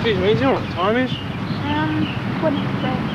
Excuse me, do you know what the time is? 23.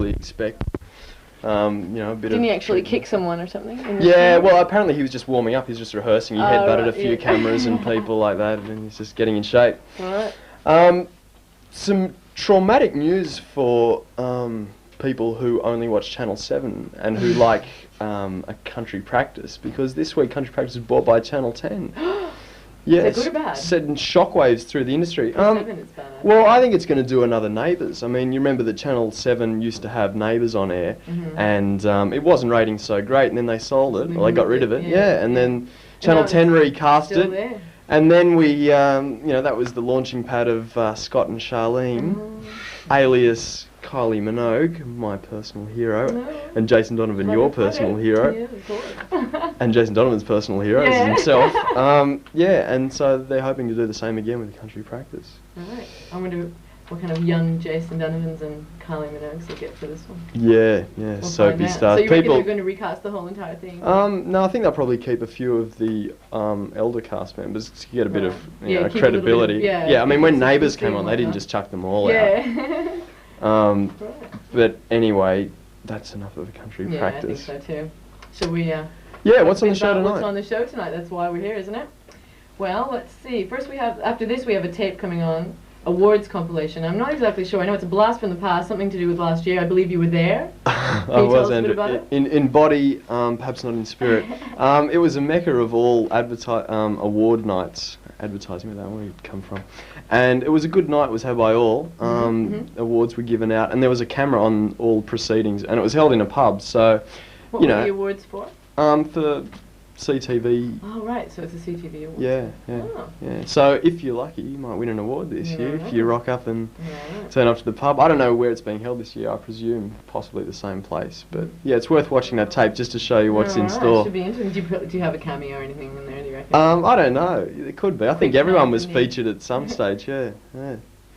probably expect. You know, a bit Didn't of... he actually kick someone or something? Yeah, well, apparently he was just warming up. He was just rehearsing. He headbutted right, a few yeah. cameras and people like that, and he's just getting in shape. Right. Some traumatic news for people who only watch Channel 7 and who like a country practice, because this week country practice is bought by Channel 10. Yes, is it good or bad? sending shockwaves through the industry. 7 is bad. Well, I think it's going to do another Neighbours. I mean, you remember that Channel 7 used to have Neighbours on air, and it wasn't rating so great, and then they sold it, or they got rid of it, and then Channel 10 recast it, there. and then we, you know, that was the launching pad of Scott and Charlene, alias Kylie Minogue, my personal hero, and Jason Donovan, your personal hero, and Jason Donovan's personal hero is himself. Yeah, and so they're hoping to do the same again with the country practice. Right. I wonder what kind of young Jason Donovans and Kylie Minogues will get for this one. Yeah, We'll soapy find out. stars. So you reckon they're going to recast the whole entire thing? No, I think they'll probably keep a few of the elder cast members to get a bit of you know, keep credibility. A little bit of, I mean, when Neighbours came on, they didn't just chuck them all out. But anyway, that's enough of a country practice. I think so too. Shall we? Yeah, what's on the show tonight? What's on the show tonight? That's why we're here, isn't it? Well, let's see. First, after this, we have a tape coming on. Awards compilation. I'm not exactly sure. I know it's a blast from the past, something to do with last year. I believe you were there. I was, Andrew. In body, perhaps not in spirit. It was a mecca of all award nights. Advertising, where that would come from. And it was a good night. It was had by all. Awards were given out, and there was a camera on all proceedings, and it was held in a pub. So, what you were know, the awards for? For CTV. Oh right, so it's a CTV award. Yeah. So if you're lucky, you might win an award this year if you rock up and turn up to the pub. I don't know where it's being held this year. I presume possibly the same place. But yeah, it's worth watching that tape just to show you what's in store. Should be interesting. Do you have a cameo or anything in there? Do you reckon? I don't know. It could be. I think everyone was featured at some stage. Yeah.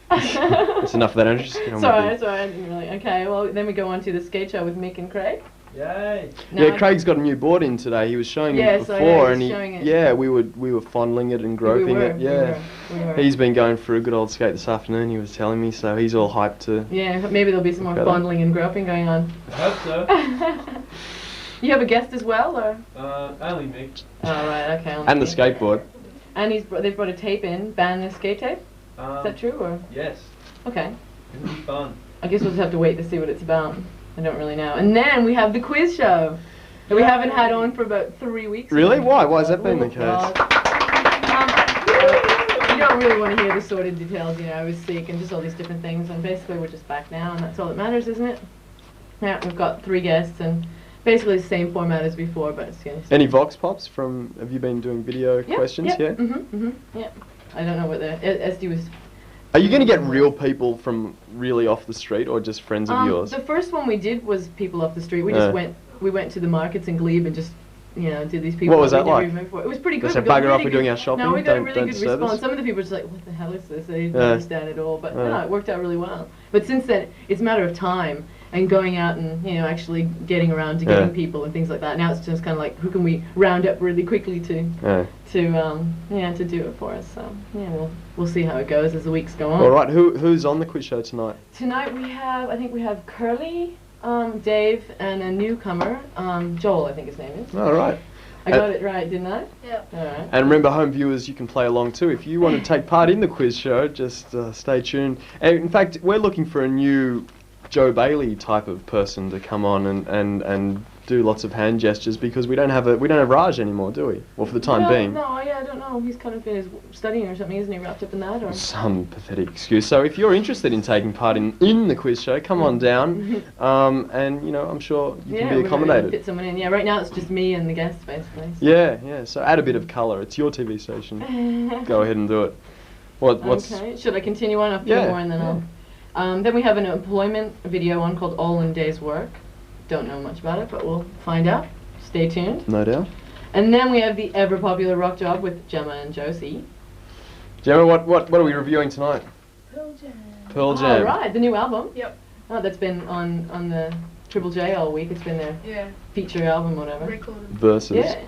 That's enough of that. Andrew. Sorry. I didn't really. Okay. Well, then we go on to the skate show with Mick and Craig. Yay! Yeah, Craig's got a new board in today. He was showing it before, and we were fondling it and groping it. Yeah, we were. He's been going for a good old skate this afternoon. He was telling me, so he's all hyped to. Yeah, maybe there'll be some more fondling and groping going on. I hope so. You have a guest as well, or? Only Mick. Oh right, okay. And the skateboard. And they've brought a tape in, band skate tape. Is that true, or? Yes. Okay. It'll be fun. I guess we'll just have to wait to see what it's about. I don't really know. And then we have the quiz show that we haven't had on for about 3 weeks. Really? Why? Why has that been the case? You don't really want to hear the sordid details, you know, I was sick and just all these different things, and basically we're just back now, and that's all that matters, isn't it? Yeah, we've got 3 guests, and basically the same format as before, but it's going to... Any Vox Pops from, have you been doing video questions? Yeah. Yeah. I don't know what Estie was... Are you going to get real people from really off the street, or just friends of yours? The first one we did was people off the street. We just went to the markets in Glebe and just, you know, did these people. What was that like? It was pretty good. They said bugger off, we're doing our shopping. No, we got a really good response. Some of the people were just like, what the hell is this? They didn't understand it all. But no, it worked out really well. But since then, it's a matter of time and going out and, you know, actually getting around to getting people and things like that. Now it's just kind of like, who can we round up really quickly to do it for us. So yeah, we'll see how it goes as the weeks go on. All right, who's on the quiz show tonight? Tonight I think we have Curly, Dave, and a newcomer, Joel, I think his name is. All right. I got it right, didn't I? Yeah. All right. And remember, home viewers, you can play along too. If you want to take part in the quiz show, just stay tuned. And in fact, we're looking for a new Joe Bailey type of person to come on and do lots of hand gestures, because we don't have Raj anymore, do we? Well, for the time being. No, I don't know. He's kind of in studying or something, isn't he? Wrapped up in that, or some pathetic excuse. So if you're interested in taking part in the quiz show, come on down, and you know, I'm sure you can be accommodated. Fit someone in. Yeah, right now it's just me and the guests basically. So. Yeah. So add a bit of colour. It's your TV station. Go ahead and do it. What's? Okay. Should I continue on a few more and then I'll. Then we have an employment video on called All in Day's Work. Don't know much about it, but we'll find out. Stay tuned. No doubt. And then we have the ever popular Rock Job with Gemma and Josie. Gemma, what are we reviewing tonight? Pearl Jam. Oh, right, the new album. Yep. Oh, that's been on the Triple J all week. It's been their feature album, whatever. Recorded. Versus. Yeah.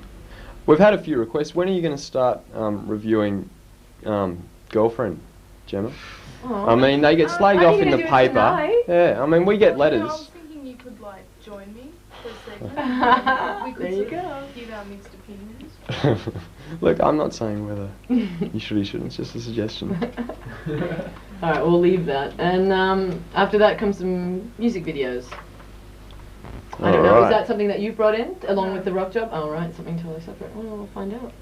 We've had a few requests. When are you going to start reviewing Girlfriend, Gemma? Oh. I mean, they get slagged off in the paper. Tonight. Yeah, I mean, we get letters. There you go. Give our mixed opinions. Look, I'm not saying whether you should or you shouldn't. It's just a suggestion. All right, we'll leave that. And after that comes some music videos. I don't know. Alright. Is that something that you brought in along with the rock job? Oh, right, something totally separate. Well, we'll find out.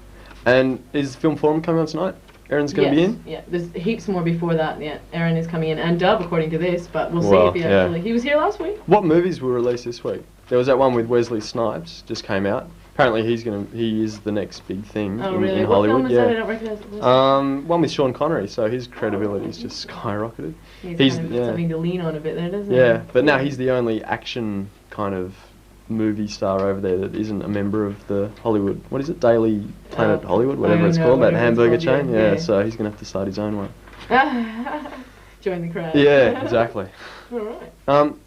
And is Film Forum coming on tonight? Erin's going to be in? Yeah, there's heaps more before that. Yeah, Erin is coming in, and Dov, according to this, but we'll Well, see if he yeah. actually. He was here last week. What movies were released this week? There was that one with Wesley Snipes, just came out. Apparently he is the next big thing Oh, in, really? in What Hollywood. film is yeah. that? I don't recognize it. One with Sean Connery, so his credibility's just skyrocketed. He's kind of something to lean on a bit there, doesn't he? Yeah, but now he's the only action kind of movie star over there that isn't a member of the Hollywood. What is it? Daily Planet Hollywood, whatever it's called, that hamburger chain. Yeah, so he's gonna have to start his own one. Join the crowd. Yeah, exactly. All right.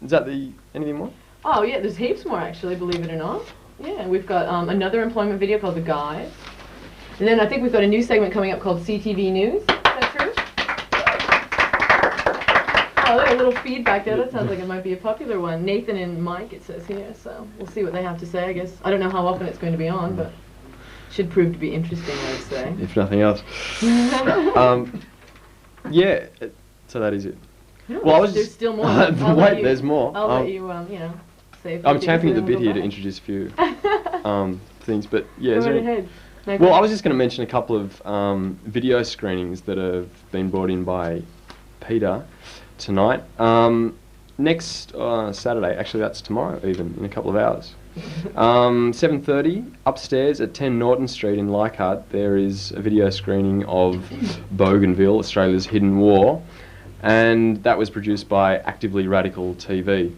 Is that anything more? Oh yeah, there's heaps more actually, believe it or not. Yeah, we've got another employment video called The Guide. And then I think we've got a new segment coming up called CTV News. Is that true? Oh, there's a little feedback there. That sounds like it might be a popular one. Nathan and Mike, it says here, so we'll see what they have to say, I guess. I don't know how often it's going to be on, but should prove to be interesting, I'd say. If nothing else. Yeah, so that is it. Well, there's still more. Wait, there's more. I'll let you, say a few I'm things champing at the and then bit we'll here to go introduce a few things, but yeah. back. Is Go there right ahead. No, well, go I on. was just going to mention a couple of video screenings that have been brought in by Peter tonight. Next Saturday, actually that's tomorrow even, in a couple of hours. 7:30, upstairs at 10 Norton Street in Leichhardt, there is a video screening of Bougainville, Australia's Hidden War, and that was produced by Actively Radical TV.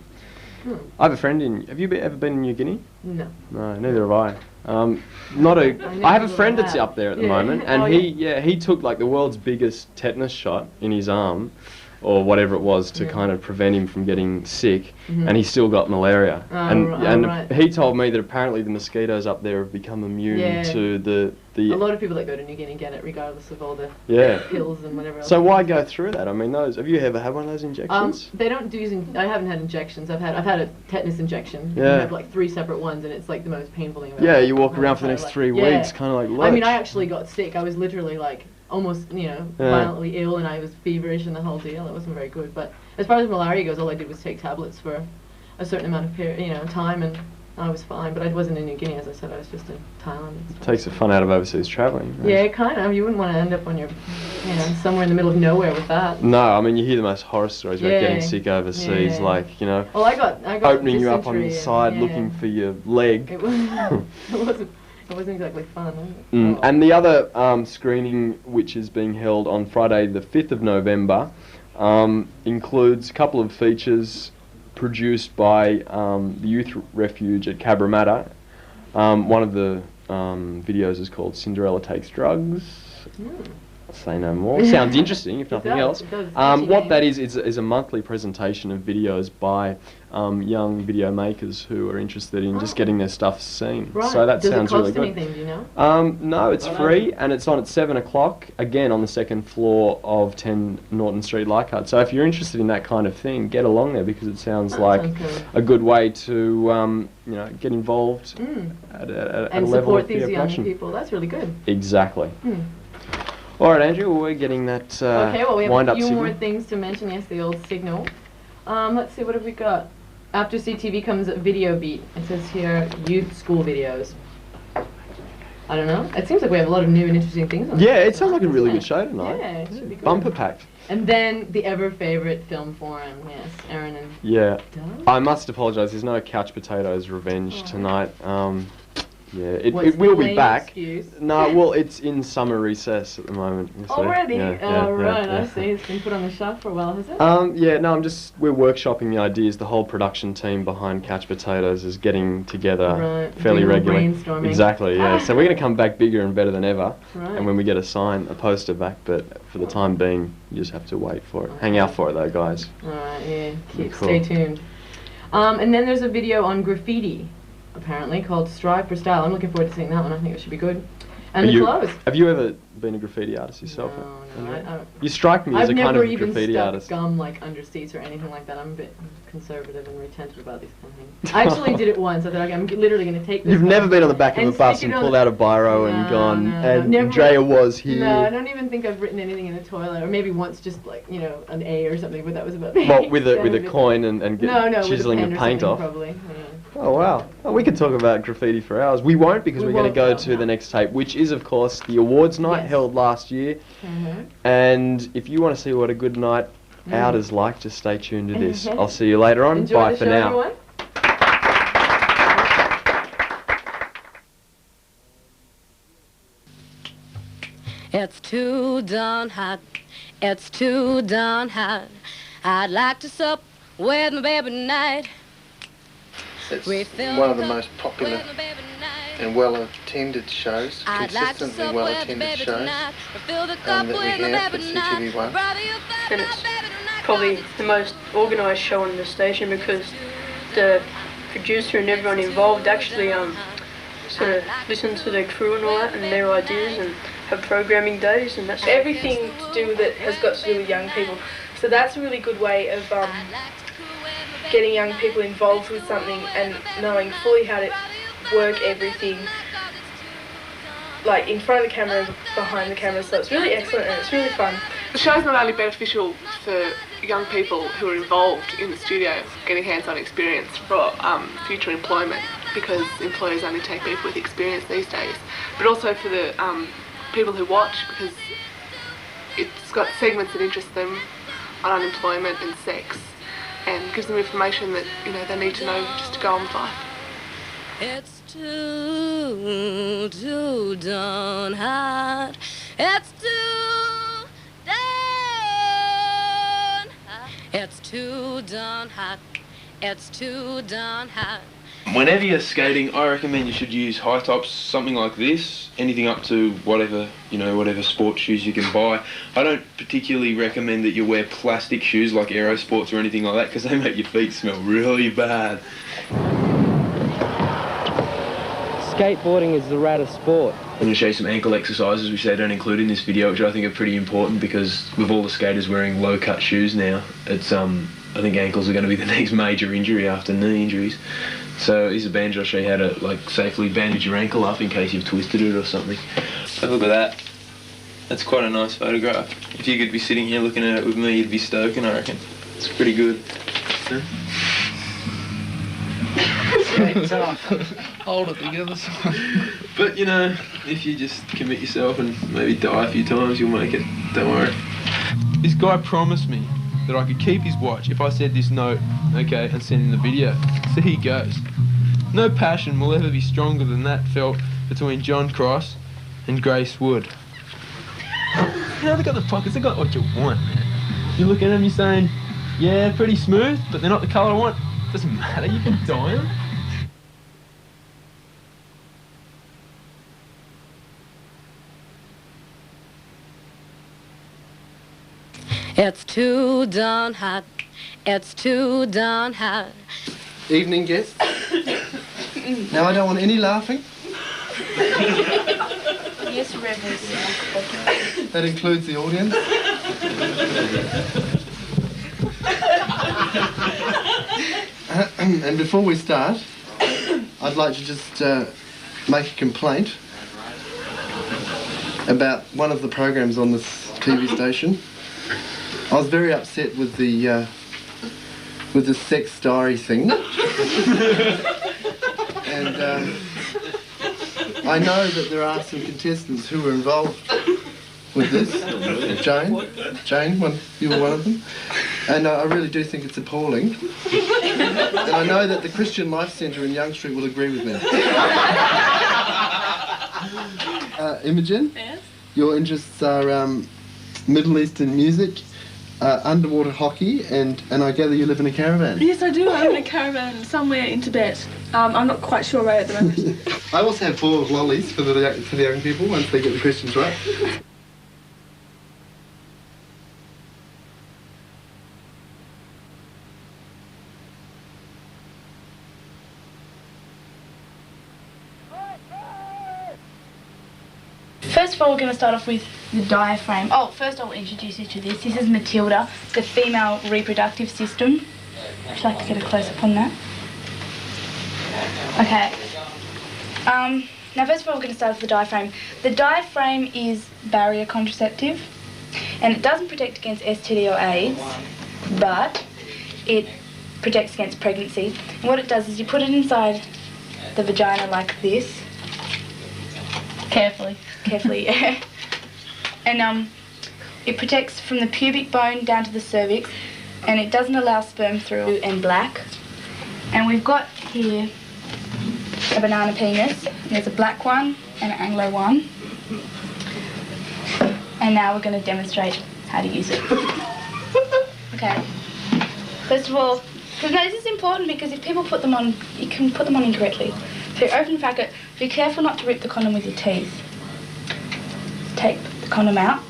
I have a friend have you ever been in New Guinea? No. No, neither have I. I have a friend that's up there at the moment, and he took like the world's biggest tetanus shot in his arm, or whatever it was, to kind of prevent him from getting sick, and he still got malaria. And he told me that apparently the mosquitoes up there have become immune to the a lot of people that go to New Guinea get it, regardless of all the pills and whatever else. So why go through that? I mean, have you ever had one of those injections? They don't do. I haven't had injections. I've had a tetanus injection. Yeah. I have like 3 separate ones, and it's like the most painful thing. Yeah, you walk around for the next 3 weeks, kind of like. I mean, I actually got sick. I was literally like almost, violently ill, and I was feverish and the whole deal. It wasn't very good. But as far as malaria goes, all I did was take tablets for a certain amount of time, and I was fine. But I wasn't in New Guinea, as I said. I was just in Thailand. Takes the fun out of overseas travelling. Right? Yeah, kind of. You wouldn't want to end up on your, somewhere in the middle of nowhere with that. No, I mean, you hear the most horror stories about getting sick overseas, like, Well, I got opening you up on the side looking for your leg. It wasn't exactly fun. Was it? And the other screening, which is being held on Friday the 5th of November, includes a couple of features produced by the Youth Refuge at Cabramatta. One of the videos is called Cinderella Takes Drugs. I'll say no more. Sounds interesting, if nothing else. What that is a monthly presentation of videos by young video makers who are interested in just getting their stuff seen. Right. So that sounds really good. Does it cost anything, do you know? No, it's free, and it's on at 7 o'clock, again on the 2nd floor of 10 Norton Street, Leichhardt. So if you're interested in that kind of thing, get along there, because it sounds like a good way to get involved at a and level support of these video young production. people. That's really good. Exactly. All right, Andrew, we're getting that Okay, well, we have wind a up few signal. more things to mention. Yes, the old signal. Let's see, what have we got? After CTV comes a video beat. It says here, youth school videos. I don't know. It seems like we have a lot of new and interesting things on. Yeah, it sounds like a really good show tonight. Yeah, it should be good. Bumper packed. And then the ever-favorite film forum. Yes, Erin and Dov? I must apologise. There's no couch potatoes revenge tonight. It What's will the be lame back. excuse? No, well, it's in summer recess at the moment. You see. Already? Right, yeah. I see. It's been put on the shelf for a while, has it? We're workshopping the ideas. The whole production team behind Couch Potatoes is getting together fairly doing a little regularly. brainstorming. Exactly, yeah. So we're going to come back bigger and better than ever. Right. And when we get a poster back, but for the time being, you just have to wait for it. Hang out for it though, guys. Alright, yeah. Cool. Stay tuned. And then there's a video on graffiti, apparently, called Strive for Style. I'm looking forward to seeing that one. I think it should be good. And the clothes. Have you ever been a graffiti artist yourself? No, you strike me as a kind of graffiti I've never even artist. stuck gum like under seats or anything like that. I'm a bit conservative and retentive about these kind of things. I actually did it once. I thought, okay, I'm literally going to take this. You've never been on the back of a bus and pulled out a biro and gone, and Andrea was here. No, I don't even think I've written anything in the toilet, or maybe once just like, you know, an A or something, but that was about it. What, with a coin and chiseling with a the paint off? Probably. Yeah. Oh wow! Well, we could talk about graffiti for hours. We won't, because we're going to go to the next tape, which is of course the awards night held last year. And if you want to see what a good night out is like, just stay tuned to this. I'll see you later on. Enjoy Bye the for show, now. everyone. It's too darn hot. It's too darn hot. I'd like to sup with my baby tonight. It's one of the most popular and well-attended shows, consistently well-attended shows that we have at CTV1. And it's probably the most organised show on the station because the producer and everyone involved actually sort of listen to the crew and all that and their ideas and have programming days and that's everything to do with it has got to do with young people. So that's a really good way of getting young people involved with something and knowing fully how to work everything, like in front of the camera and behind the camera. So it's really excellent and it's really fun. The show's not only beneficial for young people who are involved in the studio, getting hands-on experience for future employment, because employers only take people with experience these days, but also for the people who watch, because it's got segments that interest them on unemployment and sex, and gives them information that, you know, they need to know just to go on with life. It's too darn hot. It's too darn hot. It's too darn hot. It's too darn hot. Whenever you're skating, I recommend you should use high tops, something like this, anything up to whatever, you know, whatever sports shoes you can buy. I don't particularly recommend that you wear plastic shoes like Aero Sports or anything like that, because they make your feet smell really bad. Skateboarding is the raddest sport. I'm going to show you some ankle exercises which they don't include in this video, which I think are pretty important, because with all the skaters wearing low-cut shoes now, it's I think ankles are going to be the next major injury after knee injuries. So here's a bandage. I'll show you how to like safely bandage your ankle up in case you've twisted it or something. Have a look at that. That's quite a nice photograph. If you could be sitting here looking at it with me, you'd be stoking, I reckon. It's pretty good. Hold it together. But you know, if you just commit yourself and maybe die a few times, you'll make it. Don't worry. This guy promised me that I could keep his watch if I said this note, okay, and send him the video. So here goes. No passion will ever be stronger than that felt between John Cross and Grace Wood. Now they got the pockets, they got what you want, man. You look at them, you're saying, yeah, pretty smooth, but they're not the colour I want. Doesn't matter, you can dye them. It's too darn hot. It's too darn hot. Evening guests. Now I don't want any laughing. Yes, Reverend. That includes the audience. And before we start, I'd like to just make a complaint about one of the programs on this TV station. I was very upset with the sex diary thing, and I know that there are some contestants who were involved with this. Jane, you were one of them, and I really do think it's appalling. And I know that the Christian Life Centre in Young Street will agree with me. Imogen, yes? Your interests are Middle Eastern music, underwater hockey, and I gather you live in a caravan. Yes, I do. I live in a caravan somewhere in Tibet. I'm not quite sure where at the moment. I also have 4 lollies for the young people once they get the questions right. first of all, we're going to start off with the diaphragm. Oh, first I'll introduce you to this. This is Matilda, the female reproductive system. Would you like to get a close-up on that? Okay. Now, first of all, we're going to start with the diaphragm. The diaphragm is barrier contraceptive, and it doesn't protect against STD or AIDS, but it protects against pregnancy. And what it does is you put it inside the vagina like this. Carefully, yeah. And it protects from the pubic bone down to the cervix, and it doesn't allow sperm through, and black. And we've got here a banana penis. There's a black one and an Anglo one. And now we're going to demonstrate how to use it. Okay. First of all, because now this is important because if people put them on, you can put them on incorrectly. So you open the packet, be careful not to rip the condom with your teeth. Take the condom out.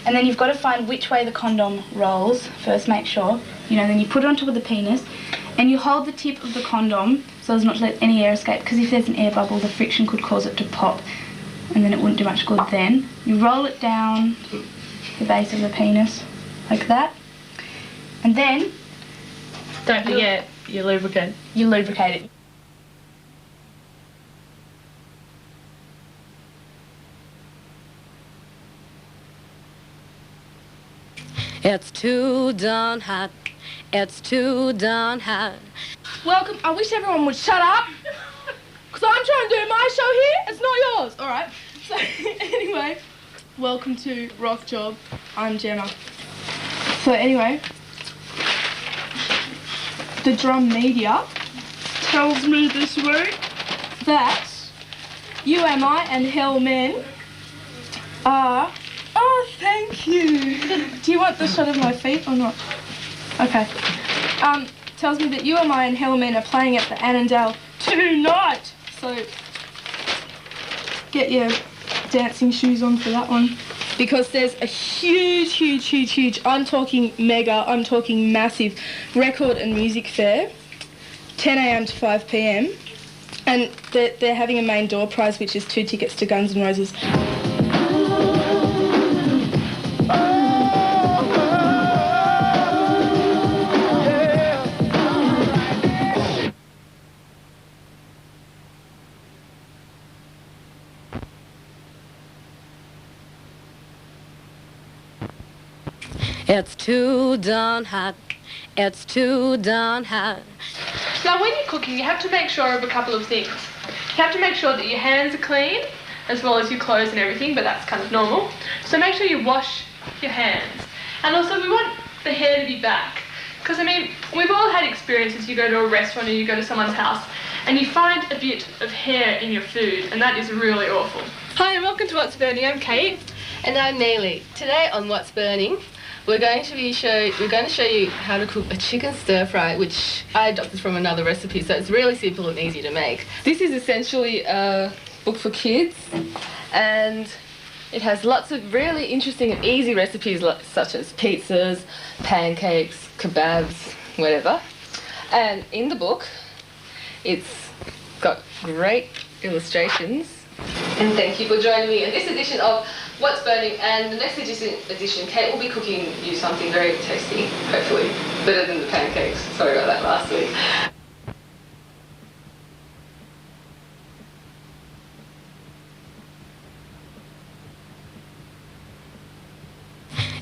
And then you've got to find which way the condom rolls. First, make sure. Then you put it on top of the penis. And you hold the tip of the condom so as not to let any air escape, because if there's an air bubble, the friction could cause it to pop, and then it wouldn't do much good then. You roll it down the base of the penis, like that. And then, don't forget, you lubricate. You lubricate it. It's too darn hot. It's too darn hot. Welcome. I wish everyone would shut up, because I'm trying to do my show here. It's not yours. All right. So anyway, welcome to Rock Job. I'm Jenna. So anyway, the drum media tells me this week that UMI and Hell Men are... Oh, thank you. Do you want the shot of my feet or not? Okay. Tells me that UMI and Hellman are playing at the Annandale tonight. So get your dancing shoes on for that one. Because there's a huge, I'm talking mega, I'm talking massive record and music fair. 10 a.m. to 5 p.m. And they're having a main door prize, which is 2 tickets to Guns N' Roses. It's too darn hot. It's too darn hot. Now, when you're cooking, you have to make sure of a couple of things. You have to make sure that your hands are clean, as well as your clothes and everything, but that's kind of normal. So make sure you wash your hands. And also, we want the hair to be back. Because, I mean, we've all had experiences. You go to a restaurant or you go to someone's house, and you find a bit of hair in your food, and that is really awful. Hi, and welcome to What's Burning. I'm Kate. And I'm Natalie. Today on What's Burning, we're going to show you how to cook a chicken stir fry, which I adopted from another recipe, so it's really simple and easy to make. This is essentially a book for kids, and it has lots of really interesting and easy recipes such as pizzas, pancakes, kebabs, whatever. And in the book, it's got great illustrations. And thank you for joining me in this edition of What's Burning, and the next edition, Kate will be cooking you something very tasty, hopefully. Better than the pancakes. Sorry about that last week.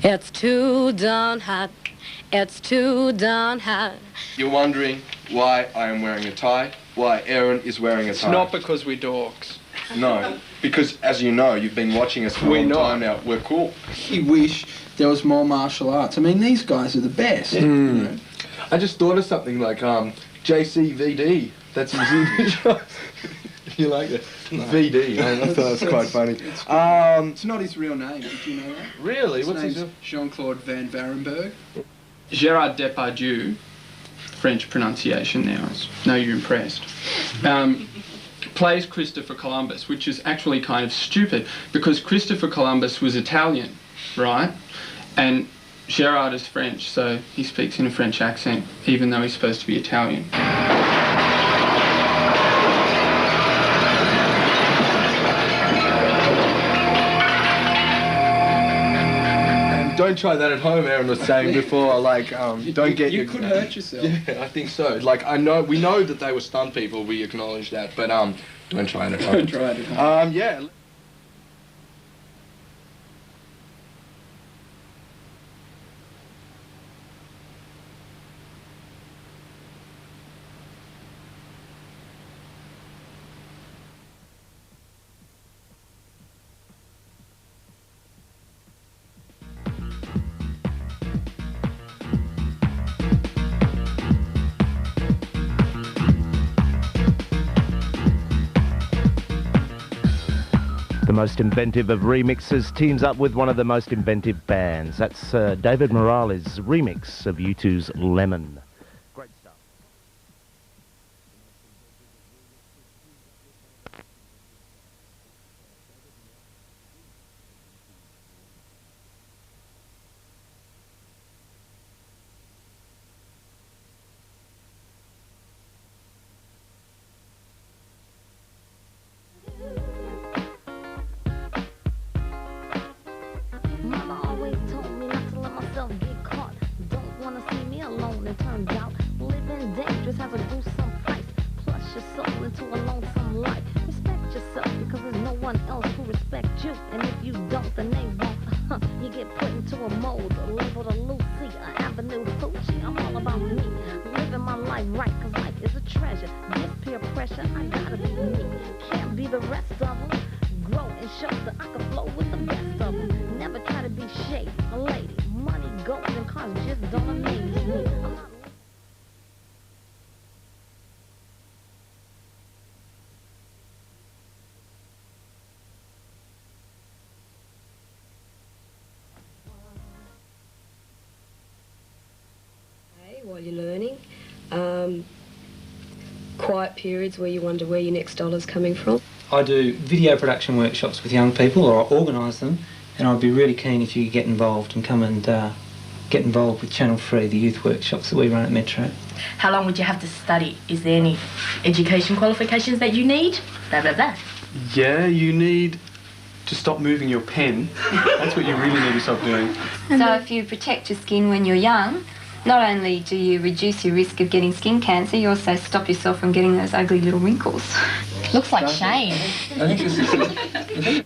It's too darn hot. It's too darn hot. You're wondering why I am wearing a tie? Why Erin is wearing a tie? It's not because we're dorks. No, because as you know, you've been watching us for a long time now. We're cool. You wish there was more martial arts. I mean, these guys are the best. You know? I just thought of something like JCVD. That's his English. You like that? No. VD. I thought that was quite funny. It's not his real name. Did you know that? Really? What's his name? Jean-Claude Van Varenberg. Gérard Depardieu. French pronunciation now. Know you're impressed. Plays Christopher Columbus, which is actually kind of stupid because Christopher Columbus was Italian, right? And Gérard is French, so he speaks in a French accent, even though he's supposed to be Italian. don't try that at home, Erin was saying before, like, don't get You could hurt yourself. Yeah, I think so. Like, we know that they were stunt people, we acknowledge that, but, don't try it at home. Don't try it at home. Yeah. The most inventive of remixes teams up with one of the most inventive bands. That's David Morales' remix of U2's Lemon. Great stuff. While you're learning, quiet periods where you wonder where your next dollar's coming from. I do video production workshops with young people, or I organise them, and I'd be really keen if you could get involved and come and get involved with Channel 3, the youth workshops that we run at Metro. How long would you have to study? Is there any education qualifications that you need? Blah, blah, blah. Yeah, you need to stop moving your pen. That's what you really need to stop doing. So if you protect your skin when you're young, not only do you reduce your risk of getting skin cancer, you also stop yourself from getting those ugly little wrinkles. Looks like Shane. I think this is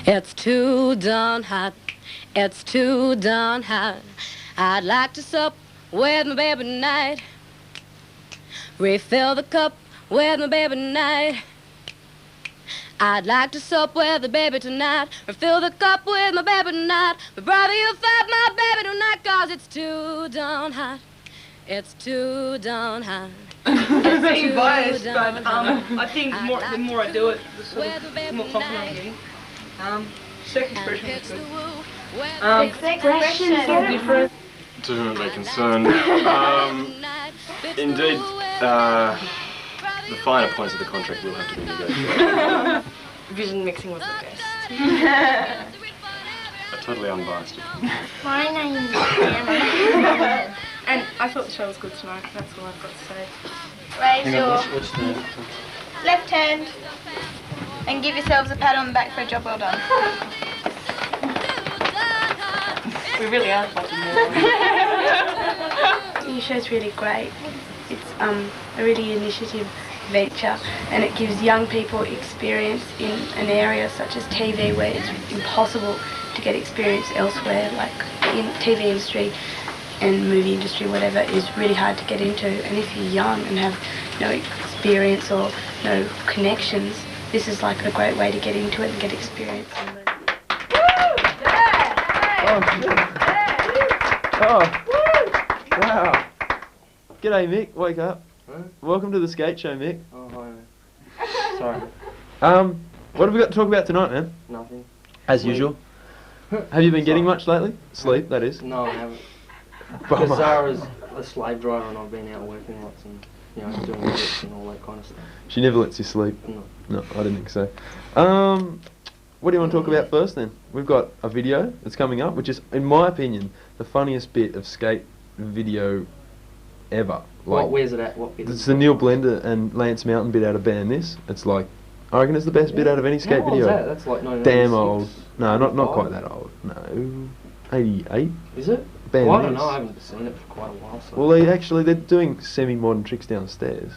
It's too darn hot. It's too darn hot. I'd like to sup with my baby tonight. Refill the cup with my baby tonight. I'd like to sup with the baby tonight. Refill the cup with my baby tonight. But brother, you fed my baby tonight, 'cause it's too darn hot. It's too darn hot. I'm being biased, but I think the more I do it, the more confident I'm getting. Sex expression is good. Expression is different. To whom it may concern. Indeed, the finer points of the contract will have to be negotiated. Vision mixing was the best. Totally unbiased. My name is Damala. And I thought the show was good tonight. That's all I've got to say. Raise your left hand and give yourselves a pat on the back for a job well done. We really are fucking Your show's really great. It's a really initiative venture, and it gives young people experience in an area such as TV where it's impossible to get experience elsewhere, like in TV industry and movie industry, whatever, is really hard to get into. And if you're young and have no experience or no connections, this is like a great way to get into it and get experience. Oh, wow. G'day, Mick. Wake up. Huh? Welcome to the skate show, Mick. Oh, hi. Sorry. What have we got to talk about tonight, man? Nothing. As usual. Have you been getting much lately? Sleep, that is. No, I haven't. Bummer. Because Zara's a slave driver and I've been out working lots and, you know, doing bits and all that kind of stuff. She never lets you sleep? No. No, I didn't think so. What do you want to talk about first then? We've got a video that's coming up, which is, in my opinion, the funniest bit of skate video ever. Where's it at? What bit? It's the Neil Blender and Lance Mountain bit out of Ban This. It's like, I reckon it's the best bit out of any skate video. How old is that? That's like 1996. Damn old. No, not quite that old. No, 88. Is it? Ban Well, I don't This. know. I haven't seen it for quite a while. So. Well, they're doing semi-modern tricks downstairs.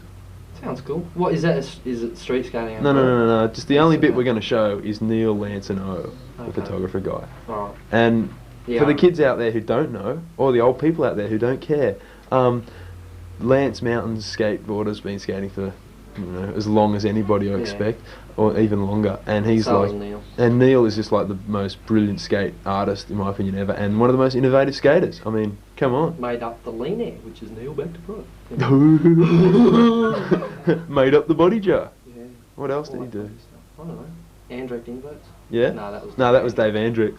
Sounds cool. What is that? Is it street skating? No. Just the only bit we're going to show is Neil, Lance, and O, the photographer guy. Alright. And Yeah, for the kids out there who don't know, or the old people out there who don't care, Lance Mountain's skateboarder's been skating for as long as anybody I expect, or even longer. And he's So like, is Neil. and Neil is just like the most brilliant skate artist in my opinion ever, and one of the most innovative skaters. I mean, come on. Made up the lean air, which is Neil back to front. Made up the body jar. Yeah. What else did he do? I don't know. Andrew inverts. Yeah? No, that was Dave Andrew.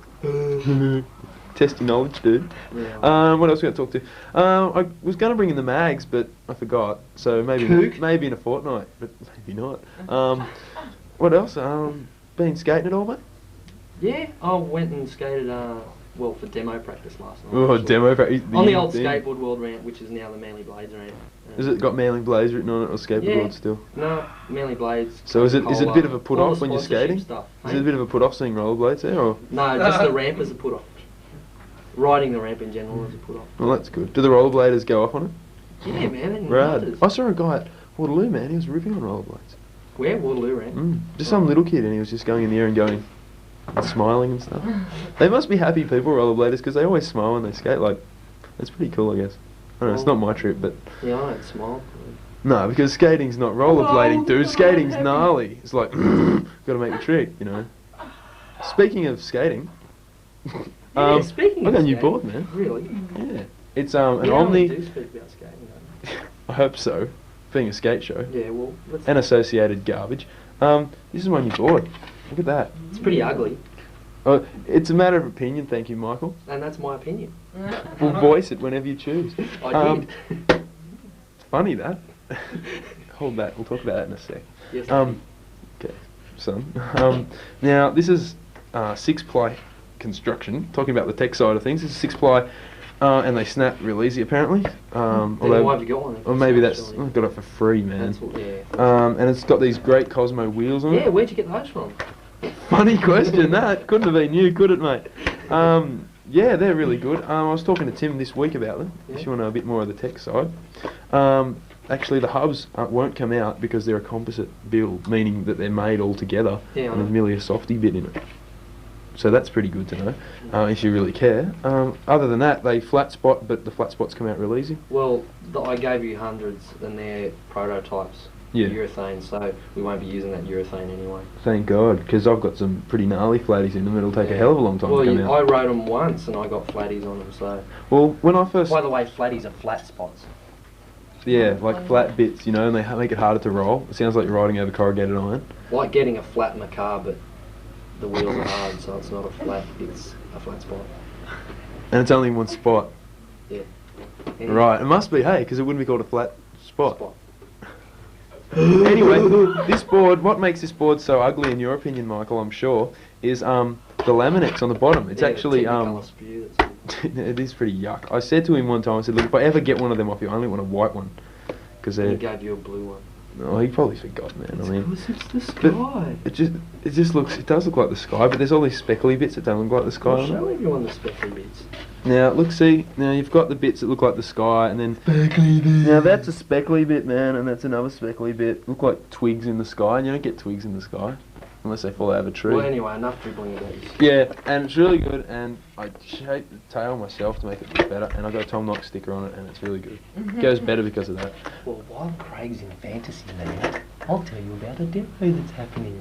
Test your knowledge, dude. Yeah. What else we got to talk to? I was going to bring in the mags, but I forgot. So maybe in a fortnight, but maybe not. What else? Been skating at all, mate? Yeah, I went and skated, for demo practice last night. Oh, actually. demo practice. On the old Skateboard World ramp, which is now the Manly Blades ramp. Has it got Manly Blades written on it, or skateboard Yeah. world still? No, Manly Blades. So is it a Cola, bit of a put all off the when you're sponsorship skating? Stuff, Is it a bit of a put off seeing rollerblades there, or? No, just the ramp is a put off. Riding the ramp in general is a put off. Well, that's good. Do the rollerbladers go off on it? Yeah, man. Rad. I saw a guy at Waterloo, man. He was ripping on rollerblades. Where? Waterloo ramp? Just some little kid, and he was just going in the air and going and smiling and stuff. They must be happy people, rollerbladers, because they always smile when they skate. Like, that's pretty cool, I guess. I don't know, it's not my trip, but... Yeah, I don't smile. No, because skating's not rollerblading, dude. Skating's gnarly. It's like, gotta make a trick, you know. Speaking of skating... speaking I got a of new skating, board, man. Really? Yeah. It's an We Omni... do speak about skating, though. I hope so, being a skate show. Yeah, well, let's... And associated garbage. This is my new board. Look at that. It's pretty ugly. It's a matter of opinion, thank you, Michael. And that's my opinion. We'll voice it whenever you choose. I did. Funny that. Hold that, we'll talk about that in a sec. Yes, okay, son. Now, this is 6-ply construction. Talking about the tech side of things, this is 6-ply, and they snap real easy apparently. Then why have you got one? Or maybe that's, I got it for free, man. And it's got these great Cosmo wheels on it. Yeah, where'd you get those from? Funny question, that couldn't have been you, could it, mate? Yeah, they're really good. I was talking to Tim this week about them, if you want to know a bit more of the tech side. Actually, the hubs won't come out because they're a composite build, meaning that they're made all together and there's merely a softy bit in it. So that's pretty good to know, if you really care. Other than that, they flat spot, but the flat spots come out real easy. Well, I gave you hundreds, and they're prototypes. Yeah. Urethane, so we won't be using that urethane anyway. Thank God, because I've got some pretty gnarly flatties in them. It'll take a hell of a long time to come out. I rode them once, and I got flatties on them, so... Well, when I first... By the way, flatties are flat spots. Yeah, like flat bits, you know, and they make it harder to roll. It sounds like you're riding over corrugated iron. Like getting a flat in a car, but the wheels are hard, so it's not a flat, it's a flat spot. And it's only in one spot. Yeah. Right, it must be, hey, because it wouldn't be called a flat spot. Anyway, this board, what makes this board so ugly in your opinion, Michael, I'm sure, is the laminates on the bottom. It's actually, it is pretty yuck. I said to him one time, I said, look, if I ever get one of them off you, I only want a white one. Because he gave you a blue one. Oh, he probably forgot, man. I mean, it's the sky. It just looks, it does look like the sky, but there's all these speckly bits that don't look like the sky. I'll show everyone the speckly bits. Now, look, see, now you've got the bits that look like the sky, and then... Speckly bit. Now that's a speckly bit, man, and that's another speckly bit. Look like twigs in the sky, and you don't get twigs in the sky, unless they fall out of a tree. Well, anyway, enough dribbling about this. Yeah, and it's really good, and I shaped the tail myself to make it look better, and I got a Tom Knox sticker on it, and it's really good. It goes better because of that. Well, while Craig's in Fantasyland, I'll tell you about a demo that's happening.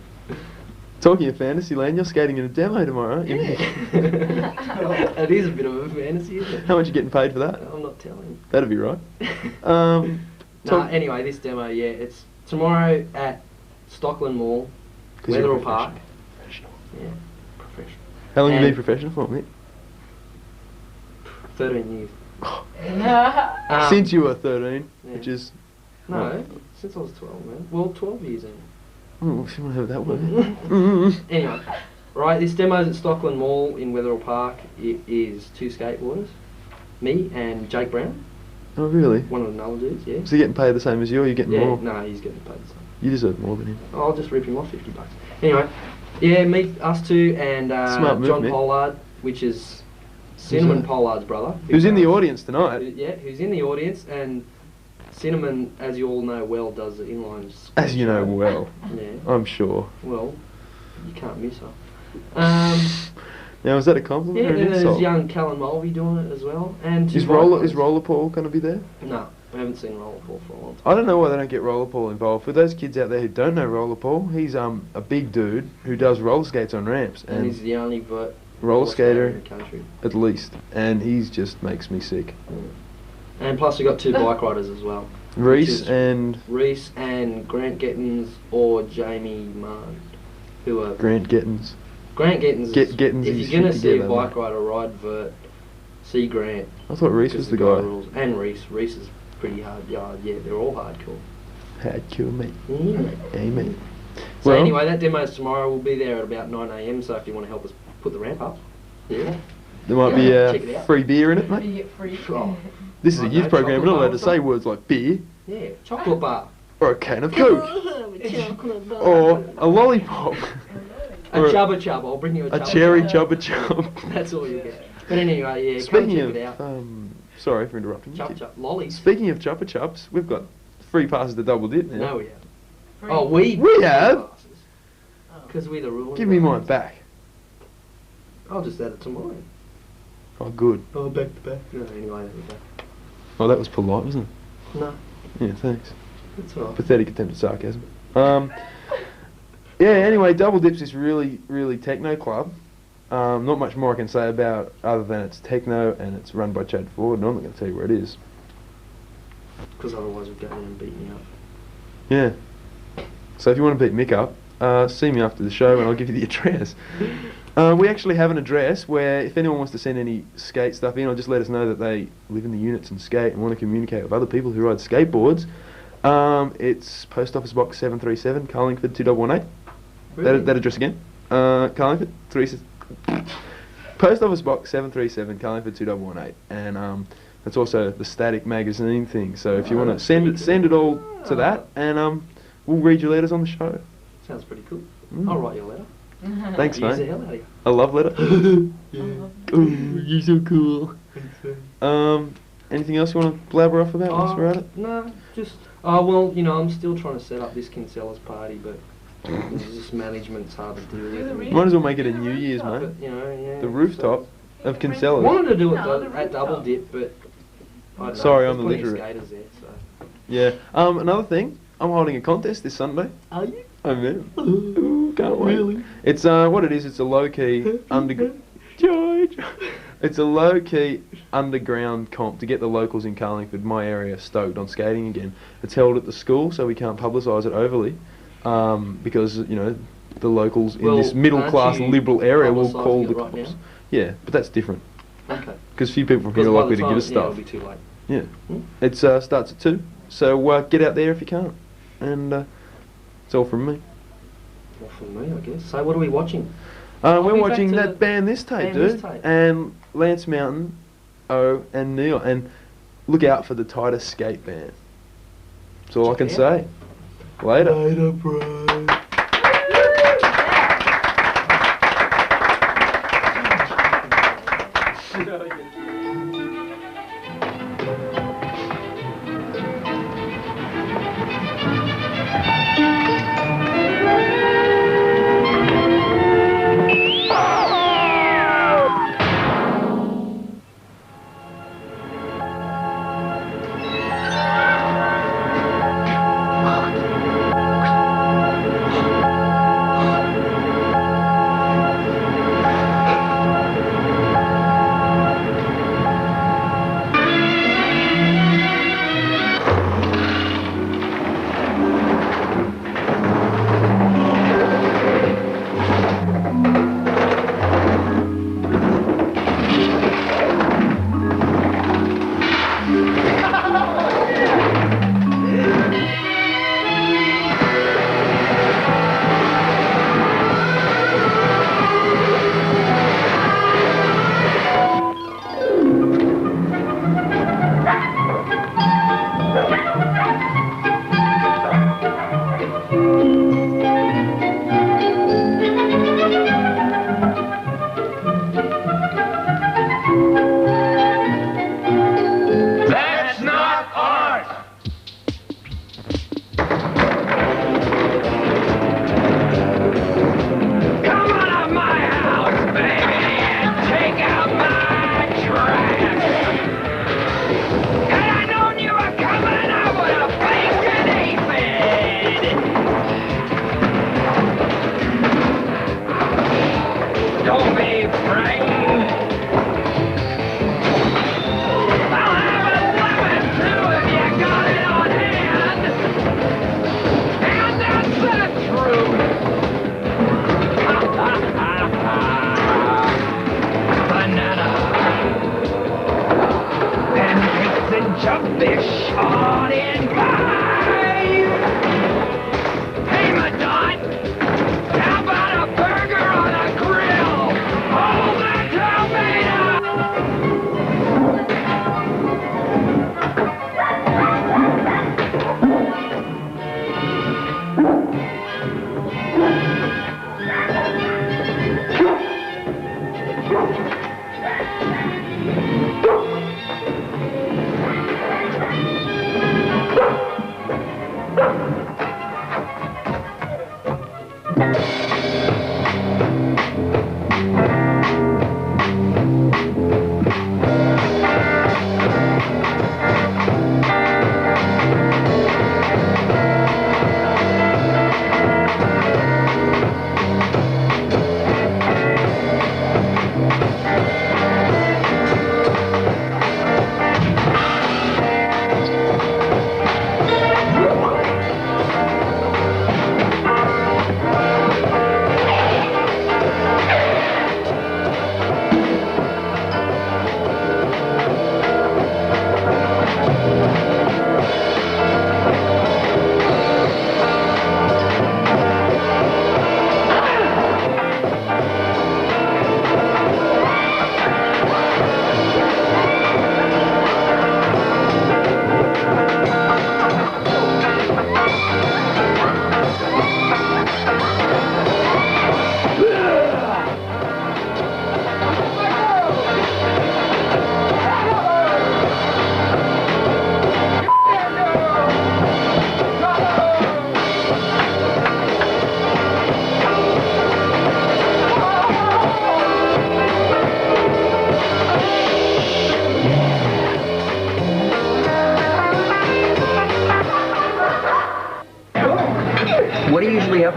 Talking of Fantasyland, you're skating in a demo tomorrow, aren't you? Yeah. It is a bit of a fantasy, isn't it? How much are you getting paid for that? I'm not telling. That'd be right. Anyway, this demo, yeah, it's tomorrow at Stockland Mall, Wetherill Park. Yeah, professional. How long have you been professional for, Mick? 13 years. Since you were 13, which is... No, since I was 12, man. Well, 12 years in. Oh, if you want to have that one. Anyway, right, this demo's at Stockland Mall in Wetherill Park. It is 2 skateboarders, me and Jake Brown. Oh, really? One of the Null dudes, yeah. Is he getting paid the same as you, or are you getting more? No, he's getting paid the same. You deserve more than him. I'll just rip him off $50. Anyway, yeah, meet us two and Smart move, John Mick. Pollard, which is Cinnamon Pollard's brother. Who's in the audience tonight? Who's in the audience, and Cinnamon, as you all know well, does the inline. As you know well. Yeah. I'm sure. Well, you can't miss her. Now, is that a compliment Yeah, or an and there's insult? young Callan Mulvey doing it as well. And Is Roller Paul going to be there? No, I haven't seen Roller Paul for a long time. I don't know why they don't get Roller Paul involved. For those kids out there who don't know Roller Paul, he's a big dude who does roller skates on ramps. And he's the only roller skater in the country. at least. And he's just makes me sick. And plus we got two bike riders as well. Reese and Grant Gettins or Jamie Mund, who are Grant Gettins. Grant Gettins. Gettins if is you're gonna shit see a together, bike mate. rider ride vert, see Grant. I thought Reese was the guy. Rules. And Reese is pretty hard. Yeah, they're all hardcore. Hardcore, mate. Yeah. Amen. So Well- anyway, that demo's tomorrow. We'll be there at about 9 AM. So if you want to help us put the ramp up, yeah. There might be Check it out. free beer in it, mate. You get free. Oh. This is a Right, youth no, program. We're not chocolate allowed bar to say words like beer Yeah, chocolate bar. or a can of Coke or a lollipop. A or chubba chub. I'll bring you a a chubba cherry chub. chubba chub. That's all you get. But anyway, yeah, Speaking come check of, it out. sorry for interrupting you. Chub chub. Lollies. Speaking of chubba chubs, we've got free passes to Double Dip now. No, we have. Oh, we have. Because we're the rules. Give me mine back. I'll just add it to mine. Oh, good. Oh, back to back. No, anyway, there we go. Oh, that was polite, wasn't it? No, Yeah, thanks. that's all right. Pathetic attempt at sarcasm. Yeah, anyway, Double Dip's this really, really techno club. Not much more I can say about other than it's techno and it's run by Chad Ford, and I'm not going to tell you where it is. Because otherwise we'd go in and beat me up. Yeah. So if you want to beat Mick up, see me after the show and I'll give you the address. We actually have an address where if anyone wants to send any skate stuff in or just let us know that they live in the units and skate and want to communicate with other people who ride skateboards, it's Post Office Box 737, Carlingford 2118. Really? That address again? Carlingford 37. Post Office Box 737, Carlingford 2118. And that's also the Static magazine thing. So if you want to send it all to that, and we'll read your letters on the show. Sounds pretty cool. I'll write you a letter. Thanks, Use the mate. hell out of you. A love letter. Yeah. Ooh, you're so cool. Anything else you want to blabber off about whilst we're at it? No, just... Oh, well, you know, I'm still trying to set up this Kinsella's party, but this management's hard to deal with. Might as well make it a New Year's, mate. But, you know, yeah. The rooftop of I Kinsella's. wanted to do it at Double Dip, but... I don't know, Sorry, there's I'm plenty of illiterate. skaters there, so... Yeah. Another thing, I'm holding a contest this Sunday. Are you? I am. Ooh, can't wait. Really? It's what it is. It's a low-key George. It's a low-key underground comp to get the locals in Carlingford, my area, stoked on skating again. It's held at the school, so we can't publicise it overly, because you know the locals in this middle-class liberal area will call the right cops. now? Yeah, but that's different. Okay. Because few people from here are by likely the to give us time- yeah, stuff. it'll be too late. Yeah. Hmm? It starts at 2, so get out there if you can't. And it's all from me. Well, for me, I guess. So what are we watching? We're be back watching to that Band This Tape, Band This dude. Tape. And Lance Mountain, and Neil. And look out for the Titus Skate Band. That's all I can say. Later. Later, bro.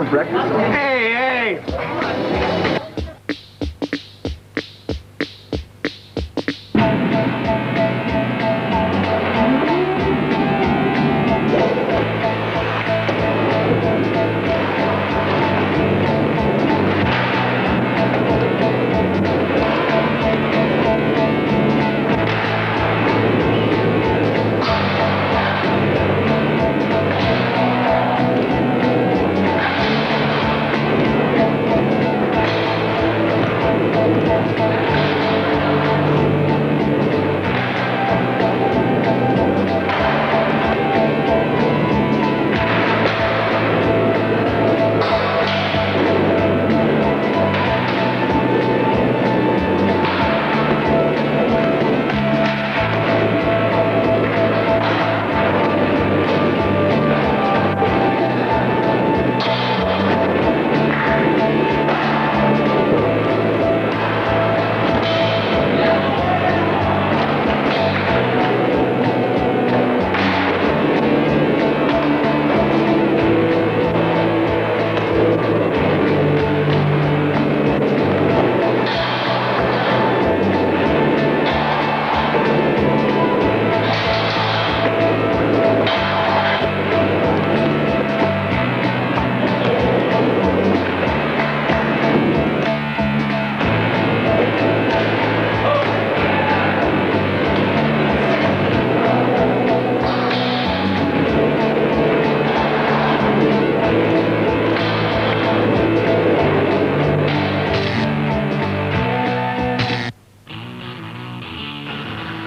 for breakfast? Hey, hey!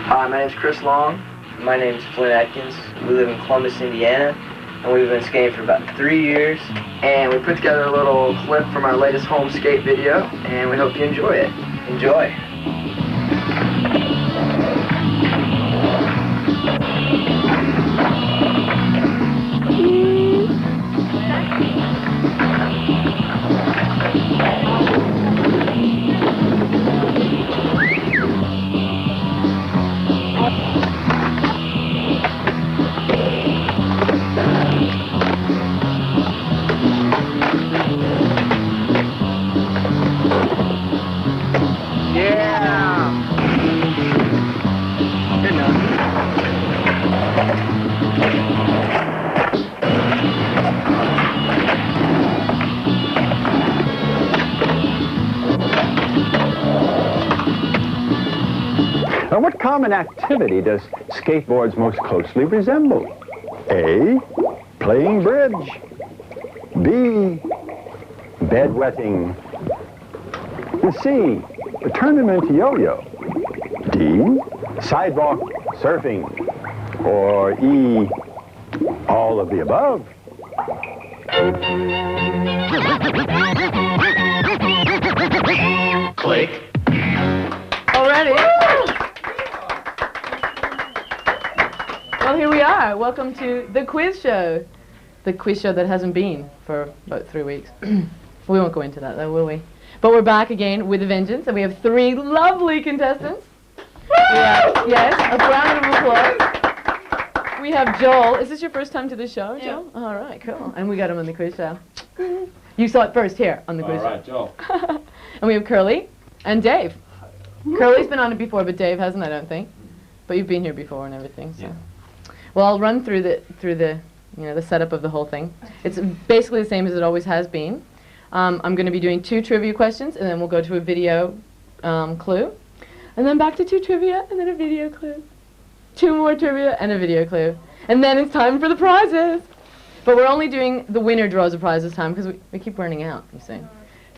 Hi, my name's Chris Long. My name's Flynn Atkins. We live in Columbus, Indiana, and we've been skating for about 3 years. And we put together a little clip from our latest home skate video, and we hope you enjoy it. Enjoy. Now, what common activity does skateboards most closely resemble? A, playing bridge. B, bedwetting. C, a tournament yo-yo. D, sidewalk surfing. Or E, all of the above. Click. Already? Well, here we are. Welcome to the quiz show. The quiz show that hasn't been for about 3 weeks. We won't go into that though, will we? But we're back again with a vengeance, and we have 3 lovely contestants. We have, yes, a round of applause. We have Joel. Is this your first time to the show, Joel? Yeah. All right, cool. And we got him on the quiz show. You saw it first here on the quiz show. All right, Joel. And we have Curly and Dave. Curly's been on it before, but Dave hasn't, I don't think. But you've been here before and everything, so. Yeah. Well, I'll run through the you know, the setup of the whole thing. It's basically the same as it always has been. I'm going to be doing 2 trivia questions, and then we'll go to a video clue, and then back to 2 trivia, and then a video clue. 2 more trivia and a video clue, and then it's time for the prizes. But we're only doing the winner draws a prize this time because we keep running out, you see.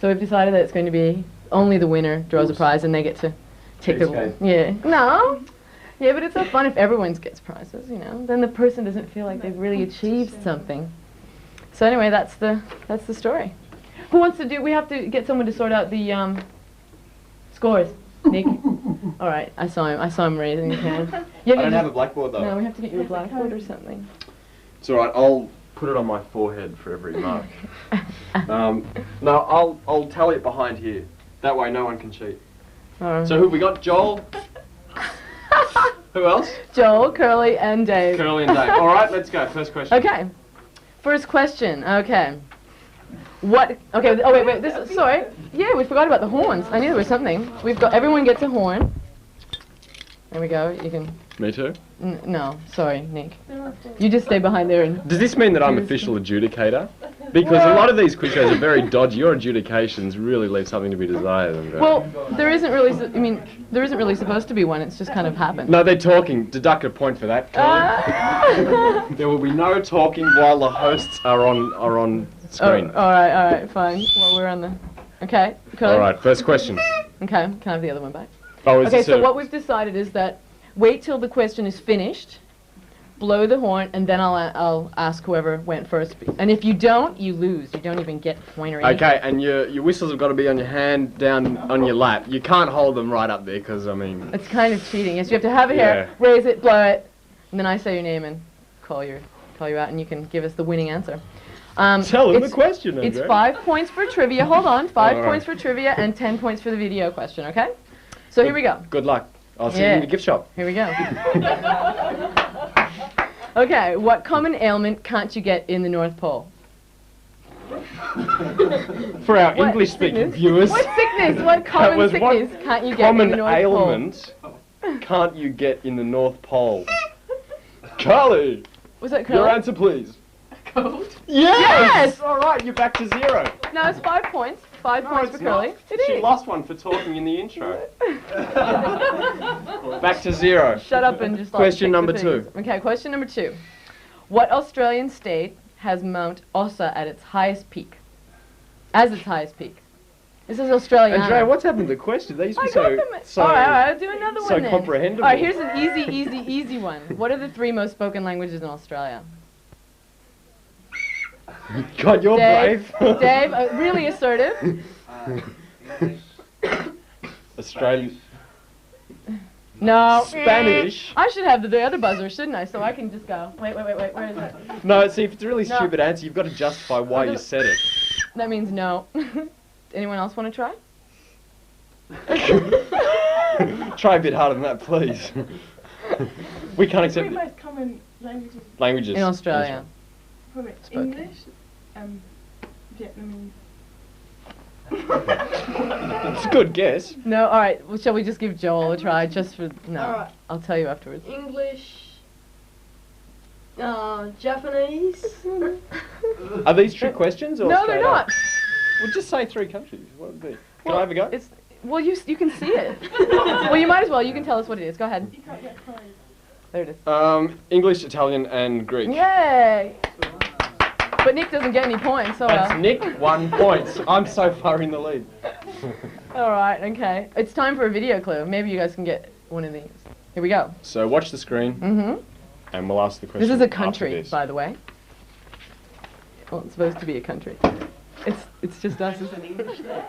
So we've decided that it's going to be only the winner draws a prize, and they get to take the no. Yeah, but it's so fun if everyone gets prizes, you know. Then the person doesn't feel like they've really achieved something. So anyway, that's the story. Who wants to do? We have to get someone to sort out the scores. Nick. All right, I saw him raising his hand. I don't have a blackboard though. No, we have to get you a blackboard or something. It's all right. I'll put it on my forehead for every mark. No, I'll tally it behind here. That way, no one can cheat. So who we got? Joel. Who else? Joel, Curly, and Dave. Curly and Dave. All right, let's go. First question. Okay. First question. Okay. What? Okay. Oh wait. Sorry. Yeah, we forgot about the horns. I knew there was something. We've got. Everyone gets a horn. There we go. You can. Me too. No, sorry, Nick. You just stay behind there and. Does this mean that I'm official adjudicator? Because a lot of these quiz shows are very dodgy. Your adjudications really leave something to be desired. Well, there isn't really. I mean, there isn't really supposed to be one. It's just kind of happened. No, they're talking. Deduct a point for that. There will be no talking while the hosts are on screen. Oh, all right, fine. Well, we're on the. Okay. All right, first question. Okay, can I have the other one back? Oh, is okay, this so what we've decided is that wait till the question is finished, blow the horn, and then I'll ask whoever went first. And if you don't, you lose. You don't even get a point or anything. Okay, and your whistles have got to be on your hand, down on your lap. You can't hold them right up there because, I mean... It's kind of cheating. Yes, you have to have it here, raise it, blow it, and then I say your name and call you out, and you can give us the winning answer. Tell them the question, It's Andrea. 5 points for trivia. Hold on. 5 points for trivia and 10 points for the video question, okay? So here we go. Good luck. I'll see you in the gift shop. Here we go. Okay, what common ailment can't you get in the North Pole? For our English-speaking viewers. What sickness? What common sickness can't you get in the North Common ailment can't you get in the North Pole? Carly! Was that Carly? Your answer, please. Cold? Yes! All right, you're back to 0. No, it's 5 points. 5 points for Curly. She lost one for talking in the intro. Back to 0. Shut up and just Question number 2. Okay, question number 2. What Australian state has Mount Ossa at its highest peak? As its highest peak. This is Australia. Andrea, what's happened to the question? They used to be so all right, I'll do another one then. comprehensible. All right, here's an easy one. What are the 3 most spoken languages in Australia? God, you're Dave, brave. Dave, really assertive. Australian. No. Spanish. I should have the other buzzer, shouldn't I? So I can just go. Wait. Where is it? No, see, if it's a really No. stupid answer, you've got to justify why you said it. That means no. Anyone else want to try? Try a bit harder than that, please. We can't accept Three it. most common languages. In Australia. Probably Spoken. English, Vietnamese. It's a good guess. No, all right. Well, shall we just give Joel a try just for... No, All right. I'll tell you afterwards. English, Japanese. Are these trick questions or No, straight they're up? not. Well, just say 3 countries. What would it be? Can Well, I have a go? Well, you can see it. Well, you might as well. You can tell us what it is. Go ahead. You can't get close. There it is. English, Italian, and Greek. Yay! But Nick doesn't get any points, so That's Nick, 1 point. I'm so far in the lead. All right, okay. It's time for a video clue. Maybe you guys can get one of these. Here we go. So watch the screen, and we'll ask the question. This is a after country, this. by the way. Well, it's supposed to be a country. It's just us as an English there.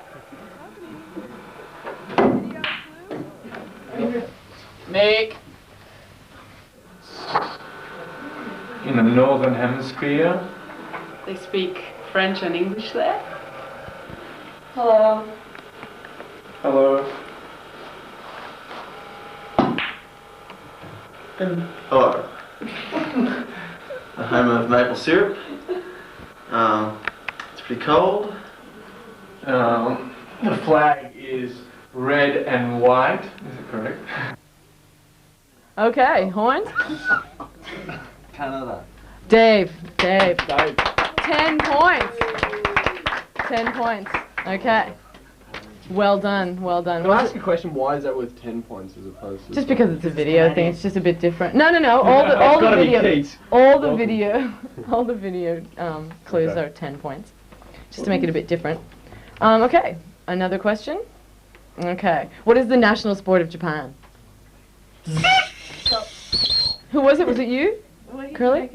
Mick. In the northern hemisphere. They speak French and English there. Hello. Hello. Hello. The home of maple syrup. It's pretty cold. The flag is red and white. Is it correct? Okay, horns. Canada. Dave. 10 points. 10 points. Okay. Well done. Can I ask a question? Why is that worth 10 points as opposed to... Just because it's a video thing, it's just a bit different. No. All the video clues are 10 points, just to make it a bit different. Okay, another question. Okay, what is the national sport of Japan? Who was it? Was it you? Curly?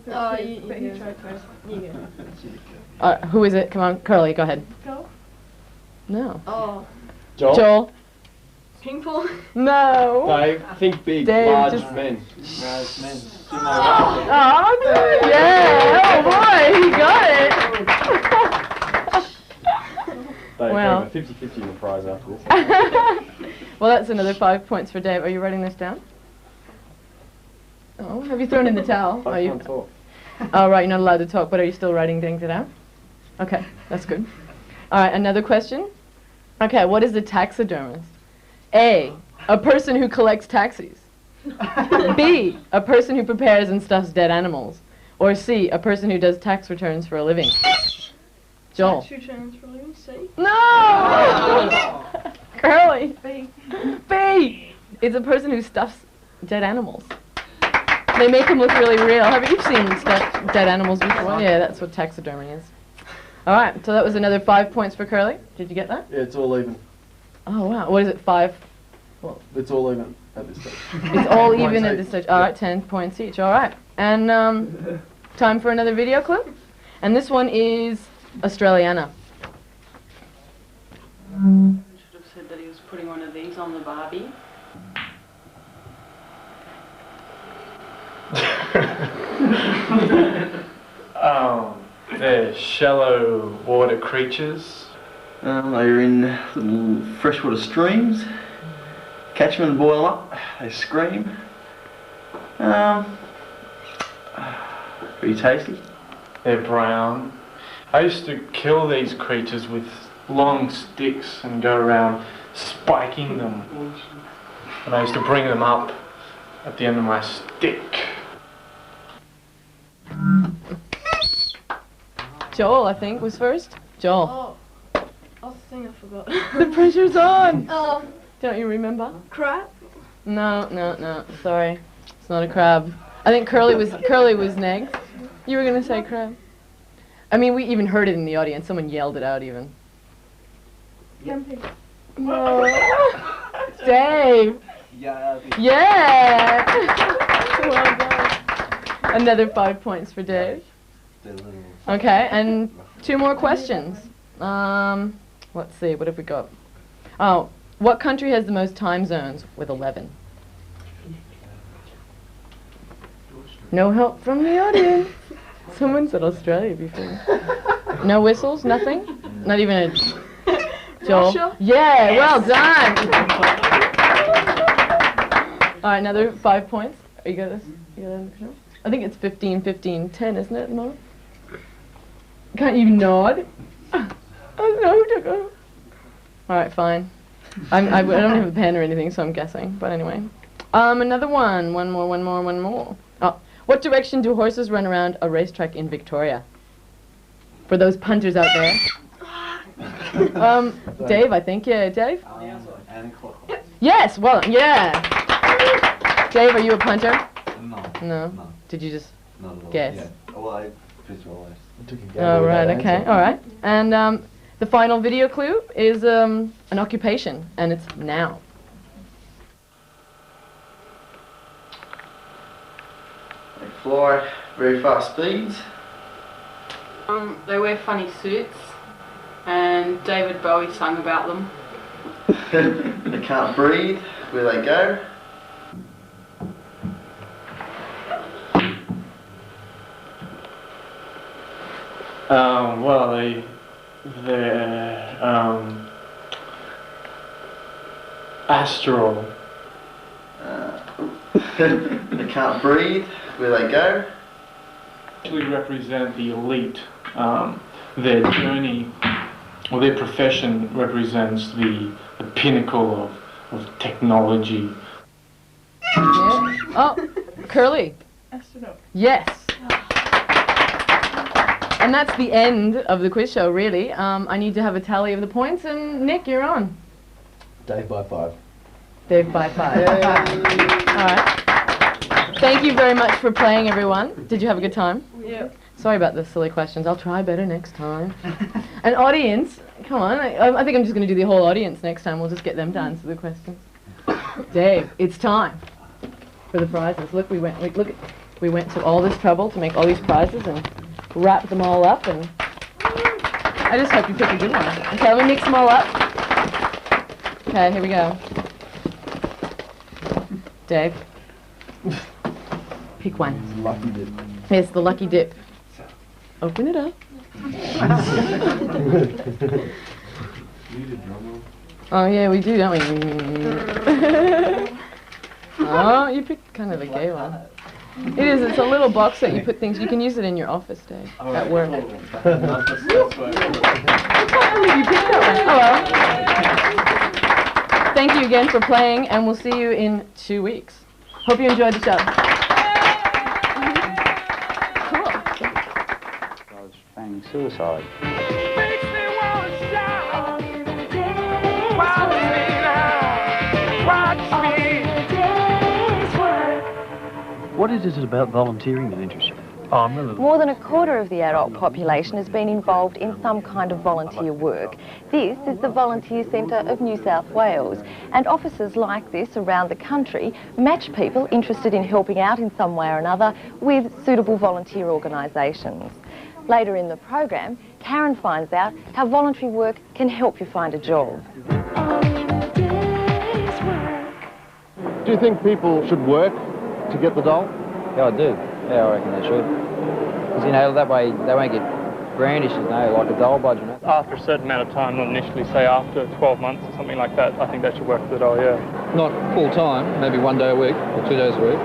Oh, you try first. You go. Who is it? Come on, Curly, go ahead. Go. No. Oh. Joel? Ping pong. No. Dave, think big, Dave, large just- men. Oh, yeah! Oh boy, he got it! Dave, Well. have a 50-50 in the prize after this. Well, that's another 5 points for Dave. Are you writing this down? Oh, have you thrown in the towel? I can't talk. Oh, right, you're not allowed to talk, but are you still writing things down? Okay. That's good. All right, another question. Okay, what is a taxidermist? A person who collects taxis. B, a person who prepares and stuffs dead animals. Or C, a person who does tax returns for a living. Joel. Tax returns for a living, C. No! Curly. B. B! It's a person who stuffs dead animals. They make them look really real. Have you seen stuffed dead animals before? Yeah, that's what taxidermy is. All right, so that was another 5 points for Curly. Did you get that? Yeah, it's all even. Oh, wow. What is it, 5? Well, it's all even at this stage. It's all even at this stage. All right, 10 points each. All right. And time for another video clip. And this one is Australiana. Should have said that he was putting one of these on the Barbie. They're shallow water creatures. They're in little freshwater streams. Catch them and boil them up. They scream. Pretty tasty. They're brown. I used to kill these creatures with long sticks and go around spiking them. And I used to bring them up at the end of my stick. Joel, I think, was first. Joel. Oh, I think I forgot. The pressure's on. Oh. Don't you remember? Crab? No. Sorry. It's not a crab. I think Curly was next. You were going to say crab. I mean, we even heard it in the audience. Someone yelled it out even. Camping. No. Dave. Yeah. Well done. Another 5 points for Dave. Okay, and 2 more questions. Let's see, what have we got? Oh, what country has the most time zones with 11? No help from the audience. Someone said Australia before. No whistles, nothing? Not even a... Joel? Russia? Yeah, well done. All right, another 5 points. You got this? You got it under control? I think it's 15, 15, 10, isn't it at the moment? Can't you nod? I don't know who took it. All right, fine. I don't have a pen or anything, so I'm guessing. But anyway. Another one. One more. Oh, what direction do horses run around a racetrack in Victoria? For those punters out there. Dave, I think. Yeah, Dave? Yes, well, yeah. Dave, are you a punter? No. Did you just guess? Yeah. Well, I visualized. Oh, right, okay, all right. And the final video clue is an occupation, and it's now. They fly very fast speeds. They wear funny suits, and David Bowie sung about them. They can't breathe where they go. Well, they're astral. They can't breathe where they go. Actually represent the elite. Their journey, or their profession, represents the pinnacle of technology. Yeah. Oh, Curly. Astronaut. Yes. And that's the end of the quiz show, really. I need to have a tally of the points, and Nick, you're on. Dave by 5. Dave by 5. All right. Thank you very much for playing, everyone. Did you have a good time? Yeah. Sorry about the silly questions. I'll try better next time. And audience, come on. I think I'm just going to do the whole audience next time. We'll just get them to answer the questions. Dave, it's time for the prizes. Look, we went to all this trouble to make all these prizes and wrap them all up, and I just hope you pick a good one. Okay, let me mix them all up. Okay, here we go. Dave, pick one. Lucky dip. Yes, the lucky dip. Open it up. Oh yeah, we do, don't we? Oh, you picked kind of a gay one. It is. It's a little box that you put things. You can use it in your office, Dave, at work. You picked that one. Hello. Thank you again for playing, and we'll see you in 2 weeks. Hope you enjoyed the show. I was planning suicide. What is it about volunteering that interests you? More than a quarter of the adult population has been involved in some kind of volunteer work. This is the Volunteer Centre of New South Wales, and offices like this around the country match people interested in helping out in some way or another with suitable volunteer organisations. Later in the program, Karen finds out how voluntary work can help you find a job. Do you think people should work to get the dole? Yeah, I do. Yeah, I reckon they should. Because, you know, that way they won't get brandished, you know, like a dole budge, you know. After a certain amount of time, not initially, say after 12 months or something like that, I think they should work for the dole, yeah. Not full time, maybe 1 day a week or 2 days a week,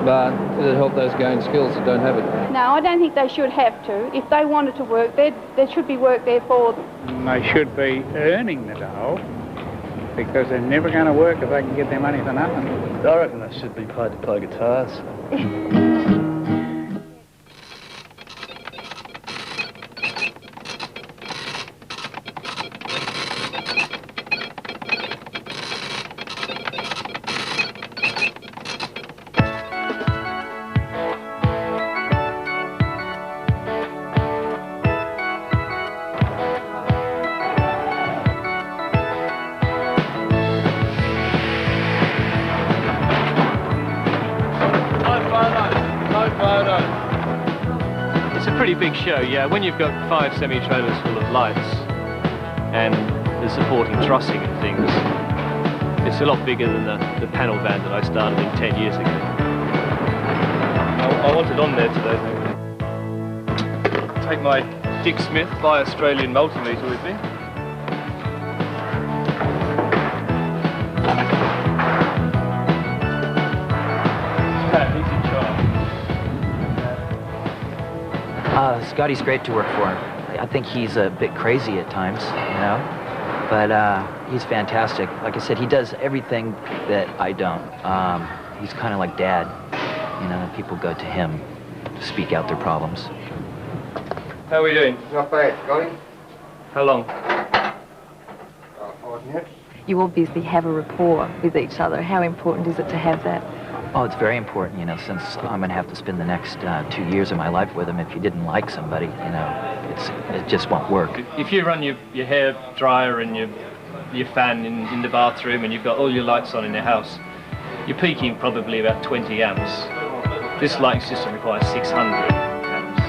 but it'll help those gain skills that don't have it. No, I don't think they should have to. If they wanted to work, there should be work there for them. They should be earning the dole, because they're never going to work if they can get their money for nothing. I reckon they should be paid to play guitars. Big show, yeah. When you've got 5 semi-trailers full of lights and the supporting trussing and things, it's a lot bigger than the panel van that I started in 10 years ago. I want it on there today. Take my Dick Smith by Australian multimeter with me. Scotty's great to work for. I think he's a bit crazy at times, you know, but he's fantastic. Like I said, he does everything that I don't. He's kind of like Dad, you know, people go to him to speak out their problems. How are we doing? Not bad, Scotty. How long? 5 minutes. You obviously have a rapport with each other. How important is it to have that? Oh, it's very important, you know, since I'm going to have to spend the next 2 years of my life with him. If you didn't like somebody, you know, it just won't work. If you run your hair dryer and your fan in the bathroom and you've got all your lights on in the house, you're peaking probably about 20 amps. This lighting system requires 600 amps.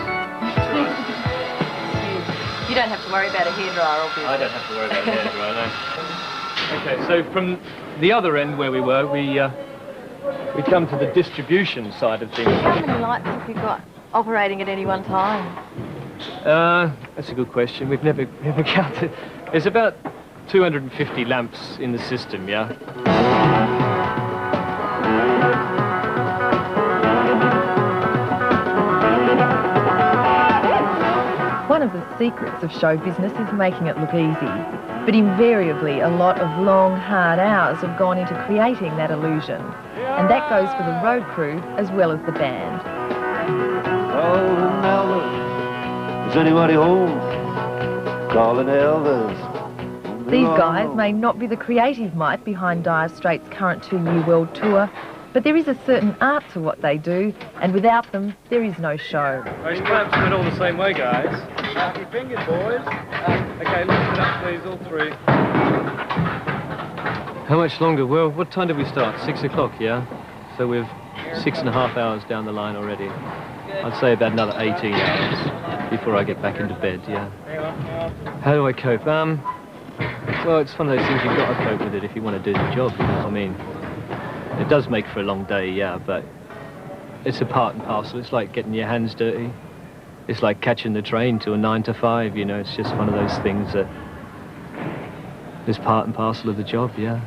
You don't have to worry about a hairdryer, obviously. I don't have to worry about a hairdryer, no. Okay, so from the other end where we were, we come to the distribution side of things. How many lights have you got operating at any one time? That's a good question. We've never counted. There's about 250 lamps in the system, yeah? One of the secrets of show business is making it look easy. But invariably, a lot of long, hard hours have gone into creating that illusion. And that goes for the road crew as well as the band. Oh, Elvis, is anybody home? Calling Elvis. These guys may not be the creative might behind Dire Straits' current 2-year world tour, but there is a certain art to what they do, and without them, there is no show. Those clamps went all the same way, guys. Sharp your fingers, boys. Okay, lift it up, please, all 3. How much longer? Well, what time did we start? 6 o'clock, yeah? So we're 6.5 hours down the line already. I'd say about another 18 hours before I get back into bed, yeah. How do I cope? Well, it's one of those things you've got to cope with it if you want to do the job, you know what I mean? It does make for a long day, yeah, but it's a part and parcel. It's like getting your hands dirty. It's like catching the train to a 9 to 5, you know, it's just one of those things that is part and parcel of the job, yeah.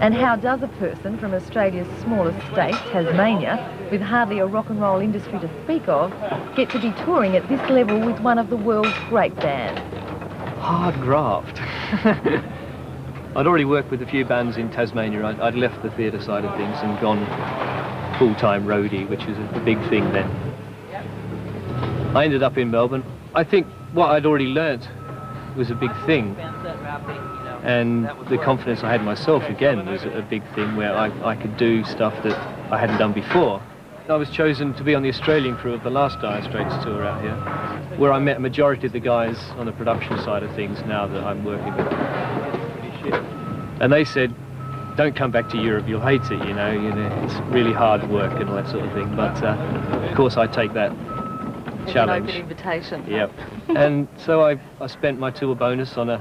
And how does a person from Australia's smallest state, Tasmania, with hardly a rock and roll industry to speak of, get to be touring at this level with one of the world's great bands? Hard graft. I'd already worked with a few bands in Tasmania. I'd left the theatre side of things and gone full-time roadie, which was a big thing then. I ended up in Melbourne. I think what I'd already learnt was a big thing. And the confidence I had in myself, again, was a big thing where I could do stuff that I hadn't done before. I was chosen to be on the Australian crew of the last Dire Straits tour out here, where I met a majority of the guys on the production side of things now that I'm working with. And they said, don't come back to Europe, you'll hate it, you know, it's really hard work and all that sort of thing. But of course I take that challenge. An open invitation. Yep. And so I spent my tour bonus on a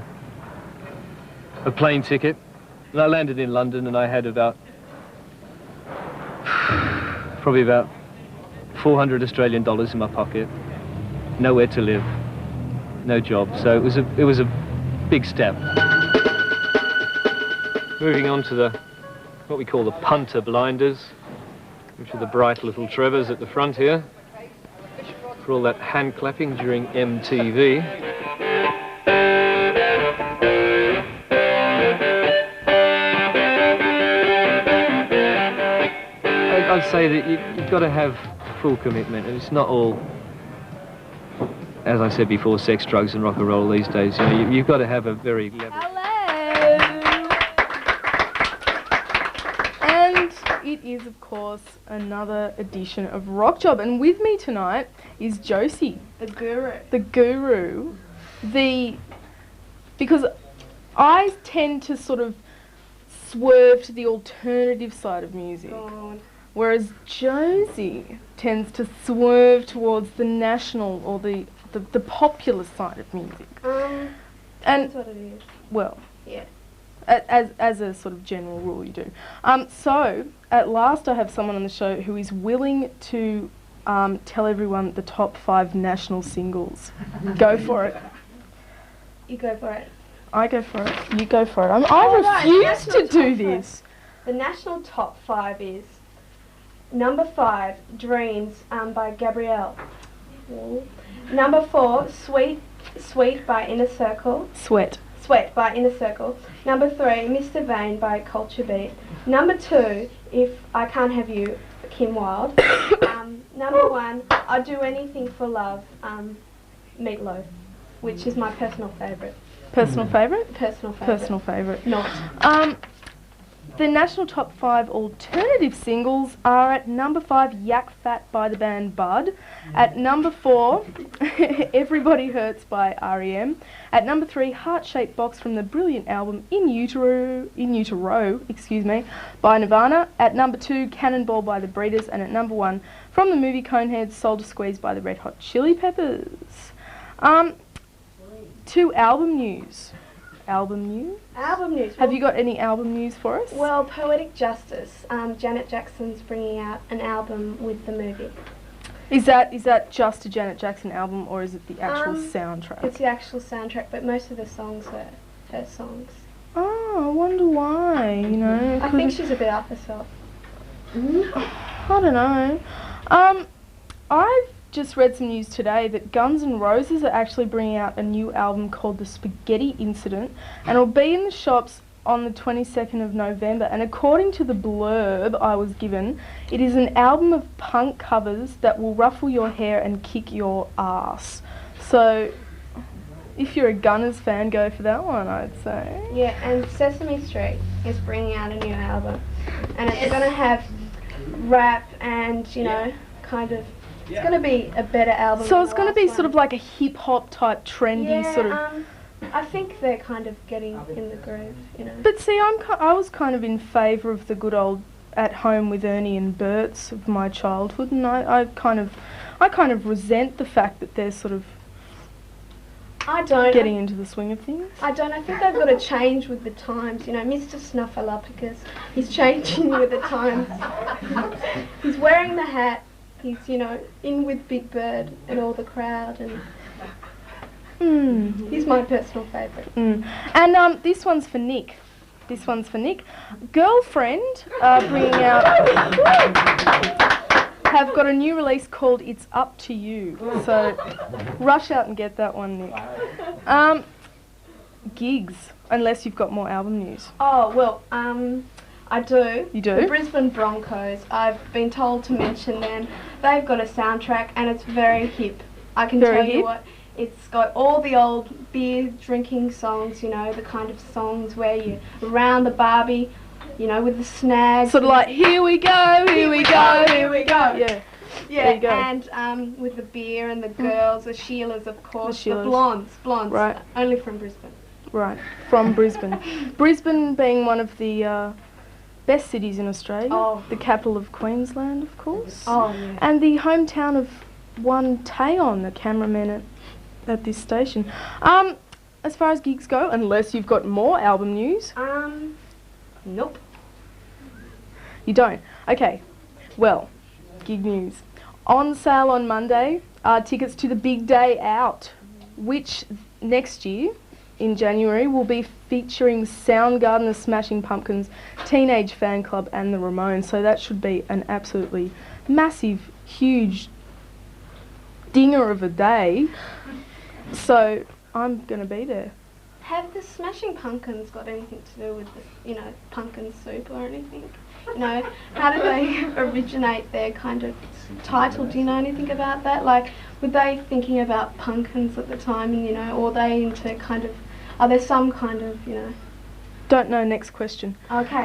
plane ticket, and I landed in London, and I had probably about 400 Australian dollars in my pocket, nowhere to live, no job. So it was a big step. Moving on to what we call the punter blinders, which are the bright little Trevors at the front here, for all that hand clapping during MTV. I'd say that you've got to have full commitment, and it's not all, as I said before, sex, drugs and rock and roll these days. You know, you've got to have a very level... And it is, of course, another edition of Rock Job, and with me tonight is Josie. The guru. The guru. Because I tend to sort of swerve to the alternative side of music. God. Whereas Josie tends to swerve towards the national or the popular side of music. And that's what it is. Well, yeah. As a sort of general rule, you do. So at last, I have someone on the show who is willing to tell everyone the top 5 national singles. Go for it. You go for it. I go for it. You go for it. I refuse to do this. The national top 5 is number 5, Dreams by Gabrielle. Number 4, Sweet by Inner Circle. Sweat by Inner Circle. Number 3, Mr. Vane by Culture Beat. Number 2, If I Can't Have You, Kim Wilde. Number 1, I'd Do Anything for Love, Meatloaf, which is my personal favourite. Personal favourite? Personal favourite. Personal favourite. Not. The national top 5 alternative singles are at number 5, Yak Fat by the band Bud. At number 4, Everybody Hurts by R.E.M. At number 3, Heart-Shaped Box from the brilliant album In Utero, by Nirvana. At number 2, Cannonball by the Breeders. And at number 1, from the movie Coneheads, Soul to Squeeze by the Red Hot Chili Peppers. 2 album news. Album news? Album news. Have you got any album news for us? Well, Poetic Justice. Janet Jackson's bringing out an album with the movie. Is that just a Janet Jackson album, or is it the actual soundtrack? It's the actual soundtrack, but most of the songs are her songs. Oh, I wonder why, you know. I think she's a bit up herself. I don't know. I've just read some news today that Guns N' Roses are actually bringing out a new album called The Spaghetti Incident, and it'll be in the shops on the 22nd of November. And according to the blurb I was given, it is an album of punk covers that will ruffle your hair and kick your ass. So if you're a Gunners fan, go for that one, I'd say. Yeah, and Sesame Street is bringing out a new album, and it's going to have rap and, you know, kind of... It's going to be a better album. So it's going to be sort of like a hip-hop type trendy sort of... I think they're kind of getting in the groove, you know. But see, I was kind of in favour of the good old At Home with Ernie and Bert's of my childhood, and I kind of resent the fact that they're sort of getting into the swing of things. I don't. I think they've got to change with the times. You know, Mr. Snuffleupagus, he's changing with the times. He's wearing the hat. He's, you know, in with Big Bird and all the crowd, and he's my personal favourite. And this one's for Nick. This one's for Nick. Girlfriend bringing out... have got a new release called It's Up to You. So rush out and get that one, Nick. Gigs, unless you've got more album news. Oh, well, I do. You do? The Brisbane Broncos, I've been told to mention them. They've got a soundtrack and it's very hip. I can Very tell you hip? what, it's got all the old beer drinking songs, you know, the kind of songs where you're around the barbie, you know, with the snags. Sort of like, here we go, here we go, here we go. Yeah. Yeah, There you go. and with the beer and the girls, the Sheilas, of course, the Sheilas. blondes, Right. only from Brisbane. Right, from Brisbane. Brisbane being one of the best cities in Australia. Oh. The capital of Queensland, of course. Oh, yeah. And the hometown of one Tayon, the cameraman at this station. As far as gigs go, unless you've got more album news. Nope. You don't? Okay. Well, gig news. On sale on Monday are tickets to the Big Day Out, which next year, in January, will be featuring Soundgarden, the Smashing Pumpkins, Teenage Fan Club and the Ramones. So that should be an absolutely massive, huge dinger of a day. So I'm going to be there. Have the Smashing Pumpkins got anything to do with the, you know, pumpkin soup or anything? You know, how did they originate their kind of title? Do you know anything about that? Like, were they thinking about pumpkins at the time, and, you know, or are they into kind of, are there some kind of, you know? Don't know, next question. Okay.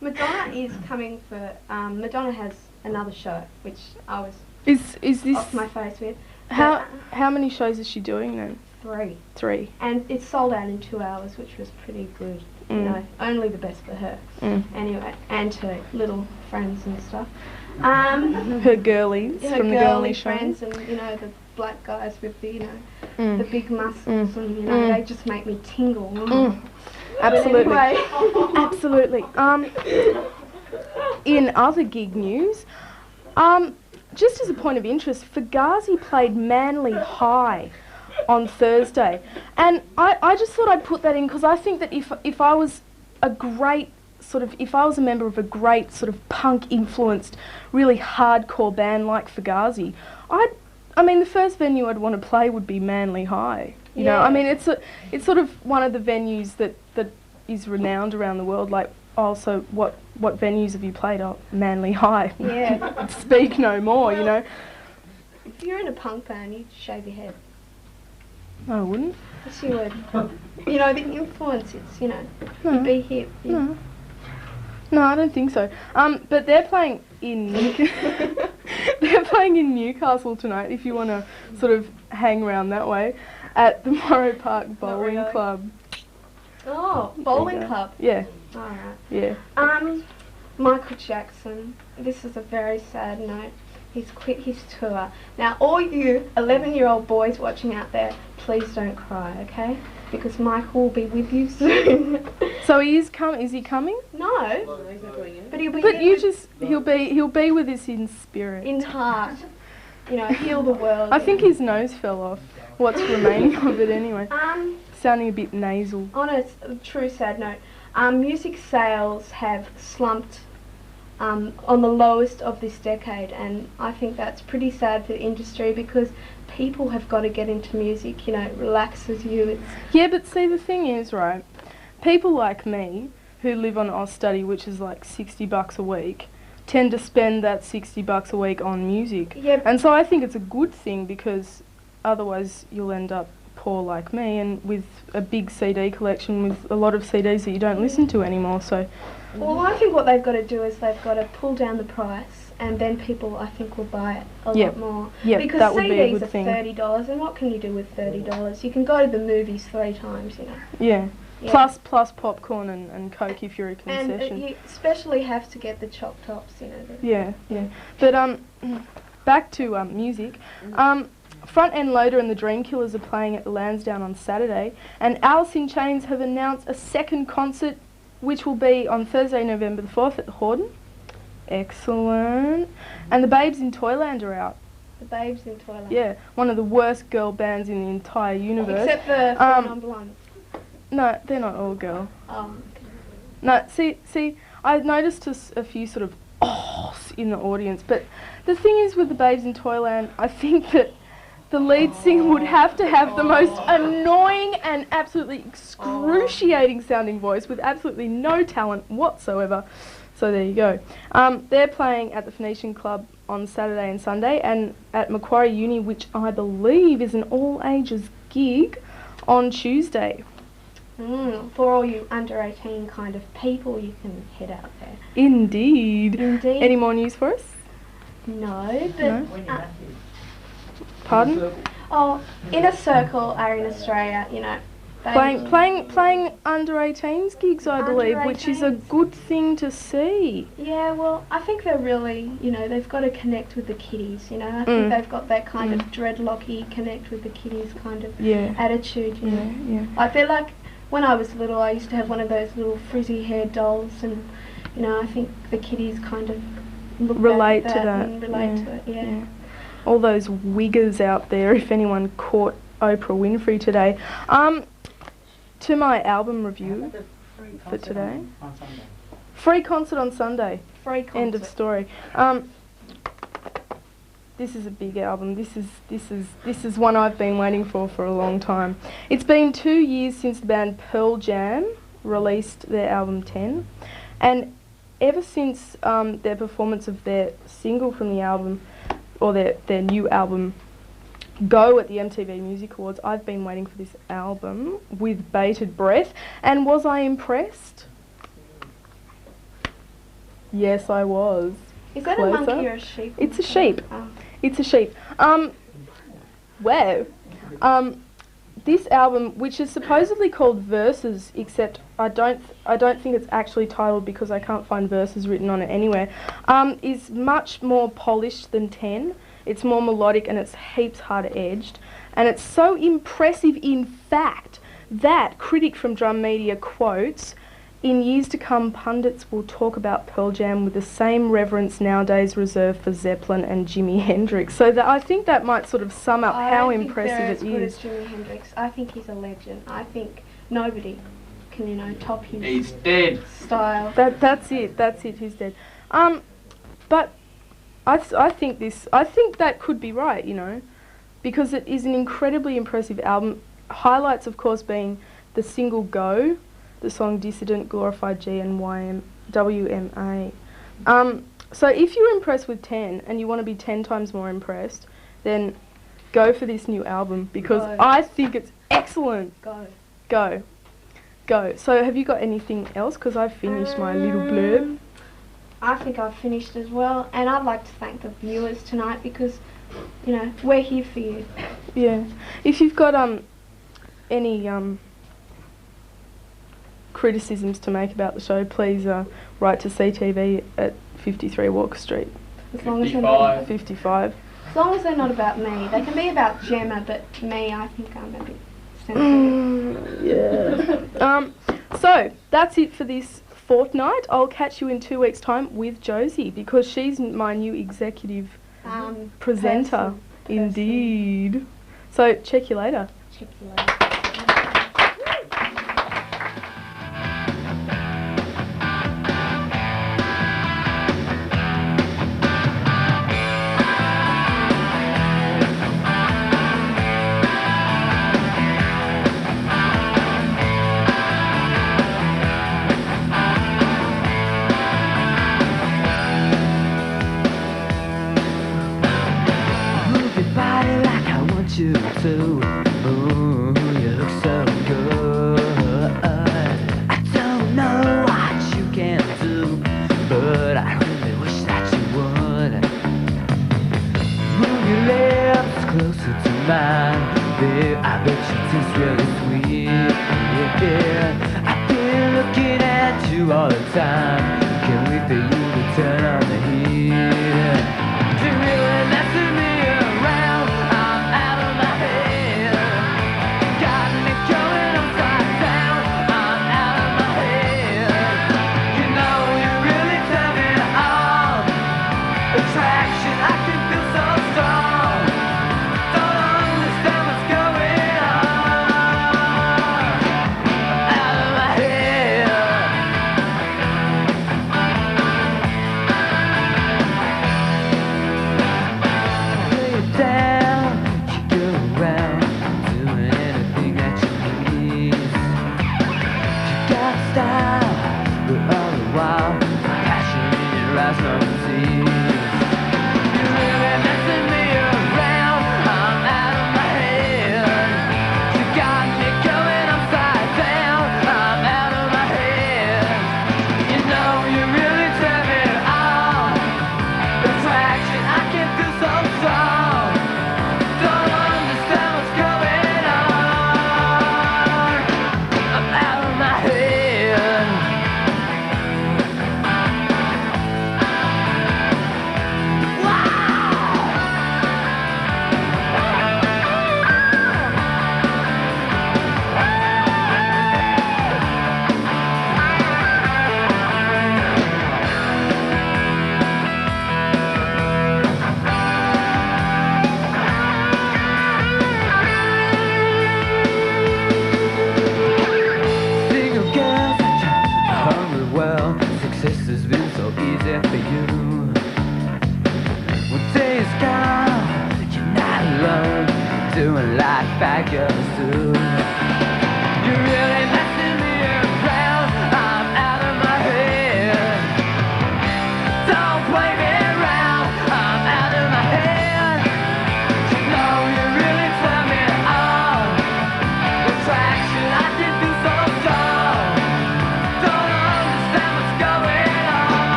Madonna is coming for, Madonna has another show, which I was Is this off my face with. how many shows is she doing then? 3. 3. And it sold out in 2 hours, which was pretty good. You know, only the best for her. Anyway, and her little friends and stuff. Her girlies Her from the girly show. friends, and you know, the black guys with the, you know, the big muscles, and you know, they just make me tingle. Absolutely. Anyway. Absolutely. In other gig news, just as a point of interest, Fugazi played Manly High on Thursday, and I just thought I'd put that in because I think that if I was a great if I was a member of a great sort of punk influenced, really hardcore band like Fugazi, I mean the first venue I'd want to play would be Manly High. You know, I mean it's sort of one of the venues that is renowned around the world. Like, also, what venues have you played? Oh, Manly High. Yeah. Speak no more. You know. If you're in a punk band, you'd shave your head. No, I wouldn't. Yes, you would. You know, the influence is, you know, you'd be hip. No. No, I don't think so. But they're playing in they're playing in Newcastle tonight. If you want to sort of hang around that way, at the Morrow Park Bowling Club. Oh, bowling club. Yeah. All right. Yeah. Michael Jackson. This is a very sad note. He's quit his tour. Now, all you 11-year-old boys watching out there, please don't cry, okay? Because Michael will be with you soon. So he is Is he coming? No. But he'll be. But he'll be with us in spirit. In heart. You know, heal the world. I think his nose fell off. What's remaining of it anyway. Sounding a bit nasal. On a true sad note, music sales have slumped on the lowest of this decade, and I think that's pretty sad for the industry because people have got to get into music. You know, it relaxes you. Yeah, but see, the thing is, right, people like me who live on Austudy, which is like $60 a week, tend to spend that $60 a week on music. Yep. And so I think it's a good thing because otherwise you'll end up poor like me and with a big CD collection with a lot of CDs that you don't listen to anymore. So, well, I think what they've got to do is they've got to pull down the price, and then people, I think, will buy it a lot more. Yeah, because that would CDs be a good are thing. $30, and what can you do with $30? You can go to the movies 3 times, you know. Yeah. Yeah. Plus popcorn and Coke if you're a concession. And you especially have to get the chop tops, you know. Yeah. But back to music. Front End Loader and the Dream Killers are playing at the Lansdowne on Saturday, and Alice in Chains have announced a second concert, which will be on Thursday, November the 4th at the Hordern. Excellent. And the Babes in Toyland are out. The Babes in Toyland. Yeah, one of the worst girl bands in the entire universe. Except the Non-Blondes. No, they're not all girl. Okay. No, see, I noticed a few sort of ohs in the audience, but the thing is with the Babes in Toyland, I think that the lead singer would have to have the most annoying and absolutely excruciating sounding voice with absolutely no talent whatsoever. So there you go. They're playing at the Phoenician Club on Saturday and Sunday, and at Macquarie Uni, which I believe is an all-ages gig, on Tuesday. For all you under 18 kind of people, you can head out there. Indeed. Indeed. Any more news for us? No, but... No? Pardon? Oh, Inner Circle are in Australia, you know. Playing under 18s gigs, I believe, which is a good thing to see. Yeah, well, I think they're really, you know, they've got to connect with the kiddies, you know. I think they've got that kind of dreadlocky, connect with the kiddies kind of attitude, you know. Yeah. Like, they're like, when I was little, I used to have one of those little frizzy-haired dolls, and, you know, I think the kiddies kind of relate to that. And relate to it, yeah. All those wiggers out there, if anyone caught Oprah Winfrey today. To my album review for today. Free concert on Sunday. Free concert. End of story. This is a big album. This is one I've been waiting for a long time. It's been 2 years since the band Pearl Jam released their album 10, and ever since their performance of their single from the album, or their new album, Go, at the MTV Music Awards, I've been waiting for this album with bated breath. And was I impressed? Yes, I was. Is that Closer. a monkey or a sheep? It's a sheep. Oh. It's a sheep. Wow. This album, which is supposedly called Verses, except I don't think it's actually titled because I can't find verses written on it anywhere, is much more polished than 10. It's more melodic and it's heaps harder edged. And it's so impressive, in fact, that critic from Drum Media quotes, "In years to come, pundits will talk about Pearl Jam with the same reverence nowadays reserved for Zeppelin and Jimi Hendrix." So I think that might sort of sum up how impressive it is. I think they're as good as Jimi Hendrix. I think he's a legend. I think nobody can, you know, top his He's dead. style. That's it, he's dead. But I think that could be right, you know, because it is an incredibly impressive album. Highlights, of course, being the single Go, the song Dissident, Glorified G and WMA. So if you're impressed with 10 and you want to be 10 times more impressed, then go for this new album, because I think it's excellent. Go. So have you got anything else? Because I've finished my little blurb. I think I've finished as well, and I'd like to thank the viewers tonight because, you know, we're here for you. Yeah. If you've got any criticisms to make about the show, please write to CTV at 53 Walker Street. As long as they're not 55. As long as they're not about me. They can be about Gemma, but me, I think I'm a bit sensitive. Yeah. So that's it for this fortnight. I'll catch you in 2 weeks' time with Josie, because she's my new executive presenter. Indeed. So check you later. Check you later. You too. Ooh, you look so good. I don't know what you can do, but I really wish that you would. Move your lips closer to mine. Yeah, I bet you taste really sweet. Yeah, I've been looking at you all the time. Can't wait for you to turn on the heat. Do you really messing me around?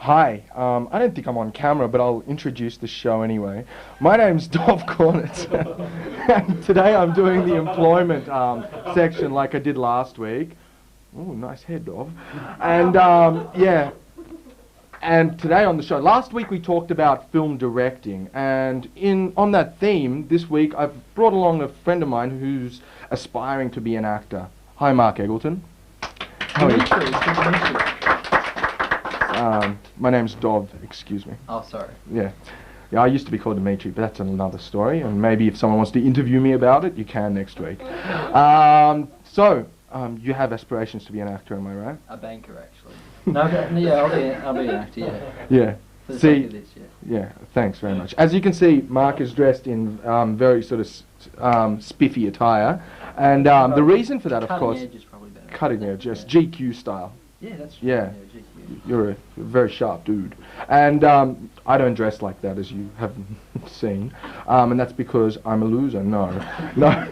Hi, I don't think I'm on camera, but I'll introduce the show anyway. My name's Dov Kornits, and today I'm doing the employment section like I did last week. Oh, nice head, Dov. And yeah, and today on the show, last week we talked about film directing, and on that theme, this week I've brought along a friend of mine who's aspiring to be an actor. Hi, Mark Eggleton. How are you? My name's Dov, excuse me. Oh, sorry. Yeah, I used to be called Dimitri, but that's another story, and maybe if someone wants to interview me about it, you can next week. So, you have aspirations to be an actor, am I right? A banker, actually. No, but, yeah, I'll be an actor, yeah. Yeah. For the sake of this, yeah. Yeah, thanks very much. As you can see, Mark is dressed in very sort of spiffy attire, and the reason for that, of course... Cutting edge is probably better. Cutting edge, yes. GQ style. Yeah, that's yeah. Yeah, GQ. You're a very sharp dude. And I don't dress like that, as you have seen. And that's because I'm a loser. No. No.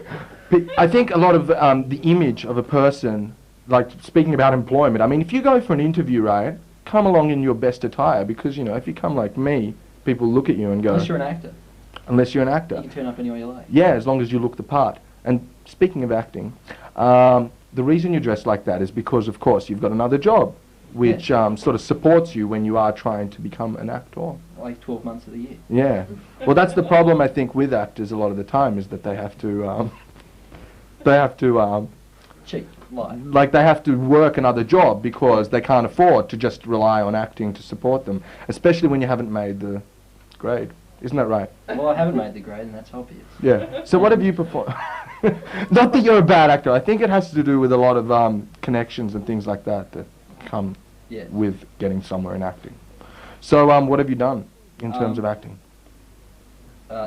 But I think a lot of the image of a person, like speaking about employment, I mean, if you go for an interview, right, come along in your best attire, because, you know, if you come like me, people look at you and go... Unless you're an actor. Unless you're an actor. You can turn up any way you like. Yeah, as long as you look the part. And speaking of acting, the reason you dress like that is because, of course, you've got another job, which sort of supports you when you are trying to become an actor. Like 12 months of the year. Yeah. Well, that's the problem, I think, with actors a lot of the time, is that they have to, Cheap, lie. like they have to work another job because they can't afford to just rely on acting to support them, especially when you haven't made the grade. Isn't that right? Well, I haven't made the grade, and that's obvious. Yeah. So what have you performed? Not that you're a bad actor. I think it has to do with a lot of connections and things like that that come with getting somewhere in acting. So what have you done in terms of acting?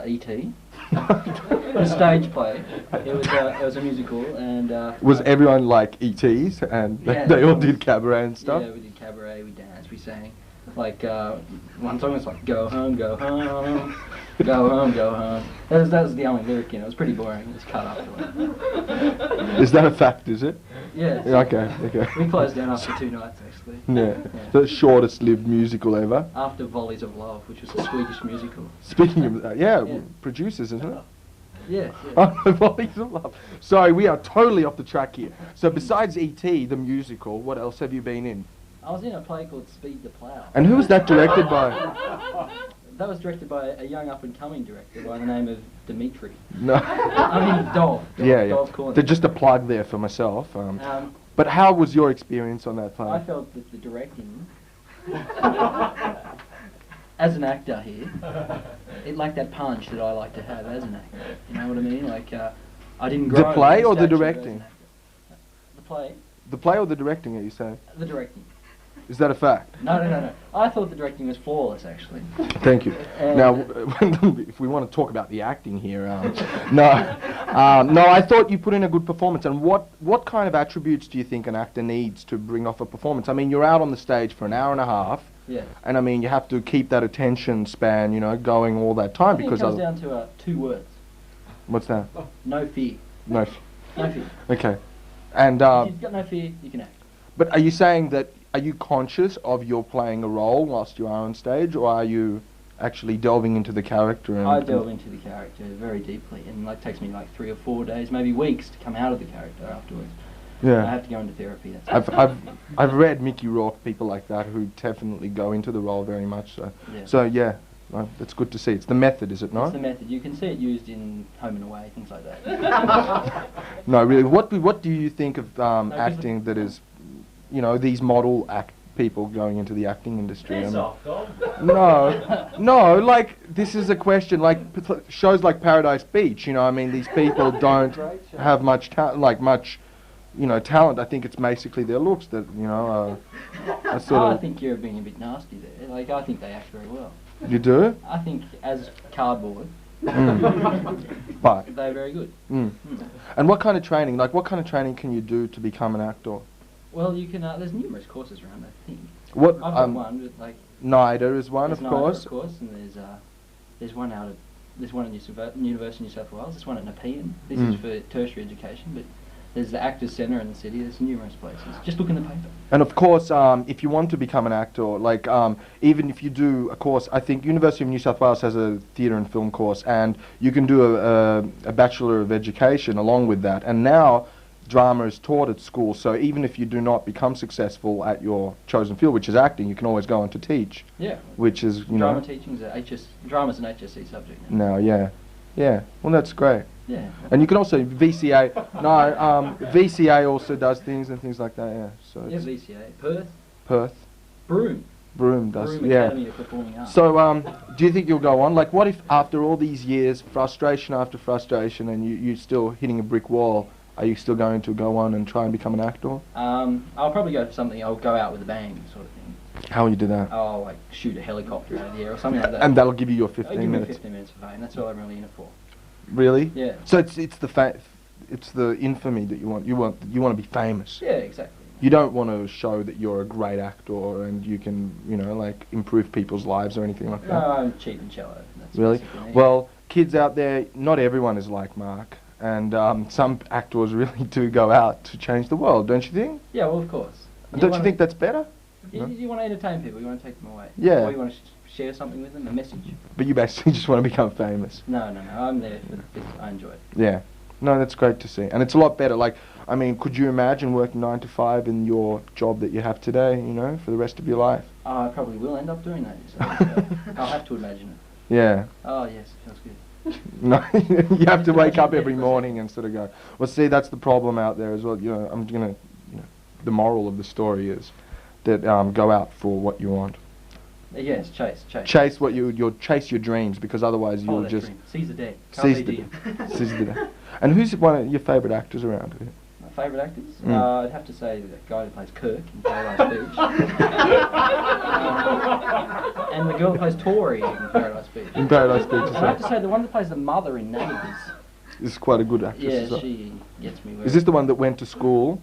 E.T. A stage play. It was a musical, and was everyone like E.T.'s and they all did cabaret and stuff? Yeah, we did cabaret, we danced, we sang. Like one song was like "Go home, go home, go home, go home." That was the only lyric in it. It was pretty boring. It was cut afterwards. Is that a fact? Is it? Yeah. Okay. Okay. We closed down after 2 nights, actually. Yeah. The shortest-lived musical ever. After Volleys of Love, which was a Swedish musical. Speaking of that, yeah. Producers, isn't it? Yeah. Oh, Volleys of Love. Sorry, we are totally off the track here. So besides E.T., the musical, what else have you been in? I was in a play called Speed the Plough. And who was that directed by? That was directed by a young up-and-coming director by the name of Dimitri. No. I mean, Dov. Dov Kornits. They're just a plug there for myself. But how was your experience on that play? I felt that the directing, as an actor here, it lacked that punch that I like to have as an actor. You know what I mean? Like, I didn't grow The play up or in the stature directing? as an actor. The play. The play or the directing, are you saying? The directing. Is that a fact? No. I thought the directing was flawless, actually. Thank you. Now, if we want to talk about the acting here, no, I thought you put in a good performance. And what kind of attributes do you think an actor needs to bring off a performance? I mean, you're out on the stage for an hour and a half. Yeah. And I mean, you have to keep that attention span, you know, going all that time. I think because it comes down to 2 words. What's that? No fear. No fear. Okay. And if you've got no fear, you can act. But are you saying that, are you conscious of your playing a role whilst you are on stage, or are you actually delving into the character? And I delve into the character very deeply, and like takes me like 3 or 4 days, maybe weeks, to come out of the character afterwards. Yeah. I have to go into therapy. I've read Mickey Rourke, people like that, who definitely go into the role very much. So Yeah. so yeah, well, that's good to see. It's the method, is it not? It's the method. You can see it used in Home and Away, things like that. No, really. What do you think of acting that is, you know, these model people going into the acting industry? No, like, this is a question, like, shows like Paradise Beach, you know, I mean, these people don't have much talent, you know, talent. I think it's basically their looks that, you know, are sort of... I think you're being a bit nasty there. Like, I think they act very well. You do? I think, as cardboard, but they're very good. And what kind of training can you do to become an actor? Well, you can. There's numerous courses around, I think. What? I've got one with like. NIDA is one, There's of NIDA, course. of course, and there's one out of University of New South Wales. There's one at Nepean. This is for tertiary education, but There's the Actors Centre in the city. There's numerous places. Just look in the paper. And of course, if you want to become an actor, like even if you do a course, I think University of New South Wales has a theatre and film course, and you can do a Bachelor of Education along with that. And now drama is taught at school, so even if you do not become successful at your chosen field, which is acting, you can always go on to teach. Yeah. Which is, you Drama know. teaching is drama's an HSC subject now. No, yeah. Yeah. Well, that's great. Yeah. And you can also VCA. VCA also does things and things like that. Yeah. So. Yeah, VCA. Perth. Broome does. Broome yeah. Academy of Performing Arts. So, do you think you'll go on? Like, what if after all these years, frustration after frustration, and you're still hitting a brick wall? Are you still going to go on and try and become an actor? I'll probably go for something. I'll go out with a bang, sort of thing. How will you do that? I'll like shoot a helicopter out of the air or something like that. And that'll give you your It'll 15 give minutes. me 15 minutes for fame. That's all I'm really in it for. Really? Yeah. So it's the infamy that you want. You want to be famous. Yeah, exactly. You don't want to show that you're a great actor and you can, you know, like improve people's lives or anything like that. No, I'm cheap and shallow. That's really? basically me. Well, kids out there, not everyone is like Mark, and some actors really do go out to change the world, don't you think? Yeah, well, of course. And don't you think that's better? You want to entertain people. You want to take them away. Yeah. Or you want to share something with them, a message. But you basically just want to become famous. No. I'm there for this. I enjoy it. Yeah. No, that's great to see. And it's a lot better. Like, I mean, could you imagine working 9 to 5 in your job that you have today, you know, for the rest of your life? I probably will end up doing that. So I'll have to imagine it. Yeah. Oh, yes. Feels good. No, you have to wake up every morning and sort of go. Well, see, that's the problem out there as well. You know, the moral of the story is that go out for what you want. Yes, chase. Chase what you'll chase your dreams, because otherwise you'll just seize the day. Seize the day. And who's one of your favourite actors around here? My favourite actors? I'd have to say the guy who plays Kirk in Paradise Beach. And the girl who plays Tori in Paradise Beach. In Paradise Beach, I have to say the one that plays the mother in Neighbours. Is quite a good actress. Yeah, as well. she gets me. Is this the one that went to school?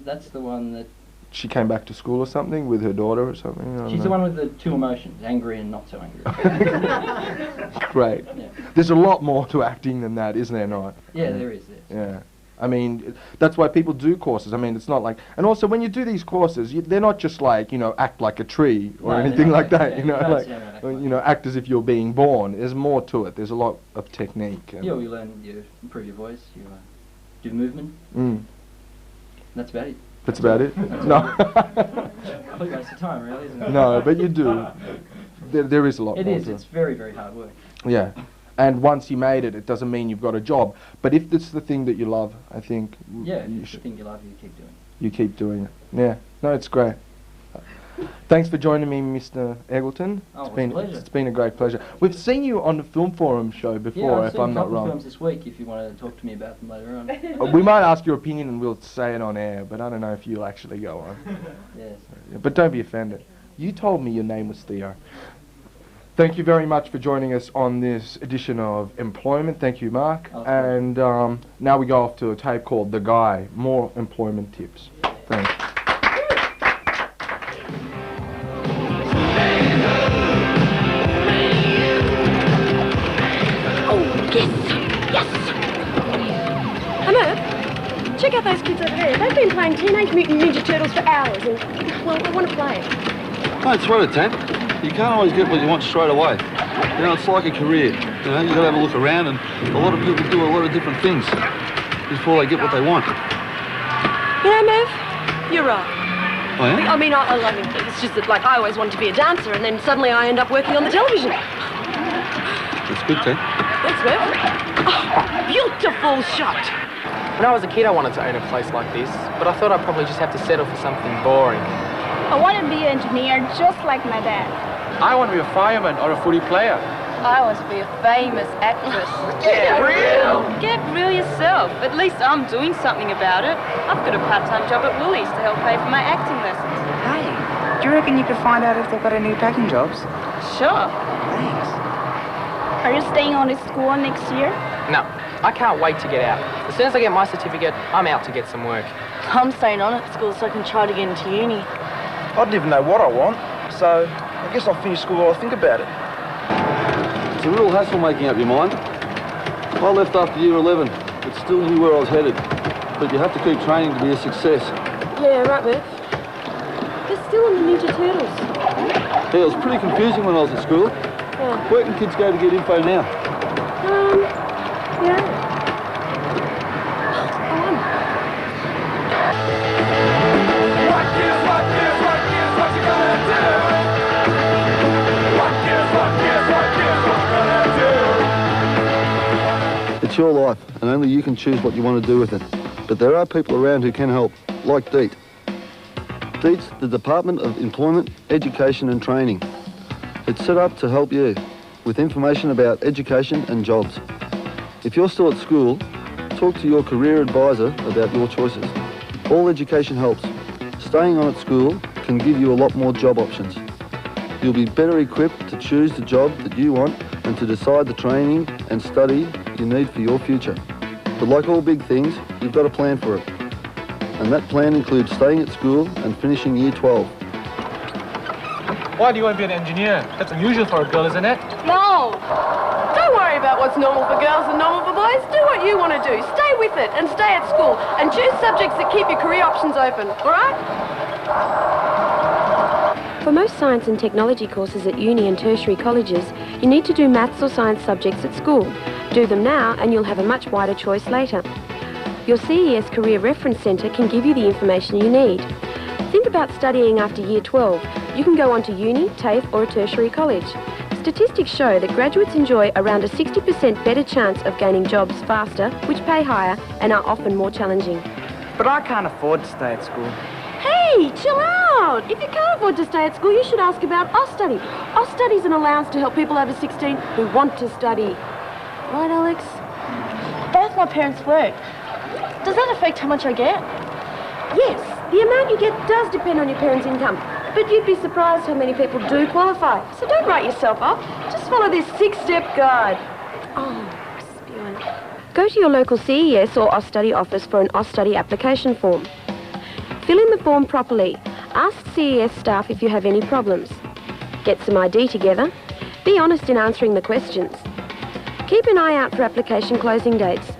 That's the one that... She came back to school or something with her daughter or something? I don't She's know. the one with the two emotions, angry and not so angry. Great. Yeah. There's a lot more to acting than that, isn't there not? Yeah, there is. Yeah. I mean, that's why people do courses. I mean, it's not like... And also, when you do these courses, they're not just like, you know, act like a tree or anything like that, you know? You know, act as if you're being born. There's more to it. There's a lot of technique. Yeah, well, you improve your voice, you do movement. That's about it. That's about it? No. Complete waste of time, really, isn't it? No, but you do. There is a lot more It is. to It's very, very hard work. Yeah. And once you made it, it doesn't mean you've got a job. But if it's the thing that you love, I think... Yeah, if it's the thing you love, you keep doing it. You keep doing it. Yeah. No, it's great. Thanks for joining me, Mr. Eggleton. Oh, it's a pleasure. It's been a great pleasure. We've seen you on the Film Forum show before, if I'm not wrong. I've seen a couple of films this week, if you want to talk to me about them later on. We might ask your opinion and we'll say it on air, but I don't know if you'll actually go on. Yes. But don't be offended. You told me your name was Theo. Thank you very much for joining us on this edition of Employment. Thank you, Mark. And now we go off to a tape called The Guy, more employment tips. Thanks. Check out those kids over there. They've been playing Teenage Mutant Ninja Turtles for hours and, well, I want to play it. Don't sweat it, Tam. You can't always get what you want straight away. You know, it's like a career. You know, you've got to have a look around, and a lot of people do a lot of different things before they get what they want. You know, Merv, you're right. Oh, yeah? I mean, it's just that, like, I always wanted to be a dancer, and then suddenly I end up working on the television. That's good, Tam. Thanks, Merv. Oh, beautiful shot. When I was a kid, I wanted to own a place like this, but I thought I'd probably just have to settle for something boring. I want to be an engineer just like my dad. I want to be a fireman or a footy player. I want to be a famous actress. Get real! Get real yourself. At least I'm doing something about it. I've got a part-time job at Woolies to help pay for my acting lessons. Hey, do you reckon you could find out if they've got any packing jobs? Sure. Thanks. Are you staying on at school next year? No, I can't wait to get out. As soon as I get my certificate, I'm out to get some work. I'm staying on at school so I can try to get into uni. I don't even know what I want, so I guess I'll finish school while I think about it. It's a real hassle making up your mind. I left after year 11, but still knew where I was headed. but you have to keep training to be a success. Yeah, right, Murph. They're still on the Ninja Turtles. Yeah, it was pretty confusing when I was at school. Yeah. Where can kids go to get info now? Yeah. It's your life, and only you can choose what you want to do with it. But there are people around who can help, like DEET. DEET's the Department of Employment, Education and Training. It's set up to help you with information about education and jobs. If you're still at school, talk to your career advisor about your choices. All education helps. Staying on at school can give you a lot more job options. You'll be better equipped to choose the job that you want and to decide the training and study you need for your future. But like all big things, you've got a plan for it. And that plan includes staying at school and finishing year 12. Why do you want to be an engineer? That's unusual for a girl, isn't it? No! Don't worry about what's normal for girls and normal for boys. Do what you want to do. Stay with it and stay at school. And choose subjects that keep your career options open, all right? For most science and technology courses at uni and tertiary colleges, you need to do maths or science subjects at school. Do them now and you'll have a much wider choice later. Your CES Career Reference Centre can give you the information you need. Think about studying after year 12. You can go on to uni, TAFE or a tertiary college. Statistics show that graduates enjoy around a 60% better chance of gaining jobs faster, which pay higher and are often more challenging. But I can't afford to stay at school. Hey, chill out! If you can't afford to stay at school, you should ask about Austudy. Austudy's an allowance to help people over 16 who want to study. Right, Alex? Both my parents work. Does that affect how much I get? Yes, the amount you get does depend on your parents' income. But you'd be surprised how many people do qualify. So don't write yourself up. Just follow this 6-step guide. Oh, spewing. Go to your local CES or Austudy office for an Austudy application form. Fill in the form properly. Ask CES staff if you have any problems. Get some ID together. Be honest in answering the questions. Keep an eye out for application closing dates.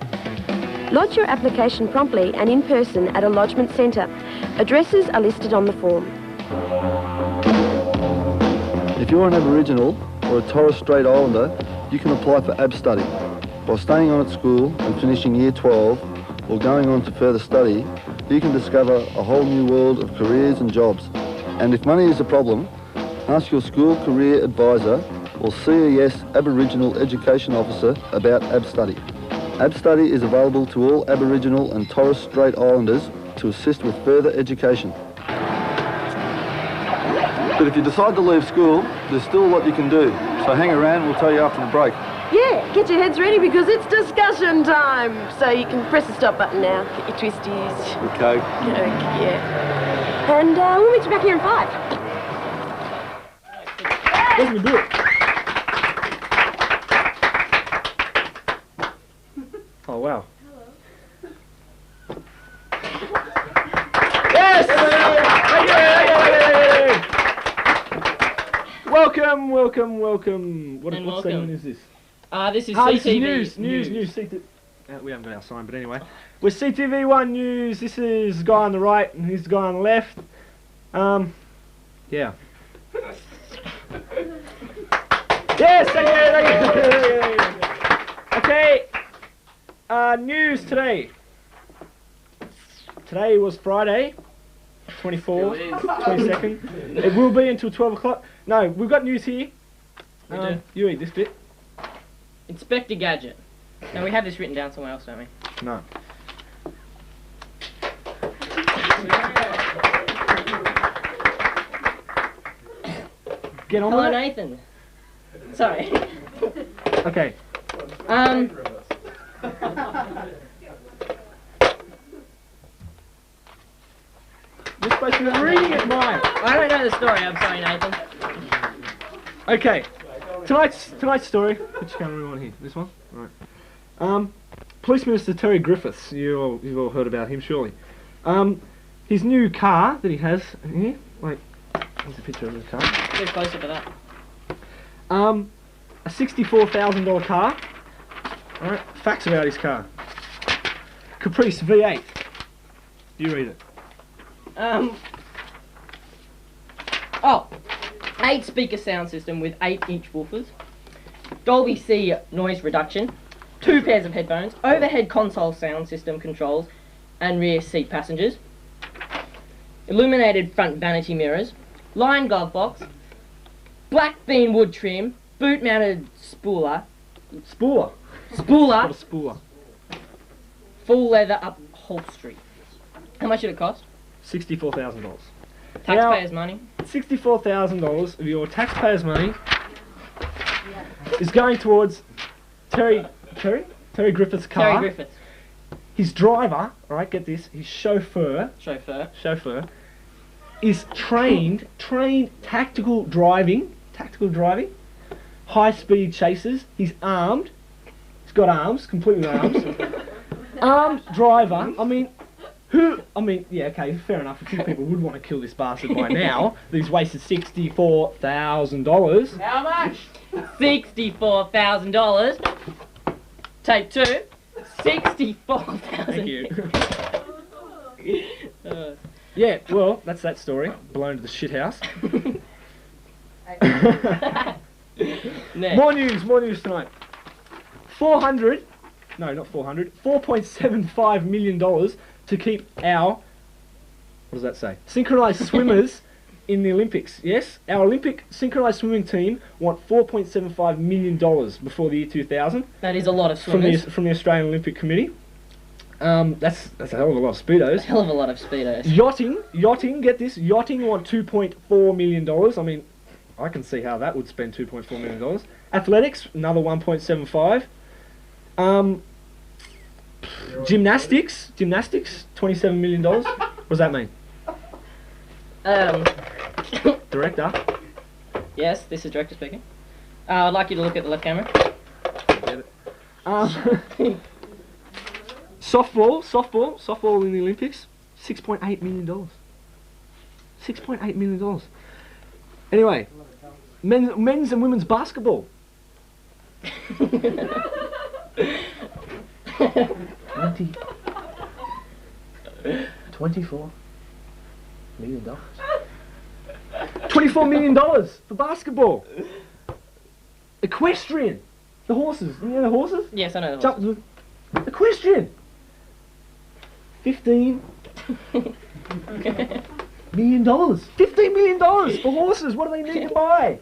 Lodge your application promptly and in person at a lodgement centre. Addresses are listed on the form. If you're an Aboriginal or a Torres Strait Islander, you can apply for AbStudy. By staying on at school and finishing year 12 or going on to further study, you can discover a whole new world of careers and jobs. And if money is a problem, ask your school career advisor or CES Aboriginal Education Officer about AbStudy. AbStudy is available to all Aboriginal and Torres Strait Islanders to assist with further education. But if you decide to leave school, there's still a lot you can do. So hang around, we'll tell you after the break. Yeah, get your heads ready because it's discussion time. So you can press the stop button now. Get your twisties. Okay. Yeah. And we'll meet you back here in 5. Let me do it. Oh, wow. Yes! Welcome. What segment is this? This is This CTV is news. We haven't got our sign, but anyway. With CTV1 News, this is the guy on the right and he's the guy on the left. Yeah. Yes, thank you. Okay. News today. Today was Friday, 24th, 22nd. It will be until 12 o'clock. No, we've got news here. We do. You eat this bit. Inspector Gadget. Now we have this written down somewhere else, don't we? No. Get on Hello, with it. Nathan. Sorry. Okay. You're supposed to be reading it, Mike. I don't know the story. I'm sorry, Nathan. Okay. Tonight's story. Which camera do we want here? This one? Right. Police Minister Terry Griffiths. You've all heard about him, surely. His new car that he has here. Wait. Here's a picture of the car. Get closer to that. A $64,000 car. Alright, facts about his car. Caprice V8. You read it. 8-speaker sound system with 8-inch woofers, Dolby C noise reduction, 2 pairs of headphones, overhead console sound system controls, and rear seat passengers, illuminated front vanity mirrors, line glove box, black bean wood trim, boot-mounted spooler, Got a spooler. full leather upholstery. How much did it cost? $64,000. Taxpayers' money. $64,000 of your taxpayers' money is going towards Terry Griffiths' car. Terry Griffiths. His driver, right, get this, his chauffeur is trained tactical driving, high-speed chases. He's armed. He's got arms, completely arms. Armed driver. Yeah, okay, fair enough. A few people would want to kill this bastard by now. He's wasted $64,000. How much? $64,000. Take 2. $64,000. Thank you. Yeah, well, that's that story. Blown to the shit house. More news tonight. $4.75 million to keep our, what does that say? Synchronised swimmers in the Olympics. Yes, our Olympic synchronised swimming team want $4.75 million before the year 2000. That is a lot of swimmers. From the Australian Olympic Committee. That's a hell of a lot of speedos. Hell of a lot of speedos. Yachting, get this, yachting want $2.4 million. I mean, I can see how that would spend $2.4 million. Athletics, another 1.75. Gymnastics, $27 million. What does that mean? Director? Yes, this is director speaking. I'd like you to look at the left camera. Softball in the Olympics, $6.8 million. $6.8 million. Anyway, men's and women's basketball. 24 million dollars. $24 million for basketball. Equestrian, the horses. You know the horses? Yes, I know the horses. Equestrian. $15 million. $15 million for horses. What do they need to buy?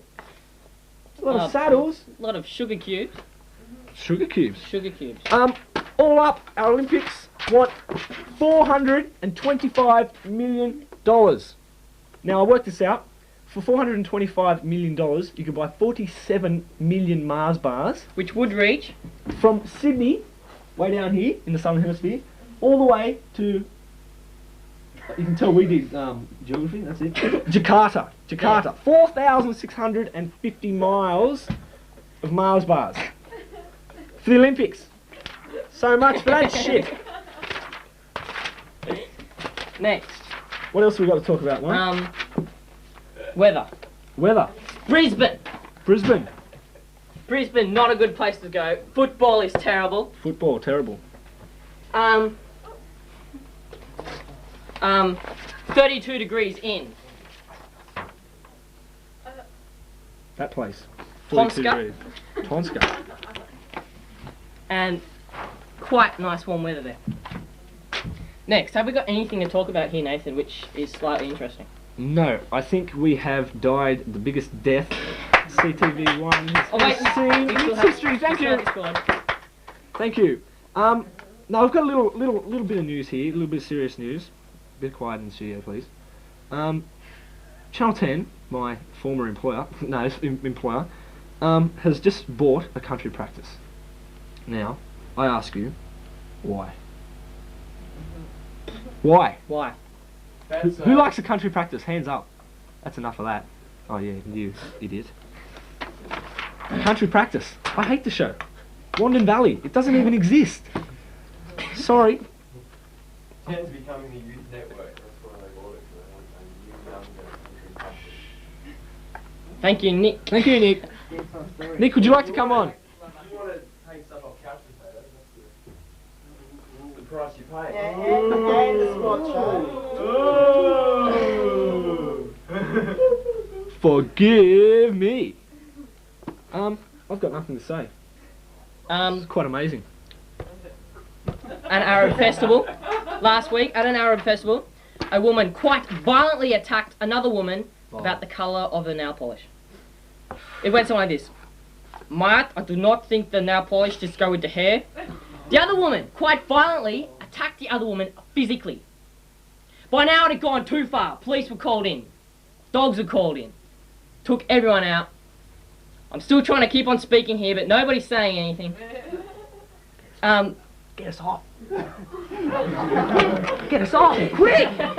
A lot of saddles. A lot of sugar cubes. Sugar cubes. All up, our Olympics want $425 million. Now, I worked this out. For $425 million, you could buy 47 million Mars bars. Which would reach? From Sydney, way down here in the Southern Hemisphere, all the way to... You can tell we did geography, that's it. Jakarta. Yeah. 4,650 miles of Mars bars. For the Olympics. So much for that shit. Next. What else have we got to talk about, Mike? Weather. Brisbane, not a good place to go. Football is terrible. 32 degrees in. That place. Tonska. Tonska. And quite nice warm weather there. Next, have we got anything to talk about here, Nathan, which is slightly interesting? No, I think we have died the biggest death CTV1 has seen in its history. Thank you. Thank you. Now I've got a little bit of news here, a little bit of serious news. A bit quiet in the studio, please. Channel 10, my former employer, has just bought a country practice. Now, I ask you, why? Why? Who likes a country practice? Hands up. That's enough of that. Oh yeah, you idiot. Country practice. I hate the show. Wandon Valley. It doesn't even exist. Sorry. Ten's becoming the youth network. That's why they bought it. Thank you, Nick. Nick, would you like to come on? If you want to hang stuff off couch potatoes, that's the price you pay. And the Forgive me. I've got nothing to say. It's quite amazing. An Arab festival. Last week, at an Arab festival, a woman quite violently attacked another woman about the colour of her nail polish. It went something like this. Mate, I do not think the nail polish just go with the hair. The other woman, quite violently, attacked the other woman physically. By now it had gone too far. Police were called in. Dogs were called in. Took everyone out. I'm still trying to keep on speaking here, but nobody's saying anything. Get us off. Get us off, quick! Please!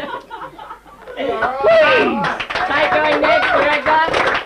Take going next, director.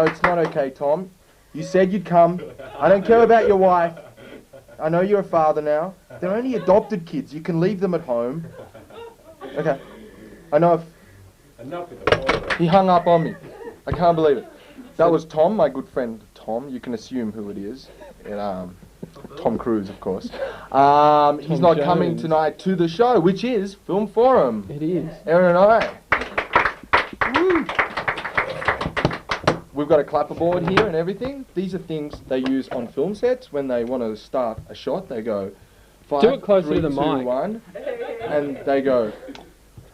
No, it's not okay, Tom. You said you'd come. I don't care about your wife. I know you're a father now. They're only adopted kids. You can leave them at home. Okay. I know Enough with the boy. he hung up on me. I can't believe it. That was Tom, my good friend Tom. You can assume who it is. Tom Cruise, of course. He's not coming tonight to the show, which is Film Forum. It is. Erin and I. Woo. We've got a clapperboard here and everything. These are things they use on film sets when they want to start a shot. They go 5, Do it closer 3, to the 2, mic. 1, and they go,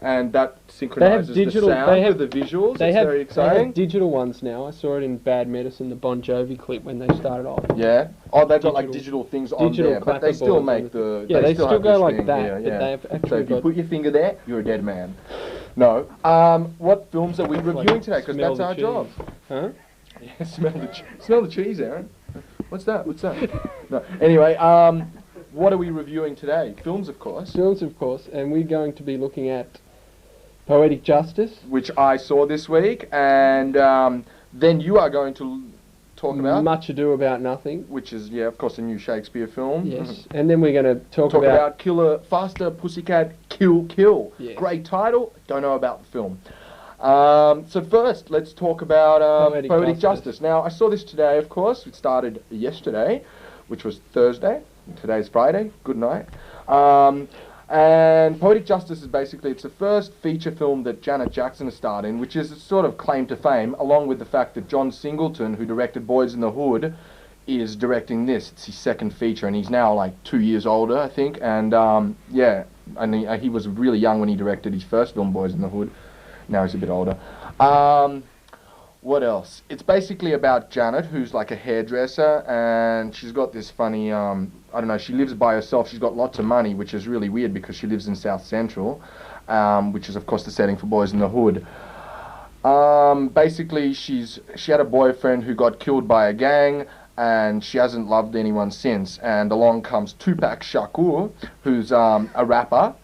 and that synchronizes the sound with the visuals. It's very exciting. They have digital ones now. I saw it in Bad Medicine, the Bon Jovi clip when they started off. Yeah. Oh, they've got like digital things on there, but they still make the. Yeah, they still have go this like thing that. here, But yeah. they have actually So if you got put your finger there, you're a dead man. No. What films are we reviewing today? Because smell that's the our job. cheese. Huh? Yeah, smell the cheese, Aaron. What's that? No. Anyway, what are we reviewing today? Films, of course. Films, of course, and we're going to be looking at Poetic Justice, which I saw this week, and then you are going to talk about Much Ado About Nothing, which is, yeah, of course, a new Shakespeare film. Yes, and then we're going to talk about Killer Faster Pussycat Kill. Yes. Great title. Don't know about the film. So first, let's talk about Poetic Justice. Now, I saw this today, of course. It started yesterday, which was Thursday. Today's Friday. Good night. And Poetic Justice is basically, it's the first feature film that Janet Jackson has starred in, which is a sort of claim to fame, along with the fact that John Singleton, who directed Boys in the Hood, is directing this. It's his second feature, and he's now like 2 years older, I think. And yeah, and he was really young when he directed his first film, Boys in the Hood. Now he's a bit older. What else? It's basically about Janet, who's like a hairdresser, and she's got this funny, I don't know, she lives by herself. She's got lots of money, which is really weird because she lives in South Central, which is of course the setting for Boys in the Hood. Basically, she had a boyfriend who got killed by a gang, and she hasn't loved anyone since. And along comes Tupac Shakur, who's a rapper.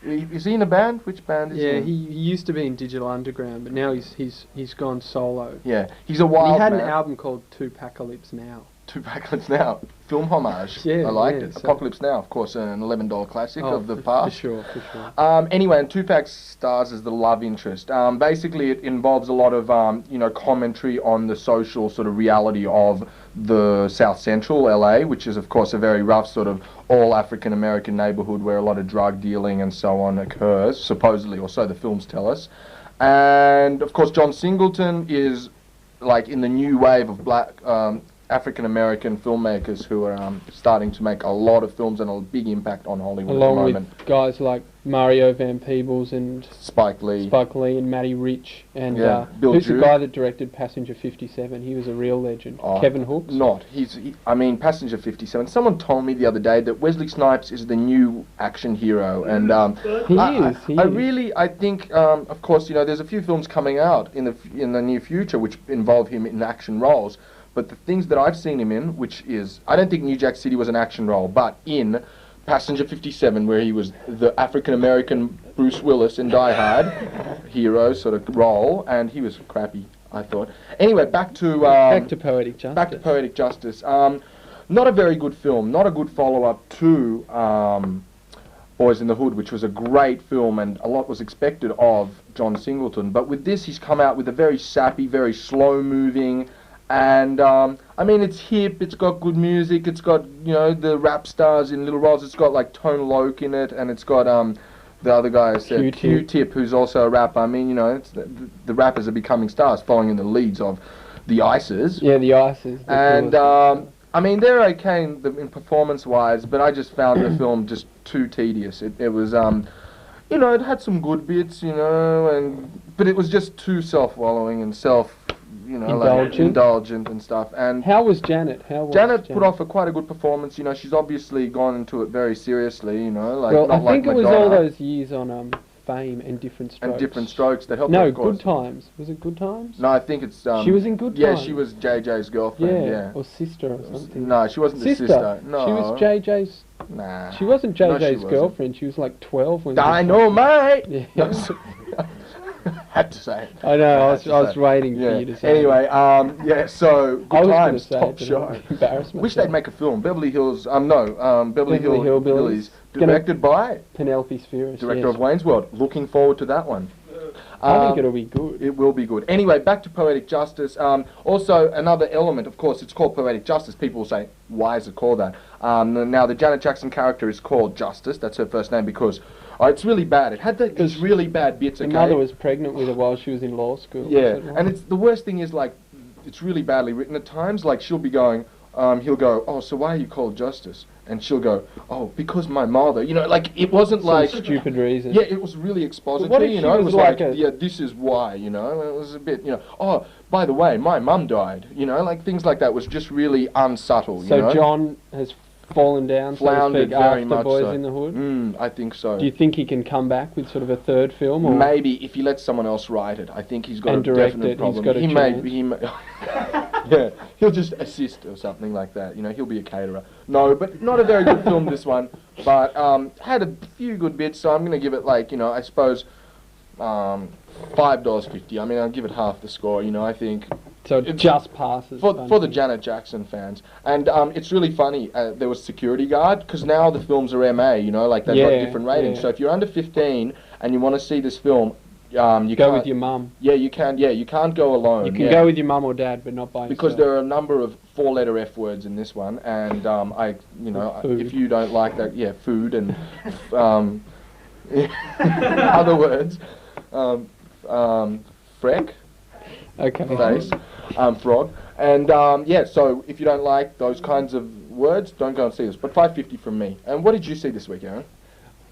Is he in a band? Which band is he? Yeah, he used to be in Digital Underground, but now he's gone solo. Yeah, he's a wild man. He had an album called Tupacalypse Now. Tupacalypse Now, film homage. Yeah, I liked yeah, it. so Apocalypse Now, of course, an $11 classic of the past. For sure. Anyway, and Tupac stars as the love interest. Basically, it involves a lot of commentary on the social sort of reality of the South Central LA, which is of course a very rough sort of all African American neighborhood where a lot of drug dealing and so on occurs, supposedly, or so the films tell us. And of course, John Singleton is like in the new wave of black African American filmmakers who are starting to make a lot of films and a big impact on Hollywood Along at the moment. with guys like Mario Van Peebles and Spike Lee and Matty Rich and Bill who's the Duke. guy that directed Passenger 57? He was a real legend. Kevin Hooks. I mean, Passenger 57. Someone told me the other day that Wesley Snipes is the new action hero, and I think, of course, there's a few films coming out in the near future which involve him in action roles. But the things that I've seen him in, which is, I don't think New Jack City was an action role, but in Passenger 57, where he was the African-American Bruce Willis in Die Hard hero sort of role, and he was crappy, I thought. Anyway, back to Poetic Justice. Back to Poetic Justice. Not a very good film, not a good follow-up to Boys in the Hood, which was a great film, and a lot was expected of John Singleton. But with this, he's come out with a very sappy, very slow-moving, and I mean, it's hip, it's got good music, it's got, the rap stars in little roles, it's got like Tone Loc in it, and it's got the other guy I said, Q-Tip, who's also a rapper. I mean, it's the rappers are becoming stars, following in the leads of the Ices. Yeah, the Ices. And I mean, they're okay in performance-wise, but I just found the film just too tedious. It was, it had some good bits, but it was just too self-wallowing and indulgent and stuff. And how was Janet? Janet put off quite a good performance. She's obviously gone into it very seriously. Well, I think it was all those years on Fame and Different Strokes. And Different Strokes that helped. No, of course. Good Times. Was it Good Times? No, I think it's. She was in Good Times. Yeah, she was JJ's girlfriend. Yeah. Or sister or something. No, she wasn't the sister. No, she was JJ's. Nah. She wasn't JJ's girlfriend. She was like 12 when. Dynamite. Yeah. had to say it. I know. I had was to say it. waiting for you to say. Anyway, yeah. So I Good was gonna Times, say top it, but show. I embarrassed Wish myself. they'd make a film. Beverly Hills. Beverly Hill Hillbillies. Gonna- Directed by Penelope Spheris, director yes. of Wayne's World. Looking forward to that one. I think it'll be good. It will be good. Anyway, back to Poetic Justice. Also, another element, of course, it's called Poetic Justice. People will say, why is it called that? Now, the Janet Jackson character is called Justice. That's her first name because it's really bad. It had these really bad bits. The Okay? mother was pregnant with her while she was in law school. Yeah, and it's the worst thing is like, it's really badly written at times. Like she'll be going, he'll go, oh, so why are you called Justice? And she'll go, oh, because my mother. You know, like it wasn't Some like stupid reason. Yeah, it was really expository. What if You she know, it was was like like, a- yeah, this is why. You know, it was a bit, you know, oh, by the way, my mum died. You know, like things like that was just really unsubtle. So you know? John has fallen down, so to Floundered speak, very after much Boys so. in the Hood. I think so. Do you think he can come back with sort of a third film? Or? Maybe if he lets someone else write it. I think he's got And a direct definite it, problem. he's got a he may, chance. he may yeah, he'll just assist or something like that. You know, he'll be a caterer. No, but not a very good film, this one. But had a few good bits, so I'm going to give it like, you know, I suppose $5.50. I mean, I'll give it half the score. You know, I think. So it just passes. For the Janet Jackson fans. And it's really funny, there was security guard, because now the films are MA, you know, like they've got different ratings. yeah. So if you're under 15 and you want to see this film, you Go can't, with your mum. Yeah, you can. Yeah, you can't go alone. You can go with your mum or dad, but not by because yourself. there are a number of 4-letter F words in this one, and you know, Food. if you don't like that, yeah, food and other words, freck, okay, face, frog, and yeah. So if you don't like those kinds of words, don't go and see this. But $5.50 from me. And what did you see this week, Aaron?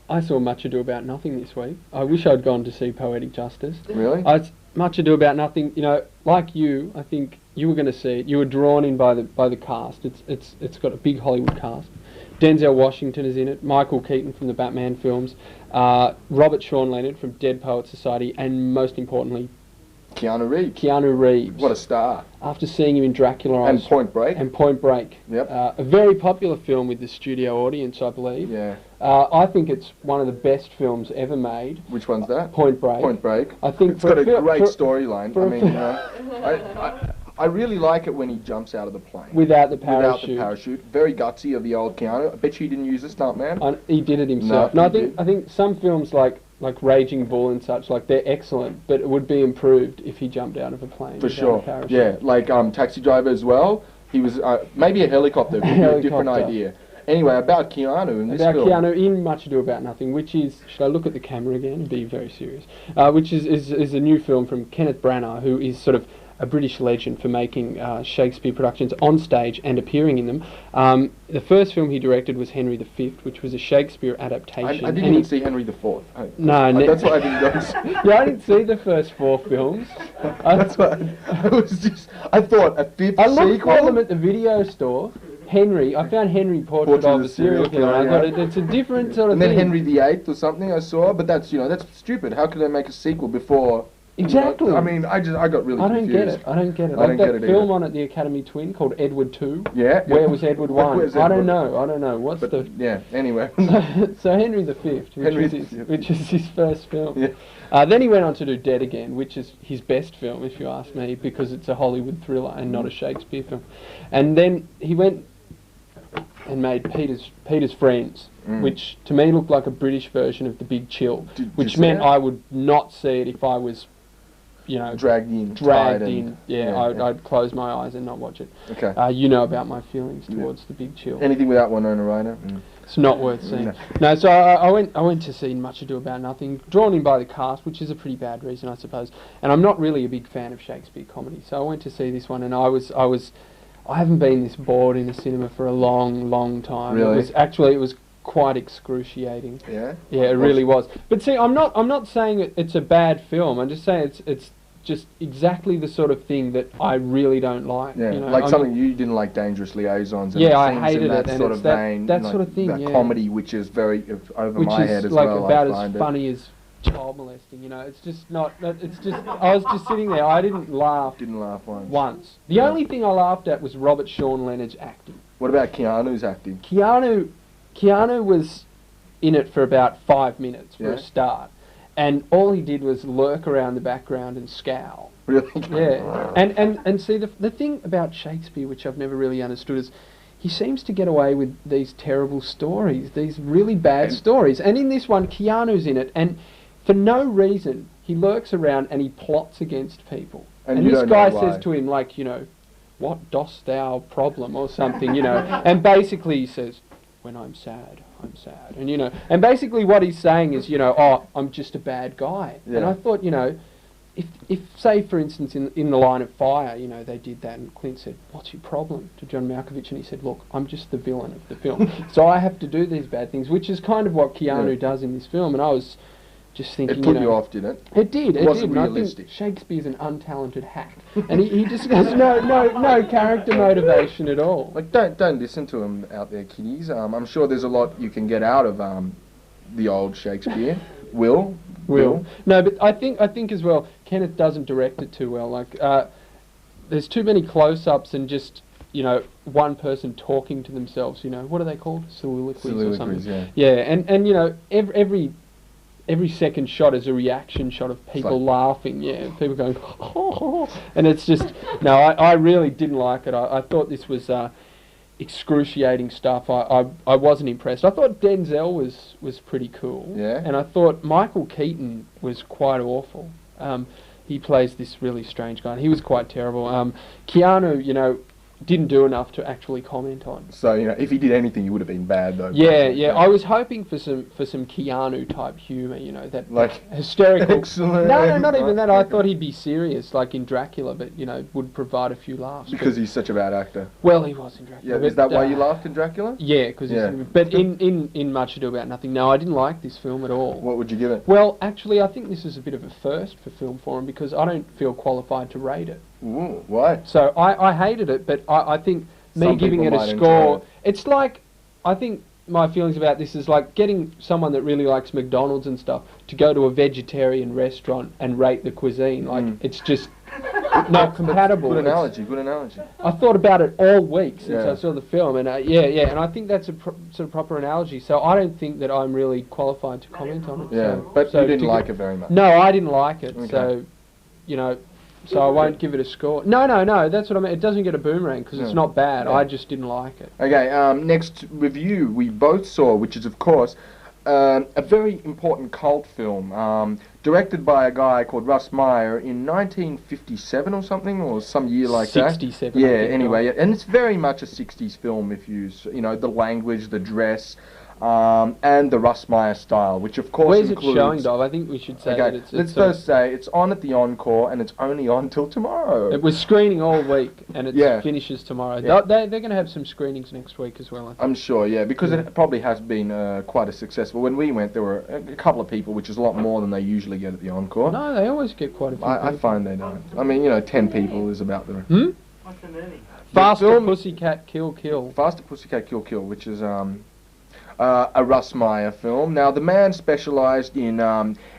I saw Much Ado About Nothing this week. I wish I'd gone to see Poetic Justice. Really? Much Ado About Nothing. You know, like you, I think you were going to see it. You were drawn in by the cast. It's got a big Hollywood cast. Denzel Washington is in it. Michael Keaton from the Batman films. Robert Sean Leonard from Dead Poets Society, and most importantly, Keanu Reeves. What a star. After seeing him in Dracula and Point Break. Yep. A very popular film with the studio audience, I believe. Yeah. I think it's one of the best films ever made. Which one's that? Point Break. Point Break. I think it's got a great storyline. I mean, you know, I really like it when he jumps out of the plane. Without the parachute. Without the parachute. Very gutsy of the old Keanu. I bet you he didn't use a stuntman. He did it himself. No, I think some films like Raging Bull and such, like, they're excellent, but it would be improved if he jumped out of a plane. For without sure. a parachute. Yeah, like Taxi Driver as well. He was maybe a helicopter. Would be a different idea. Anyway, about Keanu in this film. About Keanu in Much Ado About Nothing, which is, should I look at the camera again and be very serious? Which is a new film from Kenneth Branagh, who is sort of a British legend for making Shakespeare productions on stage and appearing in them. The first film he directed was Henry V, which was a Shakespeare adaptation. I didn't even see Henry IV. No, that's why I didn't go see. Yeah, I didn't see the first 4 films. That's why I was just. I thought a 5th I looked sequel. for them at the video store. I found Henry Portrait of a Serial Killer. I thought it's a different sort of and thing. then Henry VIII or something I saw, but that's that's stupid. How could they make a sequel before? Exactly. You know, I mean, I got really confused. I don't get it. I don't Like get that it film either. on at the Academy Twin called Edward 2. Yeah. Where was Edward 1? Where's I Edward? don't know. What's the... Yeah, anyway. So Henry V, which is his first film. Yeah. Then he went on to do Dead Again, which is his best film, if you ask me, because it's a Hollywood thriller and not a Shakespeare film. And then he went and made Peter's Friends, which to me looked like a British version of The Big Chill, which meant I would not see it if I was, you know, dragged in. I'd close my eyes and not watch it. Okay. You know about my feelings towards The Big Chill. Anything without Winona Ryder? It's not worth seeing. No, so I went to see Much Ado About Nothing, drawn in by the cast, which is a pretty bad reason, I suppose. And I'm not really a big fan of Shakespeare comedy, so I went to see this one, and I haven't been this bored in a cinema for a long time. Really? It was quite excruciating. Yeah? Yeah, it really was. But see, I'm not saying it's a bad film. I'm just saying it's just exactly the sort of thing that I really don't like. Yeah, you know? like something you didn't like, Dangerous Liaisons. And Yeah, I things hated in that it, and sort it's of that- vein, that like sort of thing, that yeah. comedy, which is very over Which my is head as like well. about I as find funny as child molesting. You know, it's just not. It's just. I was just sitting there. I didn't laugh. Didn't laugh once. Once. The only thing I laughed at was Robert Sean Leonard's acting. What about Keanu's acting? Keanu was in it for about 5 minutes for a start, and all he did was lurk around the background and scowl. Really? Yeah. And see, the thing about Shakespeare, which I've never really understood, is he seems to get away with these terrible stories, these really bad stories. And in this one, Keanu's in it, and for no reason, he lurks around and he plots against people. And this guy says to him, like, you know, what dost thou problem or something, you know. And basically he says, when I'm sad, I'm sad. And, you know, and basically what he's saying is, you know, oh, I'm just a bad guy. Yeah. And I thought, you know, if say, for instance, in The Line of Fire, you know, they did that and Clint said, what's your problem to John Malkovich? And he said, look, I'm just the villain of the film. So I have to do these bad things, which is kind of what Keanu does in this film. And I was just thinking, it put you off, didn't it? It did. It wasn't did. realistic. I think Shakespeare's an untalented hack, and he just has no character motivation at all. Like, don't listen to him out there, kiddies. I'm sure there's a lot you can get out of the old Shakespeare. Will. No, but I think as well, Kenneth doesn't direct it too well. Like, there's too many close-ups and just, you know, one person talking to themselves. You know, what are they called? Soliloquies or something. Yeah. Yeah, and you know, every second shot is a reaction shot of people laughing, people going, oh, and it's just, no, I really didn't like it. I thought this was excruciating stuff. I wasn't impressed. I thought Denzel was pretty cool, and I thought Michael Keaton was quite awful. He plays this really strange guy, and he was quite terrible. Keanu, you know, didn't do enough to actually comment on. So, you know, if he did anything, he would have been bad, though. Yeah. I was hoping for some Keanu type humour, you know, that like hysterical. Excellent. No, not even that. I thought he'd be serious, like in Dracula, but you know, would provide a few laughs. Because he's such a bad actor. Well, he was in Dracula. Yeah, is that why you laughed in Dracula? Yeah, because but in Much Ado About Nothing. No, I didn't like this film at all. What would you give it? Well, actually, I think this is a bit of a first for Film Forum because I don't feel qualified to rate it. Ooh, why? So I hated it, but I think me giving it a score, it's like, I think my feelings about this is like getting someone that really likes McDonald's and stuff to go to a vegetarian restaurant and rate the cuisine. Like, it's just not compatible. Good analogy. I thought about it all week since I saw the film, and and I think that's a sort of proper analogy. So I don't think that I'm really qualified to comment on it. Yeah, but you didn't like it very much. No, I didn't like it. Okay. So, you know, so I won't give it a score. No, that's what I mean. It doesn't get a boomerang because it's not bad. I just didn't like it. Okay, next review we both saw, which is, of course, a very important cult film, directed by a guy called Russ Meyer in 1957 or something, or some year like 67. that. Yeah, anyway, and it's very much a 60s film if you know, the language, the dress, and the Russ Meyer style, which of course Where's includes... it showing, Dov? I think we should say that it's... Let's first say it's on at the Encore, and it's only on till tomorrow. It was screening all week, and it finishes tomorrow. Yeah. They're going to have some screenings next week as well, I think. I'm sure, because it probably has been quite a successful... When we went, there were a couple of people, which is a lot more than they usually get at the Encore. No, they always get quite a few I find they don't. I mean, you know, 10 people is about the... What's the movie? Faster Pussycat Kill Kill. Faster Pussycat Kill Kill, which is... a Russ Meyer film. Now, the man specialised in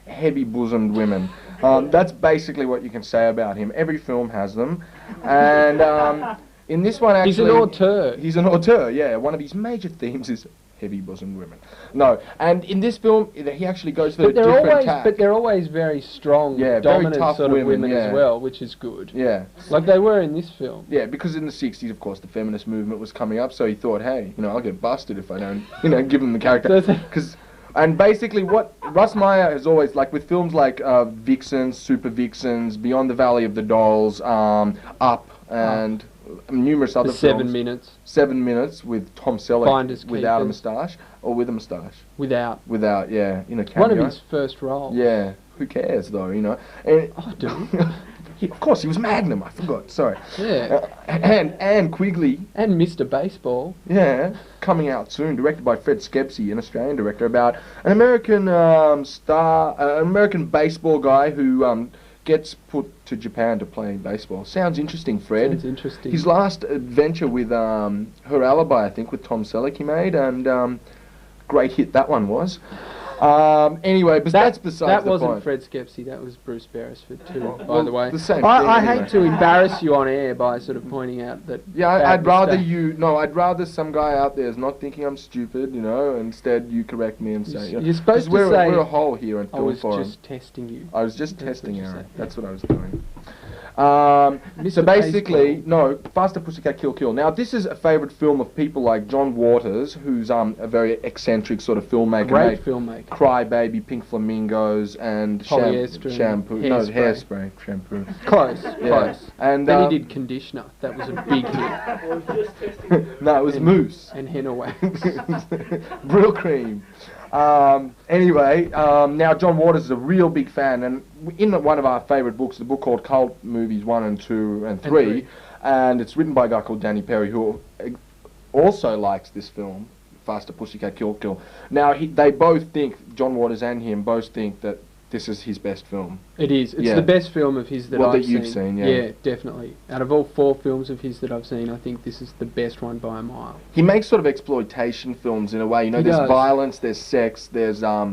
heavy-bosomed women. That's basically what you can say about him. Every film has them. And in this one, actually... He's an auteur. He's an auteur, yeah. One of his major themes is heavy-bosomed women. No, and in this film, he actually goes for a different tack. But they're always very strong, dominant very tough sort of women as well, which is good. Yeah. Like they were in this film. Yeah, because in the 60s, of course, the feminist movement was coming up, so he thought, hey, you know, I'll get busted if I don't, you know, give him the character. And basically what Russ Meyer has always, like with films like Vixens, Super Vixens, Beyond the Valley of the Dolls, Up, and... numerous other films. 7 minutes. 7 minutes with Tom Selleck without a moustache or with a moustache. Without, yeah. You know, one of his first roles. Yeah. Who cares though? You know. And I do. Of course, he was Magnum. I forgot. Sorry. Yeah. And Quigley. And Mr. Baseball. Yeah. Coming out soon, directed by Fred Skepsey, an Australian director, about an American an American baseball guy who gets put to Japan to play baseball. Sounds interesting, Fred. Sounds interesting. His last adventure with Her Alibi, I think, with Tom Selleck he made, and great hit that one was. Anyway, but that's besides That the wasn't point. Fred Skepsey, that was Bruce Beresford too, by Well, the way. the same I thing hate anyway. to embarrass you on air by sort of pointing out that... Yeah, bad I'd rather mistake. I'd rather some guy out there is not thinking I'm stupid, instead you correct me and say, You're supposed 'cause to say... we're a whole here in I Film was Forum. just testing you. I was just That's testing what you Aaron. said. That's what I was doing. So Mr. basically, Baseball. no, Faster Pussycat Kill Kill. Now, this is a favourite film of people like John Waters, who's a very eccentric sort of filmmaker. Great made filmmaker. Cry Baby, Pink Flamingos, and Polyester and shampoo. hairspray. No, hairspray, shampoo. Close, Yeah. close. And then he did Conditioner. That was a big hit. No, it was Moose. And Henna Wax. Brill Cream. Anyway, now John Waters is a real big fan, and in one of our favourite books, the book called Cult Movies 1 and 2 and 3, and it's written by a guy called Danny Perry, who also likes this film, Faster Pussycat Kill Kill. Now, they both think, John Waters and him both think that this is his best film. It is. It's Yeah. the best film of his that I've that you've seen, yeah. Yeah, definitely. Out of all 4 films of his that I've seen, I think this is the best one by a mile. He makes sort of exploitation films in a way. He There's does. violence, there's sex, there's But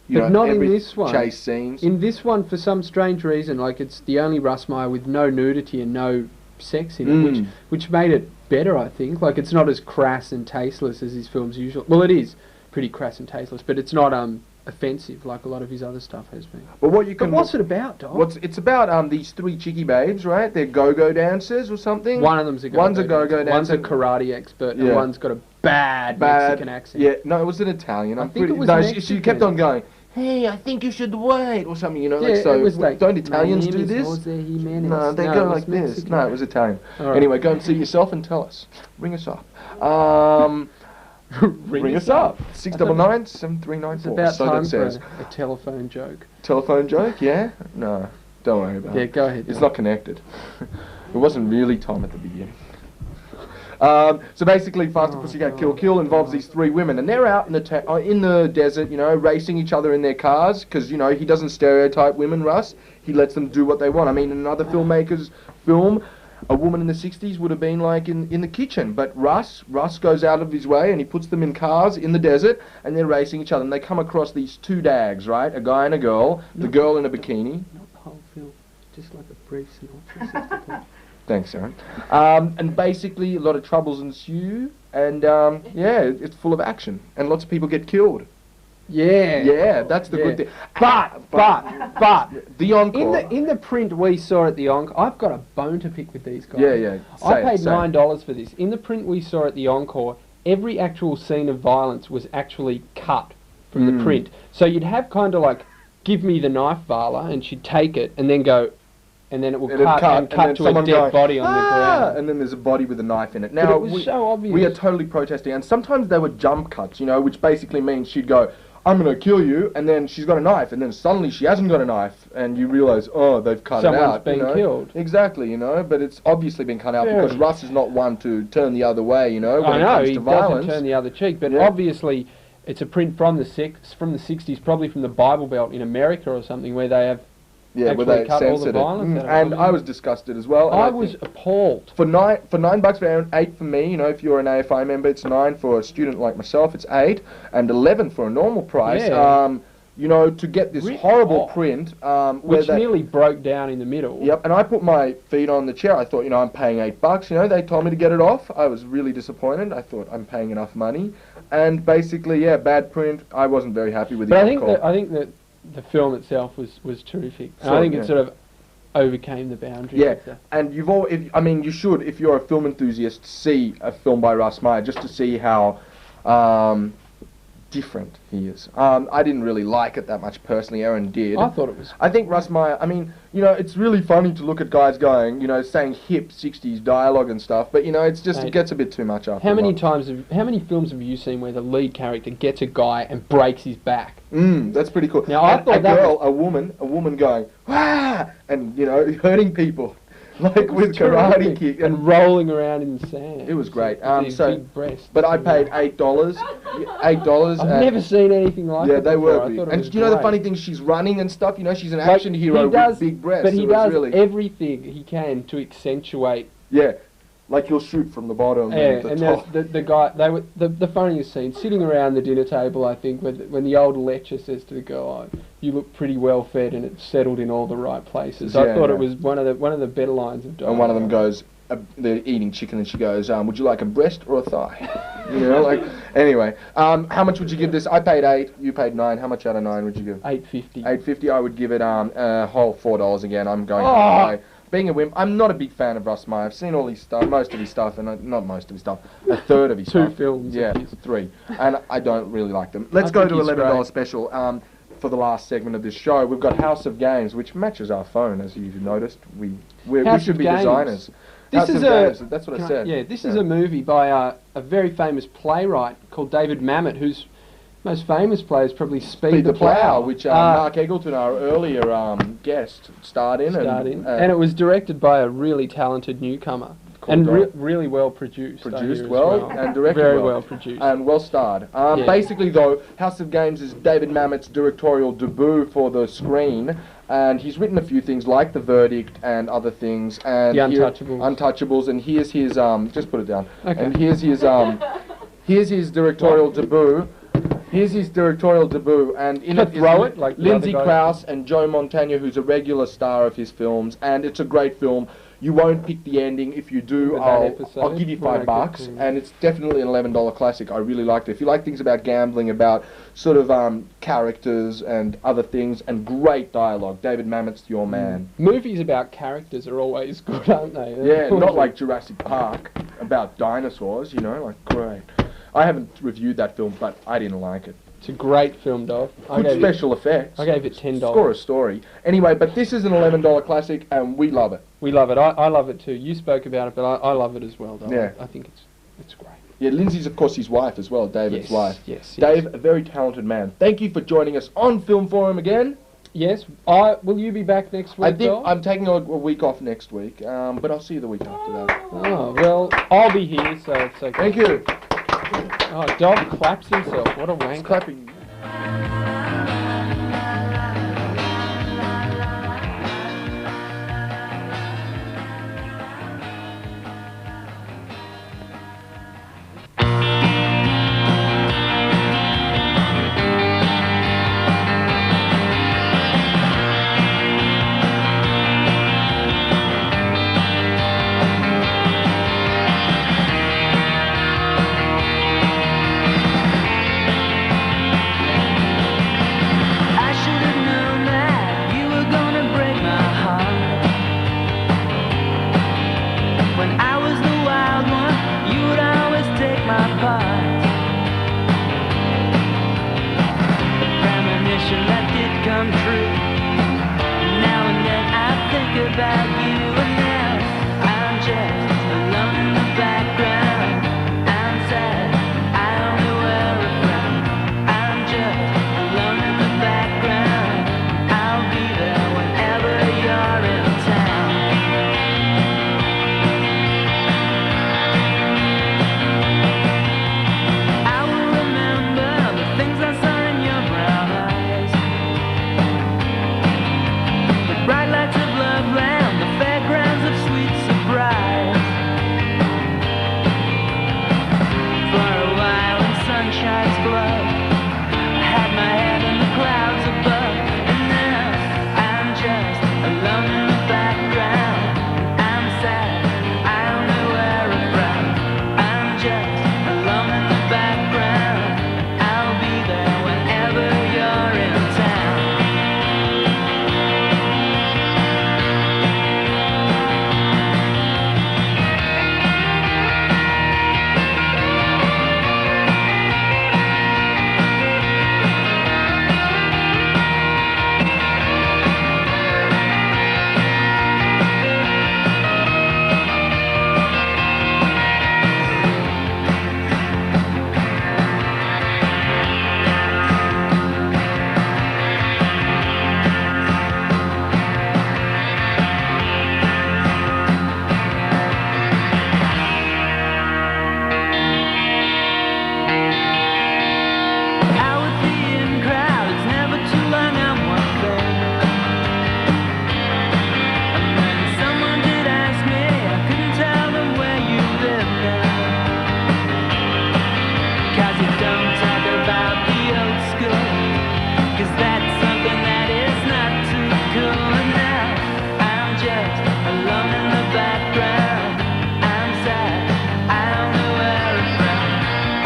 not in every this one. chase scenes. In this one, for some strange reason, like it's the only Russ Meyer with no nudity and no sex in it, which made it better, I think. Like it's not as crass and tasteless as his films usually. Well, it is pretty crass and tasteless, but it's not offensive like a lot of his other stuff has been. But what you can what's it about, Dog? It's about these 3 chicky babes, right? They're go-go dancers or something. One of them's a go-go One's a go-go dancer. One's a karate expert, and Yeah. one's got a bad Mexican accent. Yeah, no, it was an Italian. I think it was no, Mexican. she kept on going, hey, I think you should wait, or something, Yeah, like so. it was like, don't Italians "My do name is this? Jose Jimenez." No, they No, go it was like this. Mexican. No, it was Italian. All right. Anyway, go and see yourself and tell us. Ring us up. Ring us up. 699-7394. It's about So time that says. for a telephone joke. Telephone joke, yeah? No, don't worry about it. Yeah, go ahead. It's not connected. It wasn't really Tom at the beginning. So basically, Faster Pussycat Kill Kill involves these 3 women, and they're out in the desert, racing each other in their cars, because he doesn't stereotype women, Russ. He lets them do what they want. I mean, in another filmmaker's film, a woman in the 60s would have been like in the kitchen, but Russ goes out of his way and he puts them in cars in the desert, and they're racing each other, and they come across these 2 dags, right? A guy and a girl, the girl in a bikini. Not the whole film, just like a brief synopsis. Thanks, Aaron. And basically, a lot of troubles ensue, and yeah, it's full of action, and lots of people get killed. Yeah. Yeah, that's the good thing. But the encore. In the print we saw at the encore, I've got a bone to pick with these guys. Yeah. I paid $9 for this. In the print we saw at the encore, every actual scene of violence was actually cut from the print. So you'd have kind of like, give me the knife, Vala, and she'd take it and then go, and then it will cut to a dead body on the ground. And then there's a body with a knife in it. But Now, it was so obvious. We are totally protesting, and sometimes they were jump cuts, which basically means she'd go, I'm going to kill you, and then she's got a knife, and then suddenly she hasn't got a knife, and you realise, oh, they've cut it out. Someone's been killed. Exactly, but it's obviously been cut out because Russ is not one to turn the other way, when I it know, comes he to violence. doesn't turn the other cheek, but obviously it's a print from the 60s, probably from the Bible Belt in America or something, where they have Yeah, where actually they cut all the censored violence it. out of And it. I was disgusted as well. and I was appalled. For $9 for Aaron, 8 for me. If you're an AFI member, it's 9 for a student like myself. It's 8 and 11 for a normal price. Yeah. To get this horrible print, Which nearly broke down in the middle. Yep, and I put my feet on the chair. I thought, I'm paying $8. They told me to get it off. I was really disappointed. I thought I'm paying enough money, and basically, bad print. I wasn't very happy with it. But I think that the film itself was terrific. And I think it sort of overcame the boundaries. Yeah, and you should, if you're a film enthusiast, see a film by Russ Meyer just to see how different he is. I didn't really like it that much personally. Erin did. I thought it was. I think Russ Meyer. It's really funny to look at guys going, saying hip '60s dialogue and stuff, but it's just it gets a bit too much after. How many films have you seen where the lead character gets a guy and breaks his back? That's pretty cool. Now I thought a woman going, "Wah!" and hurting people. Like with karate kick and rolling around in the sand. It was great. Big breasts. But I paid $8. I've never seen anything like yeah, it. they before. were big. I thought it And was the great. funny thing? She's running and stuff. She's an action hero with big breasts. But he so it's does really everything he can to accentuate. Yeah. Like he'll shoot from the bottom. Yeah, and there's top. the guy. They were the funniest scene sitting around the dinner table. I think when the old lecturer says to the girl, "Oh, you look pretty well fed and it's settled in all the right places." Yeah, I thought yeah. it was one of the better lines of dialogue. And one of them goes, they're eating chicken, and she goes, "Would you like a breast or a thigh?" You know, like. Anyway, how much would you give this? I paid $8. You paid $9. How much out of 9 would you give? $8.50. $8.50. I would give it a whole $4 again. I'm going. Oh. Being a wimp, I'm not a big fan of Russ Meyer. I've seen all his stuff, most of his stuff, and not most of his stuff, a third of his stuff. 2 films. Yeah, 3. And I don't really like them. Let's go to $11 special. For the last segment of this show, we've got House of Games, which matches our phone, as you've noticed. We should be designers. This is that's what I said. Yeah, this is a movie by a very famous playwright called David Mamet, whose most famous play is probably Speed the Plough, which Mark Eggleton, our earlier guest, starred in. And it was directed by a really talented newcomer. And really well produced. Produced well and directed very well. Well produced. And well starred. Basically, though, House of Games is David Mamet's directorial debut for the screen. And he's written a few things like The Verdict and other things. And The Untouchables. Untouchables. And here's his, just put it down. Okay. And here's his directorial debut. Here's his directorial debut, and in it is Lindsay Krause and Joe Montana, who's a regular star of his films, and it's a great film. You won't pick the ending. If you do, I'll give you $5, and it's definitely an $11 classic. I really liked it. If you like things about gambling, about sort of characters and other things, and great dialogue, David Mamet's your man. Movies about characters are always good, aren't they? Yeah, not like Jurassic Park about dinosaurs, you know, like great. I haven't reviewed that film, but I didn't like it. It's a great film, Dov. Good special effects. I gave it $10. Score a story. Anyway, but this is an $11 classic, and we love it. We love it. I love it too. You spoke about it, but I love it as well, Dov. Yeah. I think it's great. Yeah, Lindsay's, of course, his wife as well, David's wife. Yes. Dave, a very talented man. Thank you for joining us on Film Forum again. Yes. Will you be back next week, I think Dov? I'm taking a week off next week, but I'll see you the week after that. Oh, well, I'll be here, so it's okay. Thank you. Oh, Dov claps himself. What a wanker. He's clapping. just alone in the background. I'm sad, I don't know where I'm from.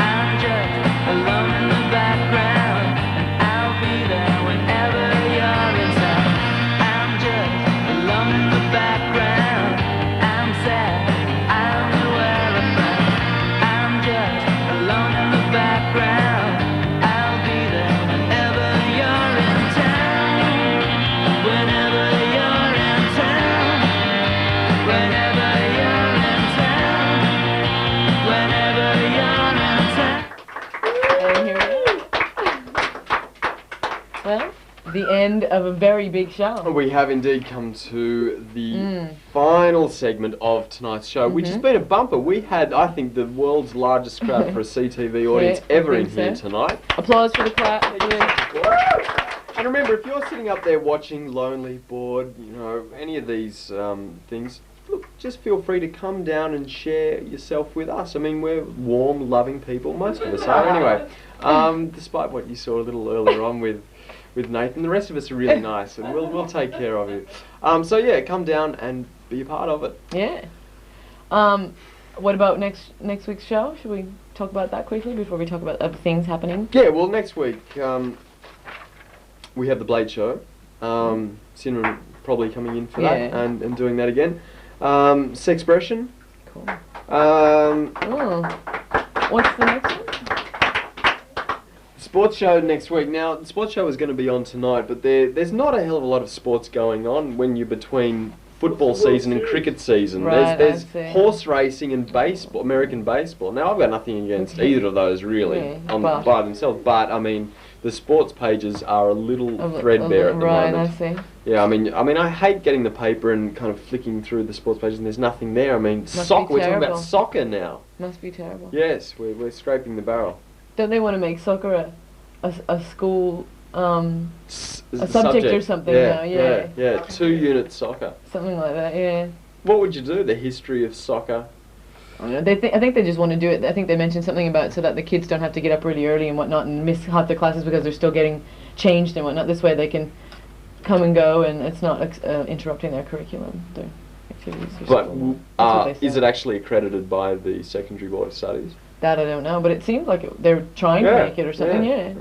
I'm just alone in the background, and I'll be there whenever you're in town. I'm just alone in the background. I'm sad, I don't know where I'm from. I'm just alone in the background. I'll be there whenever you're in town. Whenever you're in town. Whenever you're in town. Whenever you're in town. And here it is. Well, the end of a very big show. We have indeed come to the final segment of tonight's show, which has been a bumper. We had, I think, the world's largest crowd for a CTV audience Yeah, I ever in think here so. tonight. Applause for the clap. And remember, if you're sitting up there watching, lonely, bored, you know, any of these things, look, just feel free to come down and share yourself with us. I mean, we're warm, loving people. Most of us are, anyway. Despite what you saw a little earlier on with Nathan, the rest of us are really nice, and we'll take care of you. So yeah, come down and be a part of it. Yeah. What about next week's show? Should we talk about that quickly before we talk about other things happening? Yeah, well, next week we have the Blade Show. Cinnamon probably coming in for that and doing that again. Sexpression. Cool. What's the next one? Sports show next week. Now, the sports show is going to be on tonight, but there's not a hell of a lot of sports going on when you're between football season and cricket season. Right, there's I see. horse racing and baseball, American baseball. Now, I've got nothing against either of those really by themselves, but I mean, the sports pages are a little threadbare at the moment. Right, I see. Yeah, I mean, I hate getting the paper and kind of flicking through the sports pages and there's nothing there. I mean, soccer. We're talking about soccer now. Must be terrible. Yes, we're scraping the barrel. Don't they want to make soccer a school a subject or something now? Yeah, 2-unit soccer. Something like that. Yeah. What would you do? The history of soccer. I think they just want to do it. I think they mentioned something about so that the kids don't have to get up really early and whatnot and miss half their classes because they're still getting changed and whatnot. This way they can come and go and it's not interrupting their curriculum, their activities. But is it actually accredited by the Secondary Board of Studies? That I don't know, but it seems like they're trying to make it or something. Yeah.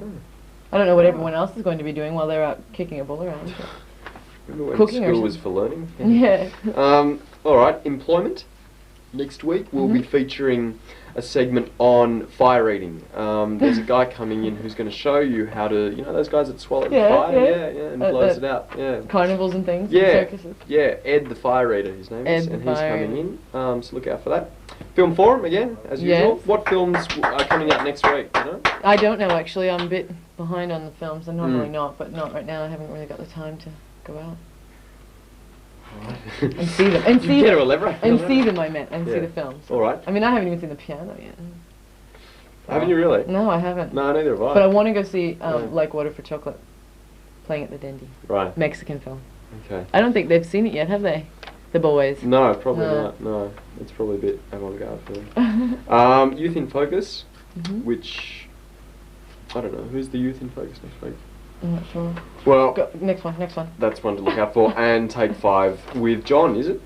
I don't know what everyone else is going to be doing while they're out kicking a ball around. Remember when Cooking school was for learning? Yeah. All right, employment. Next week we'll be featuring a segment on fire eating. There's a guy coming in who's going to show you how to, you know, those guys that swallow the fire, and blows it out. Yeah. Carnivals and things. Yeah. And circuses. Yeah. Ed the fire eater, his name is, and he's coming in. So look out for that. Film forum again, as usual. What films are coming out next week? You know? I don't know actually. I'm a bit behind on the films. I'm normally not, but not right now. I haven't really got the time to go out. And see them. And see them. And see them, I meant. And see the films. All right. I mean, I haven't even seen The Piano yet. Haven't you really? No, I haven't. No, neither have I. But I want to go see Like Water for Chocolate, playing at the Dendy. Right. Mexican film. Okay. I don't think they've seen it yet, have they? The boys. No, probably not. No, it's probably a bit avant-garde for them. Youth in Focus, which I don't know. Who's the Youth in Focus next week? I'm not sure. Well, next one. That's one to look out for. And Take 5 with John, is it?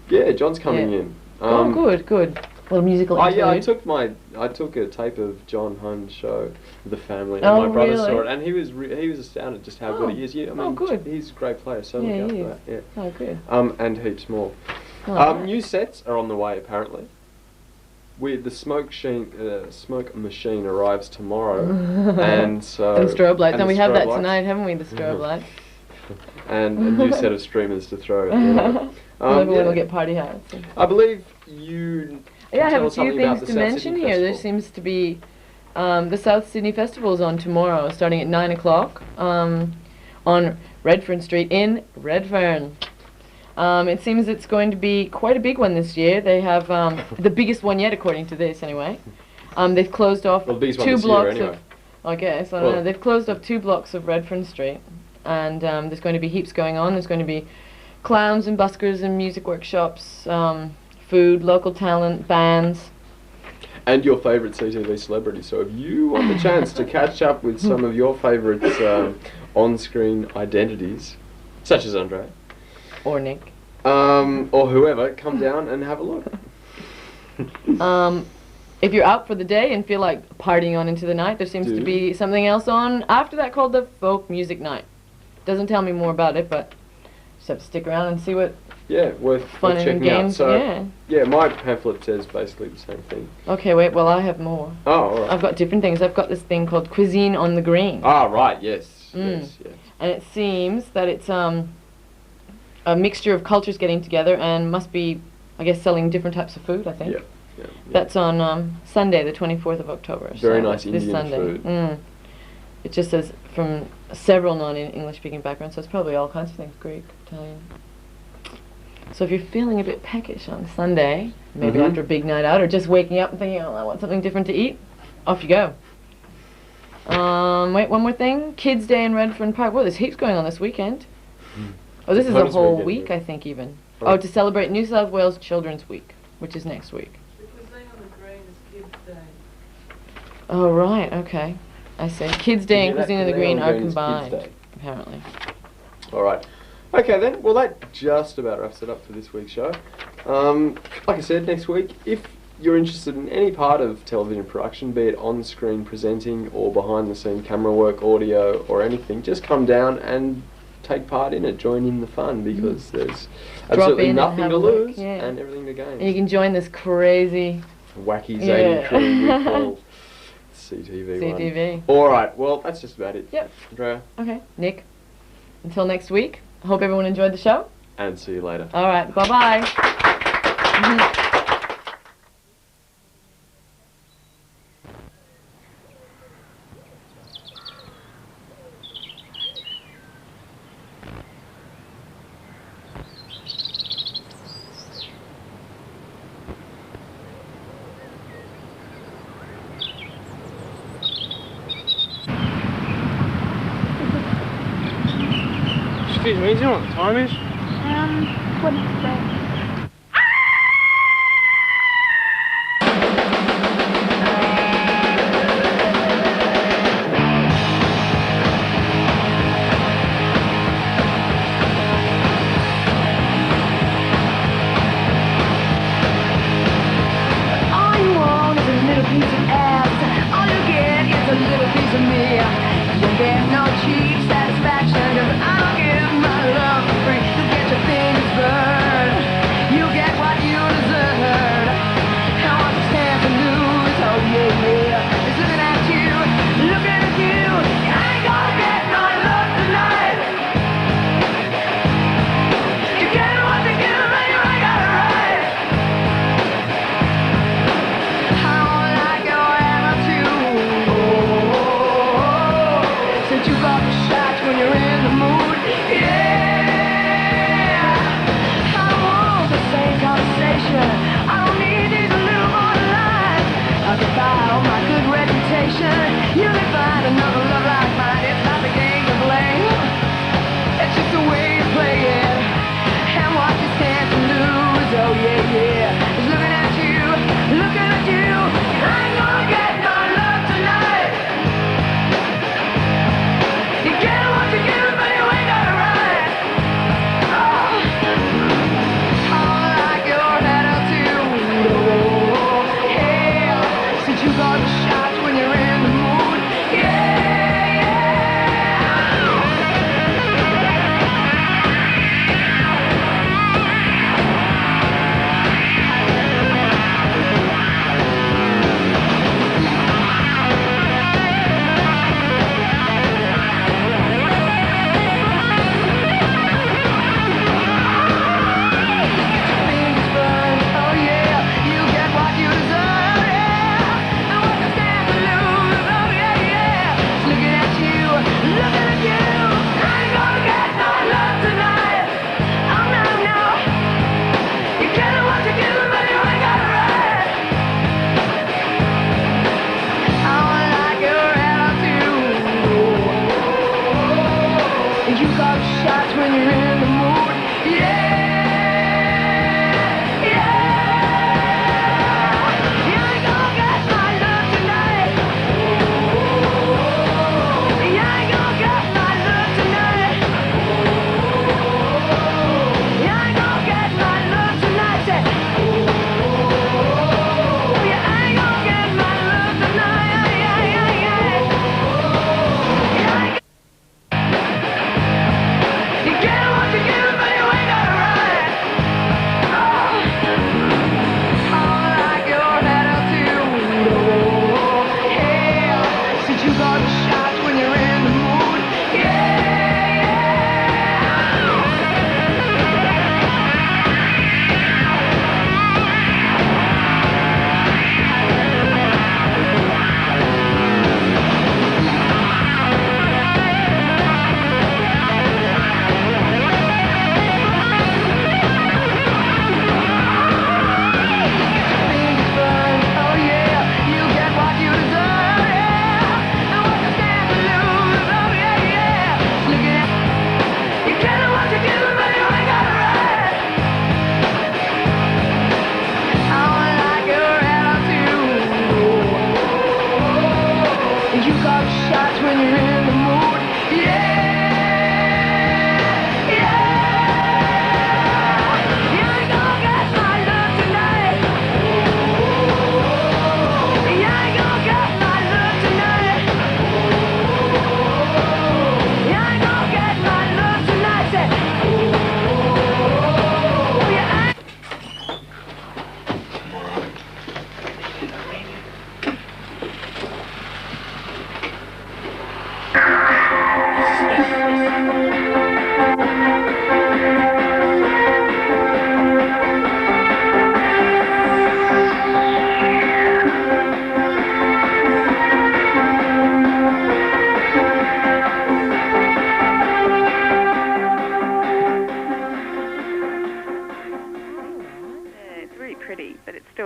Yeah, John's coming in. Good. Little musical interlude. Yeah, I took a tape of John Hunn's show with the family, and my brother saw it, and he was astounded just how good he is. Yeah, I mean, he's a great player, so look out for that. Yeah. Oh, good. And heaps more. New sets are on the way apparently. The smoke machine arrives tomorrow, and so and strobe lights. And we have that tonight, haven't we? The strobe lights. And a new set of streamers to throw. Everyone will get party hats. I believe you. Yeah, I have a few things to mention here. There seems to be the South Sydney Festival is on tomorrow, starting at 9 o'clock on Redfern Street in Redfern. It seems it's going to be quite a big one this year. They have the biggest one yet, according to this, anyway. They've closed off 2 blocks of. I guess I don't know. They've closed off 2 blocks of Redfern Street, and there's going to be heaps going on. There's going to be clowns and buskers and music workshops. Food, local talent, bands. And your favourite CTV celebrity. So if you want the chance to catch up with some of your favourites on-screen identities, such as Andrea. Or Nick. or whoever, come down and have a look. If you're out for the day and feel like partying on into the night, there seems to be something else on after that called the Folk Music Night. Doesn't tell me more about it, but just have to stick around and see what. Yeah, worth checking games, out. So, yeah, my pamphlet says basically the same thing. Okay, wait, well, I have more. Oh, all right. I've got different things. I've got this thing called Cuisine on the Green. Ah, right, yes, yes. And it seems that it's a mixture of cultures getting together and must be, I guess, selling different types of food, I think. Yeah. That's on Sunday, the 24th of October. Very so nice this Indian Sunday. food. It just says from several non-English speaking backgrounds, so it's probably all kinds of things, Greek, Italian. So if you're feeling a bit peckish on Sunday, maybe after a big night out, or just waking up and thinking, oh, I want something different to eat, off you go. Wait, one more thing. Kids' Day in Redfern Park. Well, there's heaps going on this weekend. Oh, this is a whole week, I think, even. Right. Oh, to celebrate New South Wales Children's Week, which is next week. Oh, right, okay. I see. Kids' Day and Cuisine on the Green are combined, apparently. All right. Okay then, well that just about wraps it up for this week's show. Like I said, next week, if you're interested in any part of television production, be it on-screen presenting or behind-the-scene camera work, audio or anything, just come down and take part in it, join in the fun, because there's absolutely nothing to lose and everything to gain. And you can join this crazy... wacky, zany crew we call CTV. Alright, well that's just about it. Yep. Andrea. Okay, Nick. Until next week. I hope everyone enjoyed the show. And see you later. All right, bye-bye. Excuse me, do you know what the time is? 23. All you want is a little piece of ass. All you get is a little piece of me. You get no cheap satisfaction, 'cause I don't give my love for free. You get your fingers burned.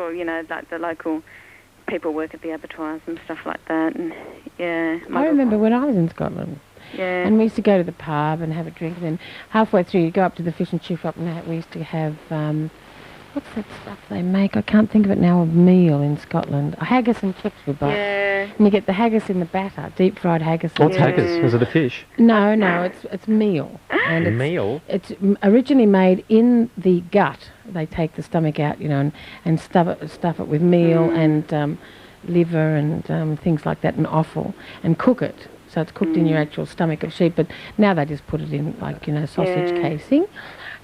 or, you know, like the local people work at the abattoirs and stuff like that. And yeah. I remember when I was in Scotland. Yeah. And we used to go to the pub and have a drink, and then halfway through you go up to the fish and chip shop, and we used to have, what's that stuff they make? I can't think of it now, a meal in Scotland. Haggis and chips we buy. Yeah. And you get the haggis in the batter, deep fried haggis. What's haggis? Is it a fish? No, it's meal. And meal? It's originally made in the gut. They take the stomach out, you know, and stuff it with meal and liver and things like that, and offal, and cook it. So it's cooked in your actual stomach of sheep, but now they just put it in, like, you know, sausage casing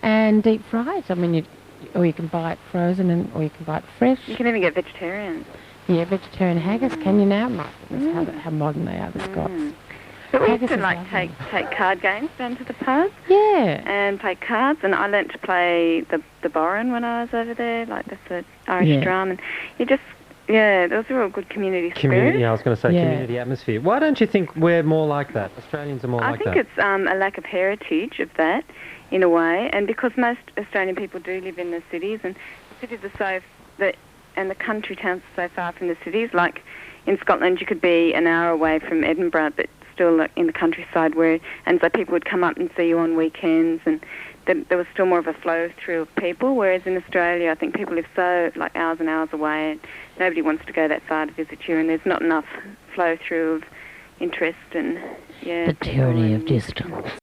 and deep fried. I mean, or you can buy it frozen, or you can buy it fresh. You can even get vegetarian. Yeah, vegetarian haggis. Can you now? My goodness, how modern they are, the Scots. But we used Haggis to is like lovely. take card games down to the pub. Yeah. And play cards, and I learnt to play the Boran when I was over there, like the Irish drum, and you just. Yeah, there was a real good community spirit. Yeah, I was going to say community atmosphere. Why don't you think we're more like that? Australians are more like that. I think it's a lack of heritage of that, in a way, and because most Australian people do live in the cities, and cities are and the country towns are so far from the cities. Like in Scotland, you could be an hour away from Edinburgh, but still like, in the countryside, and so people would come up and see you on weekends, and there was still more of a flow through of people, whereas in Australia I think people live so like hours and hours away, and nobody wants to go that far to visit you, and there's not enough flow through of interest and the tyranny of distance.